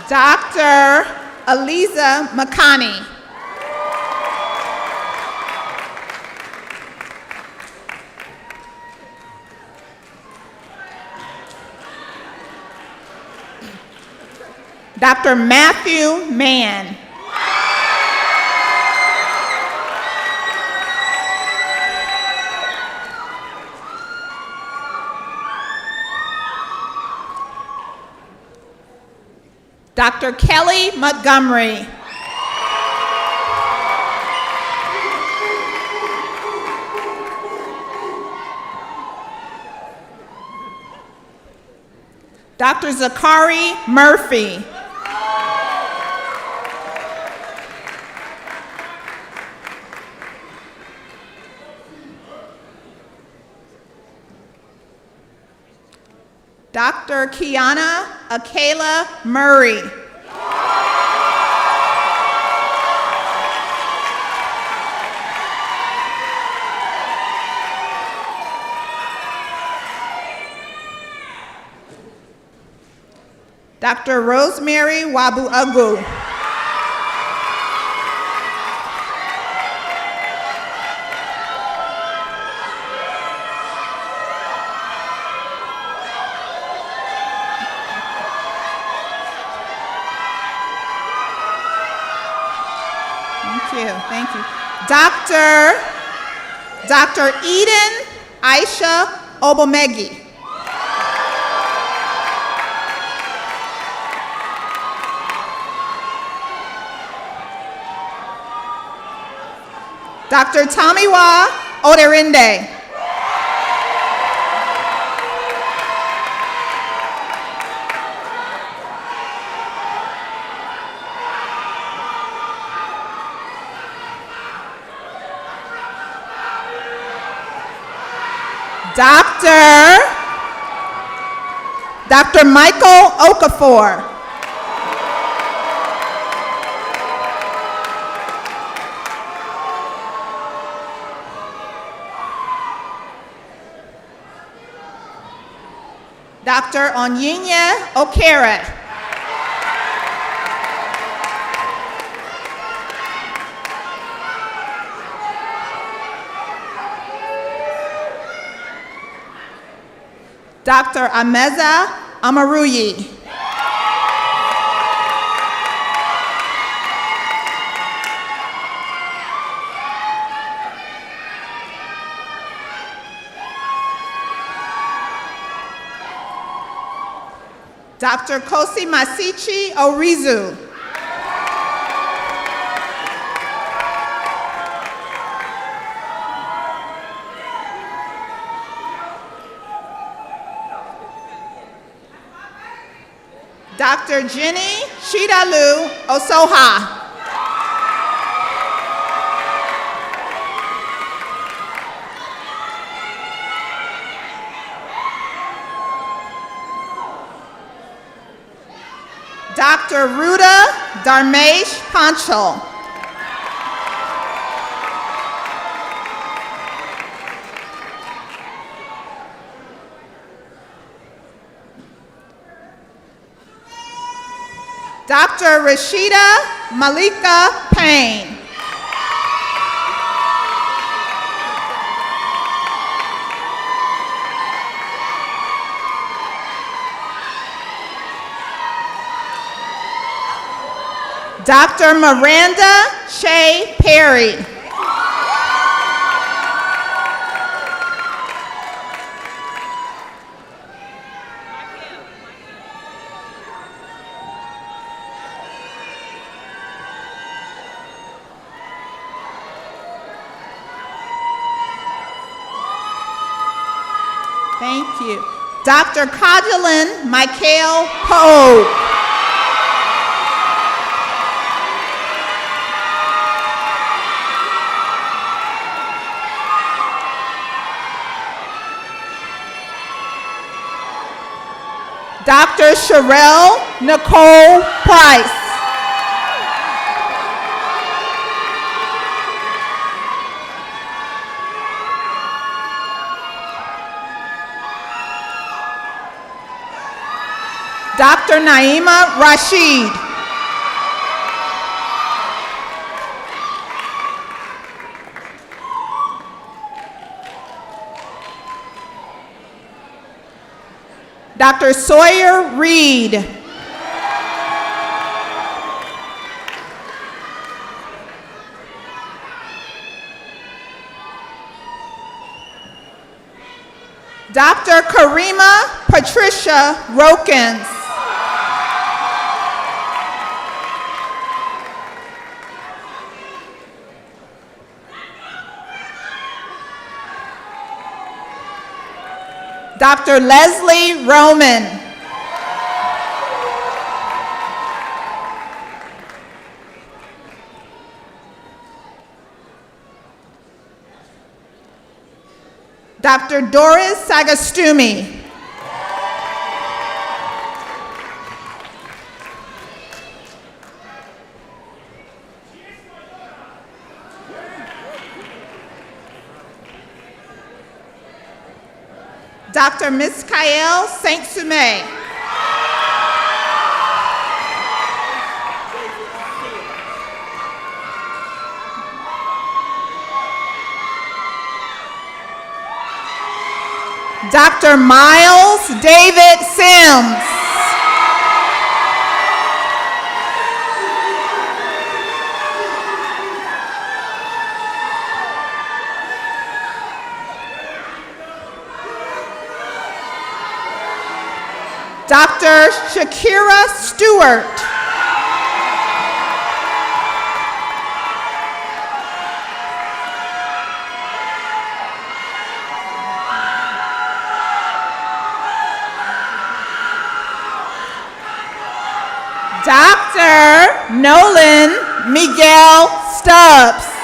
Speaker 9: Dr. Aliza Makani. Dr. Matthew Mann. Dr. Kelly Montgomery. Dr. Zachary Murphy. Dr. Kiana Akela Murray. Dr. Rosemary Wabu-Agu. Thank you. Dr. Eden Aisha Obomegi. Dr. Tamiwa Oderinde. Dr. Michael Okafor. Dr. Onyinye Okere. Dr. Ameza Amaruyi. Dr. Kosi Masichi Orizu. Dr. Jenny Shidalu Osoha. Dr. Ruda Dharmesh Panchal. Dr. Rashida Malika Payne. Dr. Miranda Shea Perry. Thank you. Dr. Kajalin Michael Poe. Dr. Sherelle Nicole Price. Dr. Naima Rashid. Dr. Sawyer Reed. Dr. Karima Patricia Rokins. Dr. Leslie Roman. Dr. Doris Sagastumi. Dr. Miskael Saint-Sume. Dr. Miles David Sims. Dr. Shakira Stewart. Dr. Nolan Miguel Stubbs.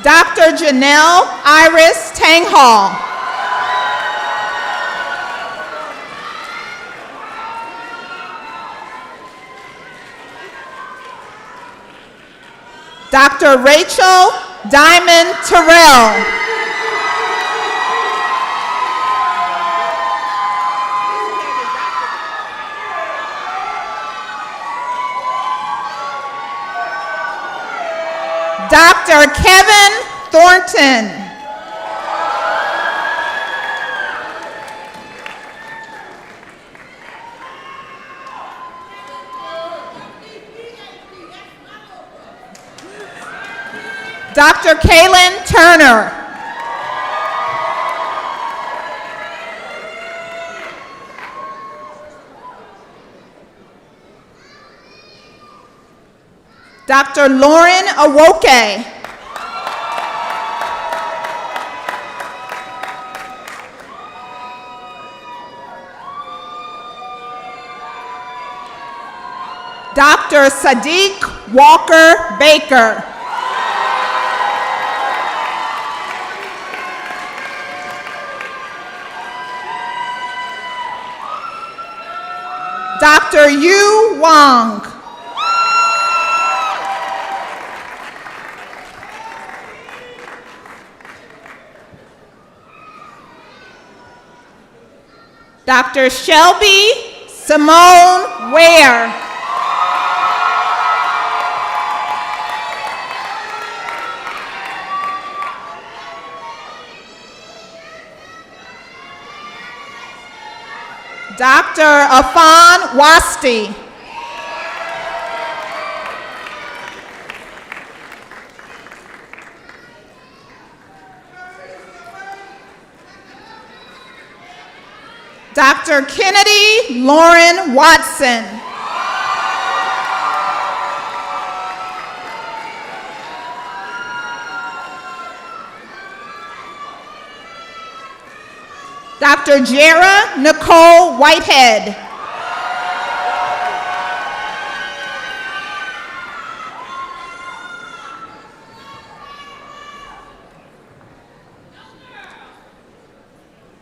Speaker 9: Dr. Janelle Iris Tanghall. Dr. Rachel Diamond Terrell. Dr. Kevin Thornton. Dr. Kaylin Turner. Dr. Lauren Awoke. Dr. Sadiq Walker Baker. Dr. Yu Wang. Dr. Shelby Simone Ware. Dr. Afan Wasti. Dr. Kennedy Lauren Watson. Dr. Jera Nicole Whitehead.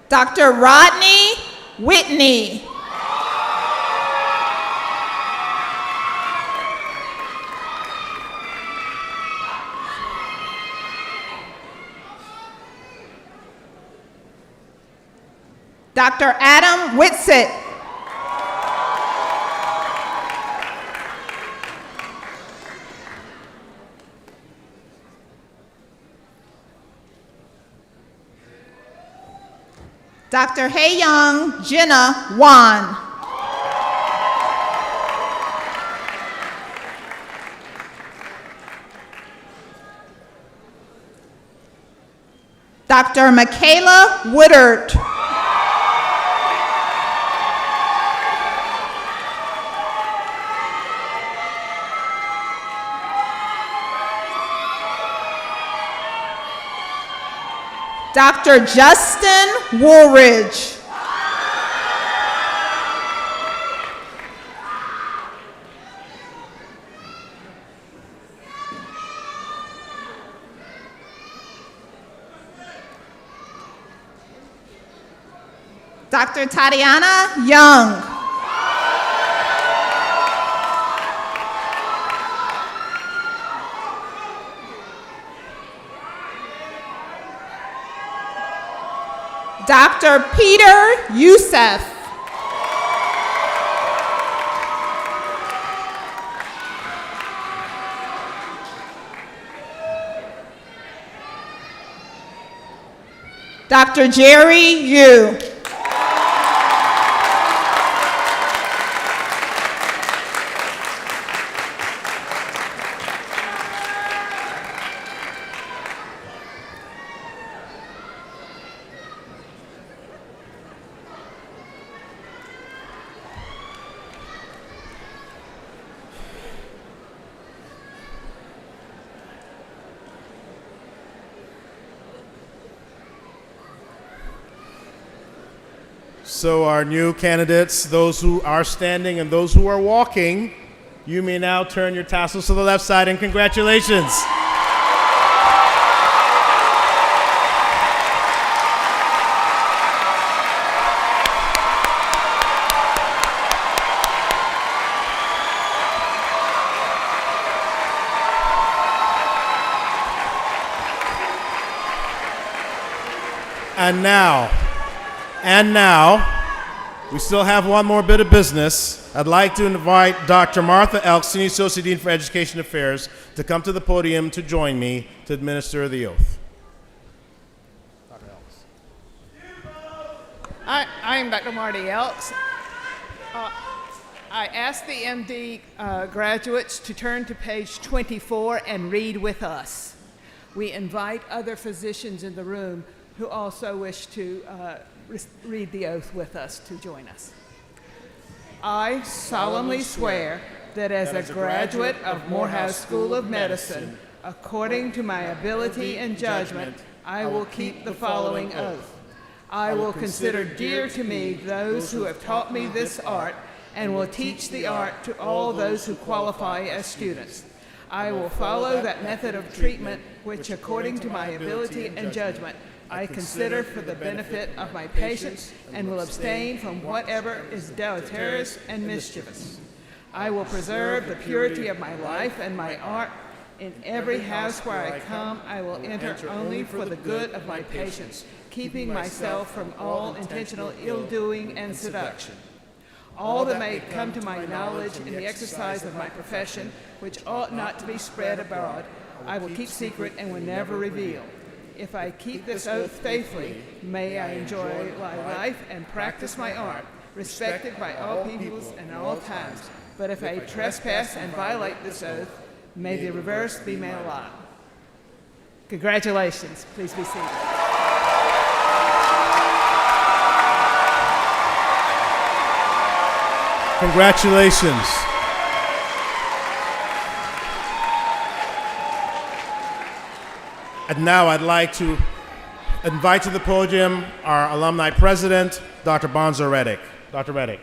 Speaker 9: Dr. Rodney Whitney. Dr. Adam Whitsitt. Dr. Haeyoung Jenna Wan. Dr. Michaela Woodard. Dr. Justin Woolridge. Dr. Tatiana Young. Dr. Peter Youssef. Dr. Jerry Yu.
Speaker 8: So our new candidates, those who are standing and those who are walking, you may now turn your tassels to the left side, and congratulations. And now, we still have one more bit of business. I'd like to invite Dr. Martha Elks, Senior Associate Dean for Education Affairs, to come to the podium to join me to administer the oath. Dr. Elks.
Speaker 14: I am Dr. Marty Elks. I ask the MD graduates to turn to page 24 and read with us. We invite other physicians in the room who also wish to read the oath with us to join us. I solemnly swear that as a graduate of Morehouse School of Medicine, according to my ability and judgment, I will keep the following oath. I will consider dear to me those who have taught me this art and will teach the art to all those who qualify as students. I will follow that method of treatment which, according to my ability and judgment, I consider for the benefit of my patients and will abstain from whatever is deleterious and mischievous. I will preserve the purity of my life and my art In every house where I come, I will enter only for the good of my patients, keeping myself from all intentional ill-doing and seduction. All that may come to my knowledge in the exercise of my profession, which ought not to be spread abroad, I will keep secret and will never reveal. If I keep this oath faithfully, may I enjoy my life and practice my art, respected by all peoples and all times. But if I trespass and violate this oath, may the reverse be my lot. Congratulations. Please be seated.
Speaker 8: Congratulations. And now I'd like to invite to the podium our alumni president, Dr. Bonzo Reddick. Dr. Reddick.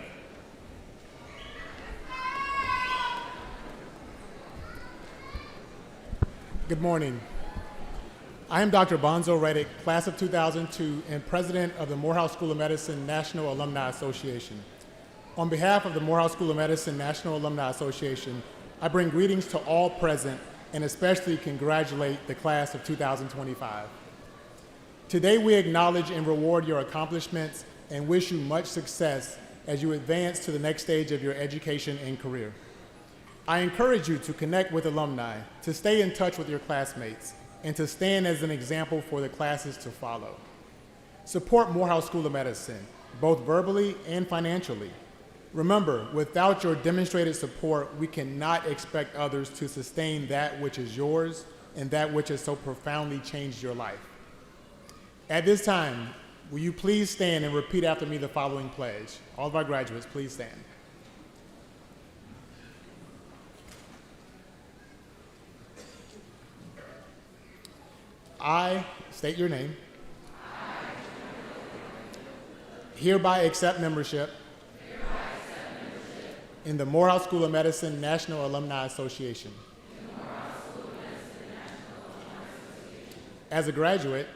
Speaker 15: Good morning. I am Dr. Bonzo Reddick, class of 2002, and president of the Morehouse School of Medicine National Alumni Association. On behalf of the Morehouse School of Medicine National Alumni Association, I bring greetings to all present and especially congratulate the class of 2025. Today we acknowledge and reward your accomplishments and wish you much success as you advance to the next stage of your education and career. I encourage you to connect with alumni, to stay in touch with your classmates, and to stand as an example for the classes to follow. Support Morehouse School of Medicine, both verbally and financially. Remember, without your demonstrated support, we cannot expect others to sustain that which is yours and that which has so profoundly changed your life. At this time, will you please stand and repeat after me the following pledge? All of our graduates, please stand. I state your name. Hereby accept membership in the Morehouse School of Medicine National Alumni Association. As a graduate,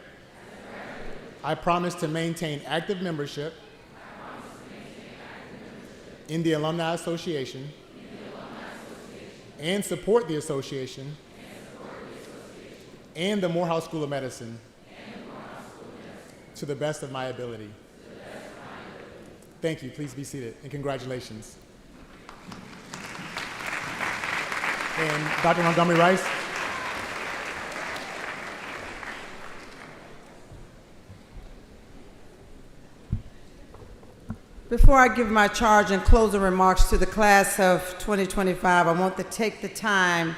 Speaker 15: I promise to maintain active membership in the Alumni Association and support the association and the Morehouse School of Medicine to the best of my ability. Thank you. Please be seated, and congratulations. And Dr. Montgomery Rice.
Speaker 4: Before I give my charge and closing remarks to the class of 2025, I want to take the time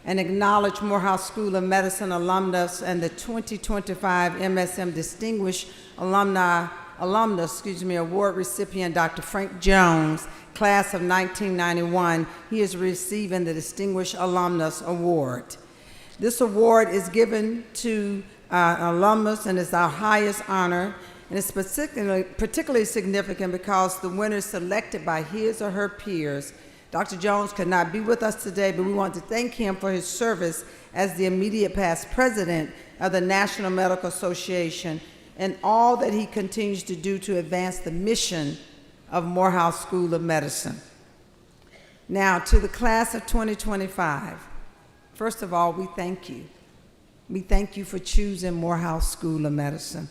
Speaker 4: and acknowledge Morehouse School of Medicine alumnus and the 2025 MSM Distinguished Alumnus Award recipient, Dr. Frank Jones, class of 1991. He is receiving the Distinguished Alumnus Award. This award is given to alumnus and is our highest honor, and it's particularly significant because the winner is selected by his or her peers. Dr. Jones could not be with us today, but we want to thank him for his service as the immediate past president of the National Medical Association and all that he continues to do to advance the mission of Morehouse School of Medicine. Now, to the class of 2025, first of all, we thank you. We thank you for choosing Morehouse School of Medicine.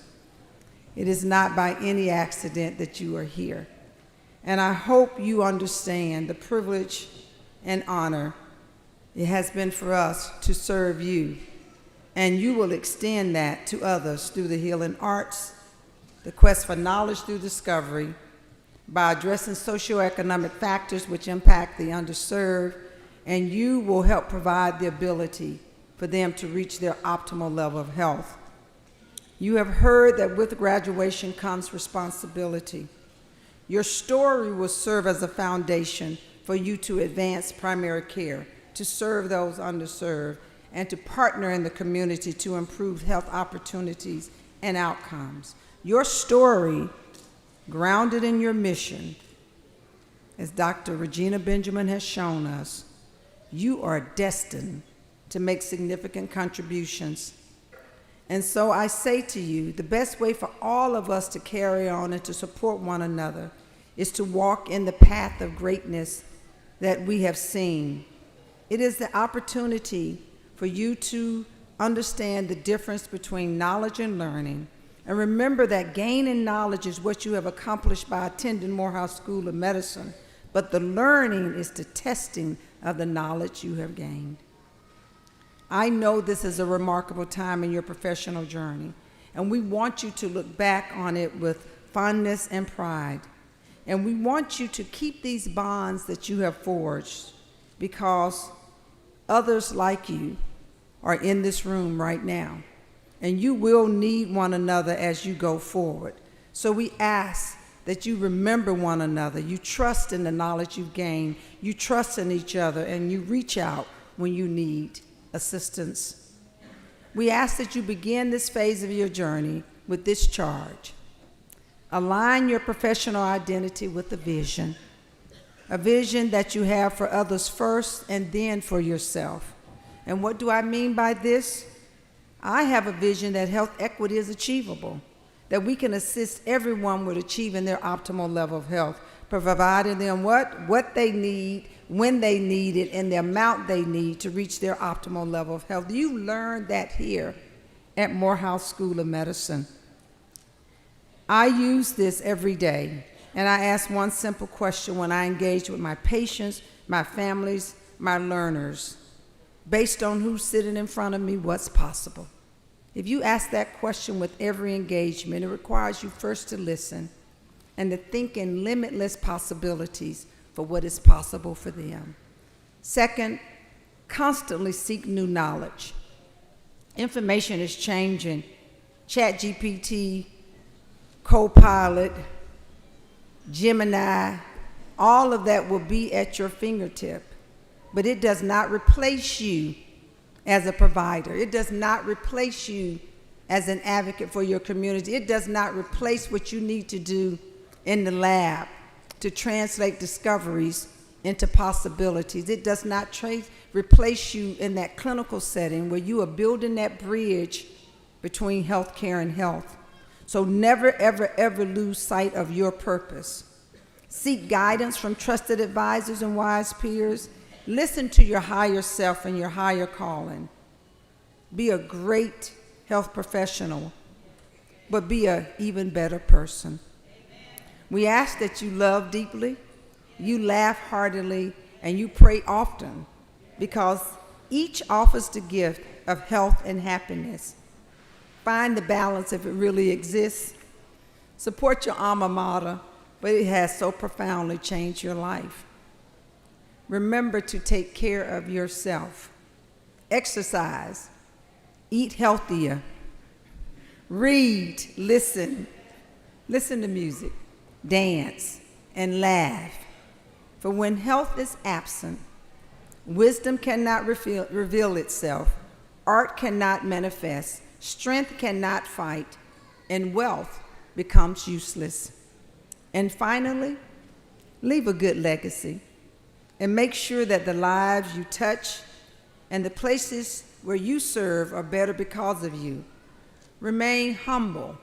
Speaker 4: It is not by any accident that you are here. And I hope you understand the privilege and honor it has been for us to serve you. And you will extend that to others through the healing arts, the quest for knowledge through discovery, by addressing socioeconomic factors which impact the underserved, and you will help provide the ability for them to reach their optimal level of health. You have heard that with graduation comes responsibility. Your story will serve as a foundation for you to advance primary care, to serve those underserved, and to partner in the community to improve health opportunities and outcomes. Your story, grounded in your mission, as Dr. Regina Benjamin has shown us, you are destined to make significant contributions. And so I say to you, the best way for all of us to carry on and to support one another is to walk in the path of greatness that we have seen. It is the opportunity for you to understand the difference between knowledge and learning. And remember that gaining knowledge is what you have accomplished by attending Morehouse School of Medicine, but the learning is the testing of the knowledge you have gained. I know this is a remarkable time in your professional journey, and we want you to look back on it with fondness and pride. And we want you to keep these bonds that you have forged, because others like you are in this room right now, and you will need one another as you go forward. So we ask that you remember one another, you trust in the knowledge you've gained, you trust in each other, and you reach out when you need assistance. We ask that you begin this phase of your journey with this charge. Align your professional identity with a vision that you have for others first and then for yourself. And what do I mean by this? I have a vision that health equity is achievable, that we can assist everyone with achieving their optimal level of health, providing them what they need, when they need it, and the amount they need to reach their optimal level of health. You learn that here at Morehouse School of Medicine. I use this every day, and I ask one simple question when I engage with my patients, my families, my learners. Based on who's sitting in front of me, what's possible? If you ask that question with every engagement, it requires you first to listen and to think in limitless possibilities for what is possible for them. Second, constantly seek new knowledge. Information is changing. ChatGPT, Copilot, Gemini, all of that will be at your fingertip. But it does not replace you as a provider. It does not replace you as an advocate for your community. It does not replace what you need to do in the lab to translate discoveries into possibilities. It does not replace you in that clinical setting where you are building that bridge between healthcare and health. So never, ever, ever lose sight of your purpose. Seek guidance from trusted advisors and wise peers. Listen to your higher self and your higher calling. Be a great health professional, but be an even better person. We ask that you love deeply, you laugh heartily, and you pray often, because each offers the gift of health and happiness. Find the balance if it really exists. Support your alma mater, but it has so profoundly changed your life. Remember to take care of yourself. Exercise, eat healthier, read, listen to music, dance, and laugh. For when health is absent, wisdom cannot reveal itself, art cannot manifest, strength cannot fight, and wealth becomes useless. And finally, leave a good legacy. And make sure that the lives you touch and the places where you serve are better because of you. Remain humble,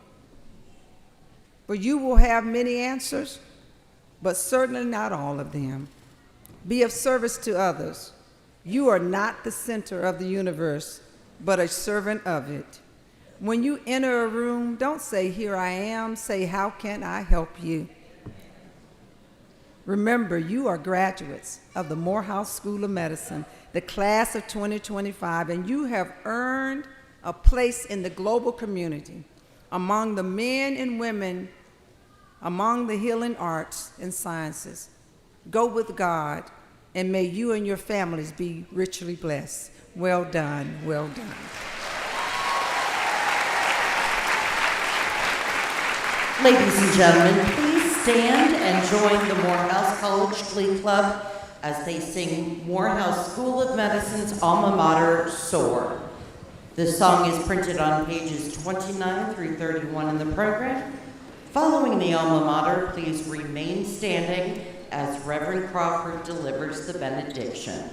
Speaker 4: for you will have many answers, but certainly not all of them. Be of service to others. You are not the center of the universe, but a servant of it. When you enter a room, don't say, "Here I am," say, "How can I help you?" Remember, you are graduates of the Morehouse School of Medicine, the class of 2025, and you have earned a place in the global community among the men and women, among the healing arts and sciences. Go with God, and may you and your families be richly blessed. Well done, well done.
Speaker 1: Ladies and gentlemen, please stand and join the Morehouse College Glee Club as they sing Morehouse School of Medicine's alma mater, SOAR. This song is printed on pages 29 through 31 in the program. Following the alma mater, please remain standing as Reverend Crawford delivers the benediction.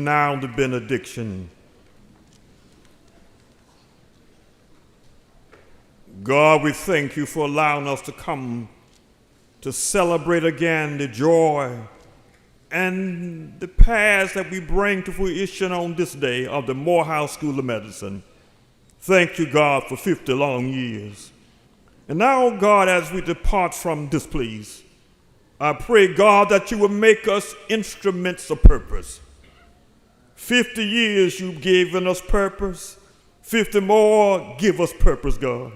Speaker 3: now the benediction. God, we thank you for allowing us to come to celebrate again the joy and the past that we bring to fruition on this day of the Morehouse School of Medicine. Thank you, God, for 50 long years. And now, God, as we depart from this place, I pray, God, that you will make us instruments of purpose. 50 years you've given us purpose. 50 more give us purpose, God.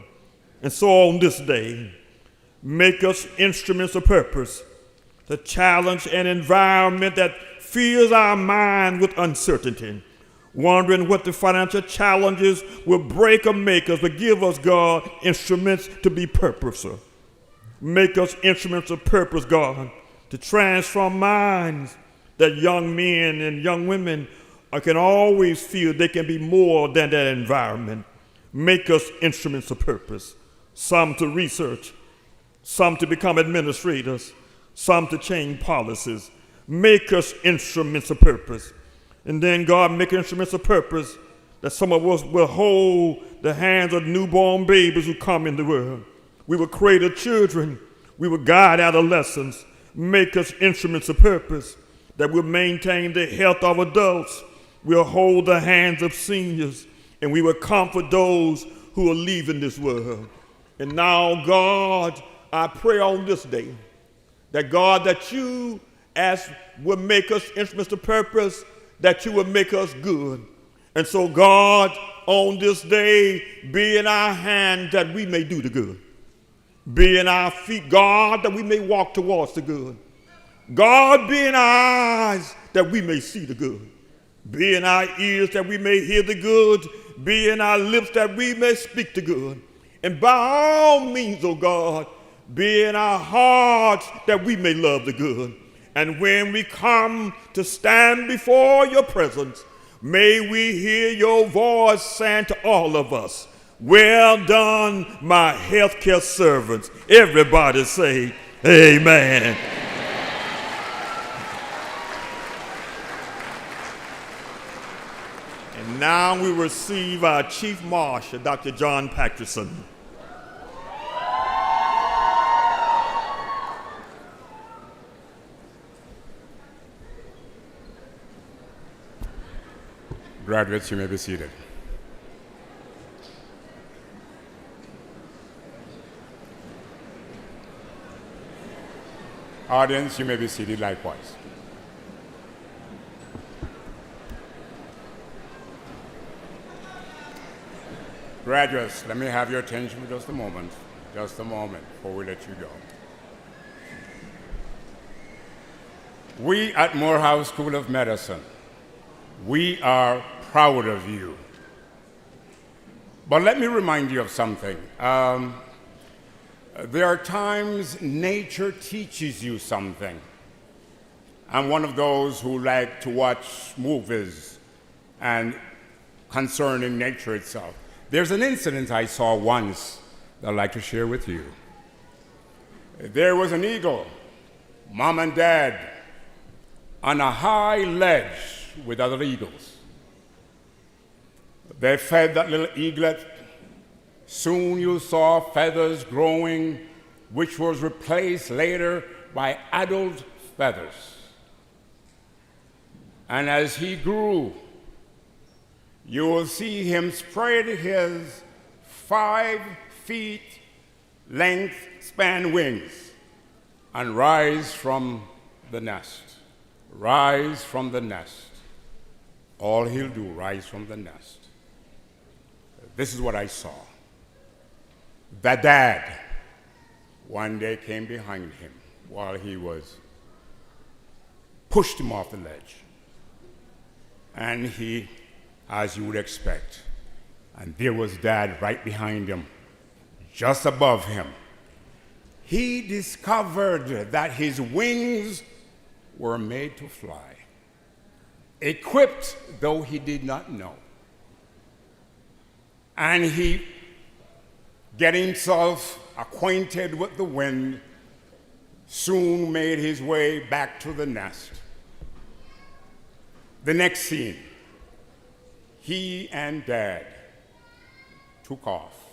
Speaker 3: And so on this day, make us instruments of purpose to challenge an environment that fills our mind with uncertainty, wondering what the financial challenges will break or make us, but give us, God, instruments to be purposeful. Make us instruments of purpose, God, to transform minds that young men and young women can always feel they can be more than that environment. Make us instruments of purpose, some to research, some to become administrators, some to change policies. Make us instruments of purpose. And then, God, make instruments of purpose that some of us will hold the hands of newborn babies who come in the world. We will cradle children. We will guide adolescents. Make us instruments of purpose that will maintain the health of adults. We'll hold the hands of seniors, and we will comfort those who are leaving this world. And now, God, I pray on this day that, God, that you as will make us instruments of purpose, that you will make us good. And so, God, on this day, be in our hand that we may do the good. Be in our feet, God, that we may walk towards the good. God, be in our eyes that we may see the good. Be in our ears that we may hear the good. Be in our lips that we may speak the good. And by all means, oh God, be in our hearts that we may love the good. And when we come to stand before your presence, may we hear your voice saying to all of us, well done, my healthcare servants. Everybody say, amen. And now we receive our Chief Marshal, Dr. John Patrickson.
Speaker 2: Graduates, you may be seated. Audience, you may be seated likewise. Graduates, let me have your attention for just a moment before we let you go. We at Morehouse School of Medicine, we are proud of you. But let me remind you of something. There are times nature teaches you something. I'm one of those who like to watch movies and concerning nature itself. There's an incident I saw once that I'd like to share with you. There was an eagle, mom and dad, on a high ledge with other eagles. They fed that little eaglet. Soon you saw feathers growing, which was replaced later by adult feathers. And as he grew, you will see him spread his 5 feet length span wings and rise from the nest. Rise from the nest. All he'll do, rise from the nest. This is what I saw. The dad one day came behind him while he pushed him off the ledge. And he, as you would expect, and there was dad right behind him, just above him. He discovered that his wings were made to fly, equipped though he did not know. And he, getting himself acquainted with the wind, soon made his way back to the nest. The next scene, he and Dad took off.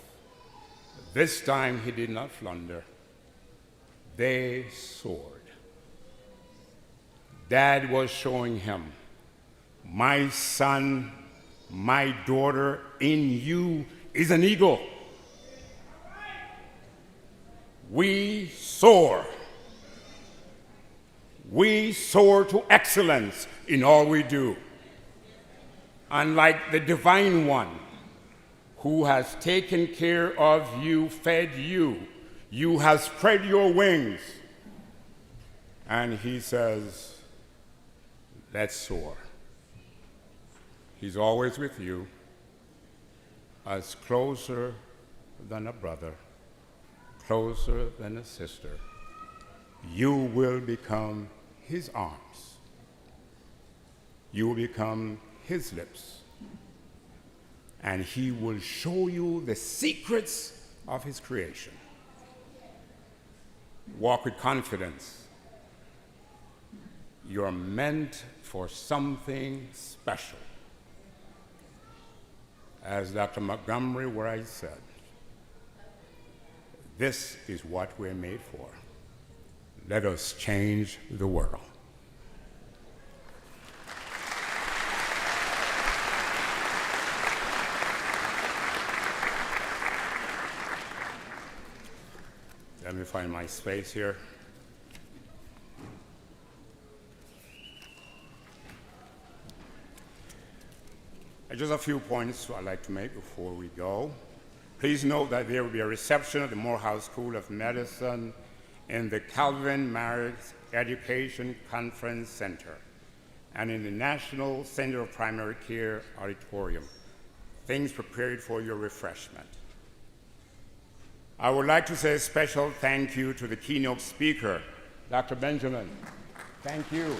Speaker 2: This time he did not flounder. They soared. Dad was showing him, my son, my daughter, in you is an eagle. We soar. We soar to excellence in all we do. Unlike the divine one who has taken care of you, fed you, you have spread your wings. And he says, let's soar. He's always with you, as closer than a brother, closer than a sister. You will become his arms. You will become his lips. And he will show you the secrets of his creation. Walk with confidence. You're meant for something special. As Dr. Montgomery Wright said, this is what we're made for. Let us change the world. Let me find my space here. Just a few points I'd like to make before we go. Please note that there will be a reception at the Morehouse School of Medicine in the Calvin Marriott Education Conference Center and in the National Center of Primary Care Auditorium. Things prepared for your refreshment. I would like to say a special thank you to the keynote speaker, Dr. Benjamin. Thank you.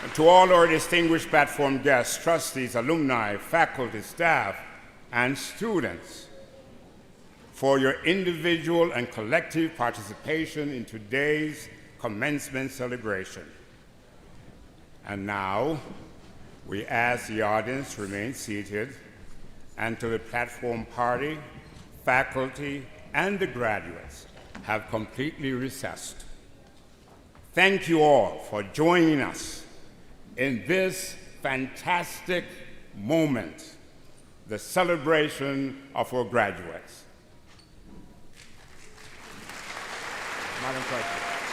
Speaker 2: And to all our distinguished platform guests, trustees, alumni, faculty, staff, and students for your individual and collective participation in today's commencement celebration. And now, we ask the audience to remain seated until the platform party, faculty, and the graduates have completely recessed. Thank you all for joining us in this fantastic moment, the celebration of our graduates. Madam President.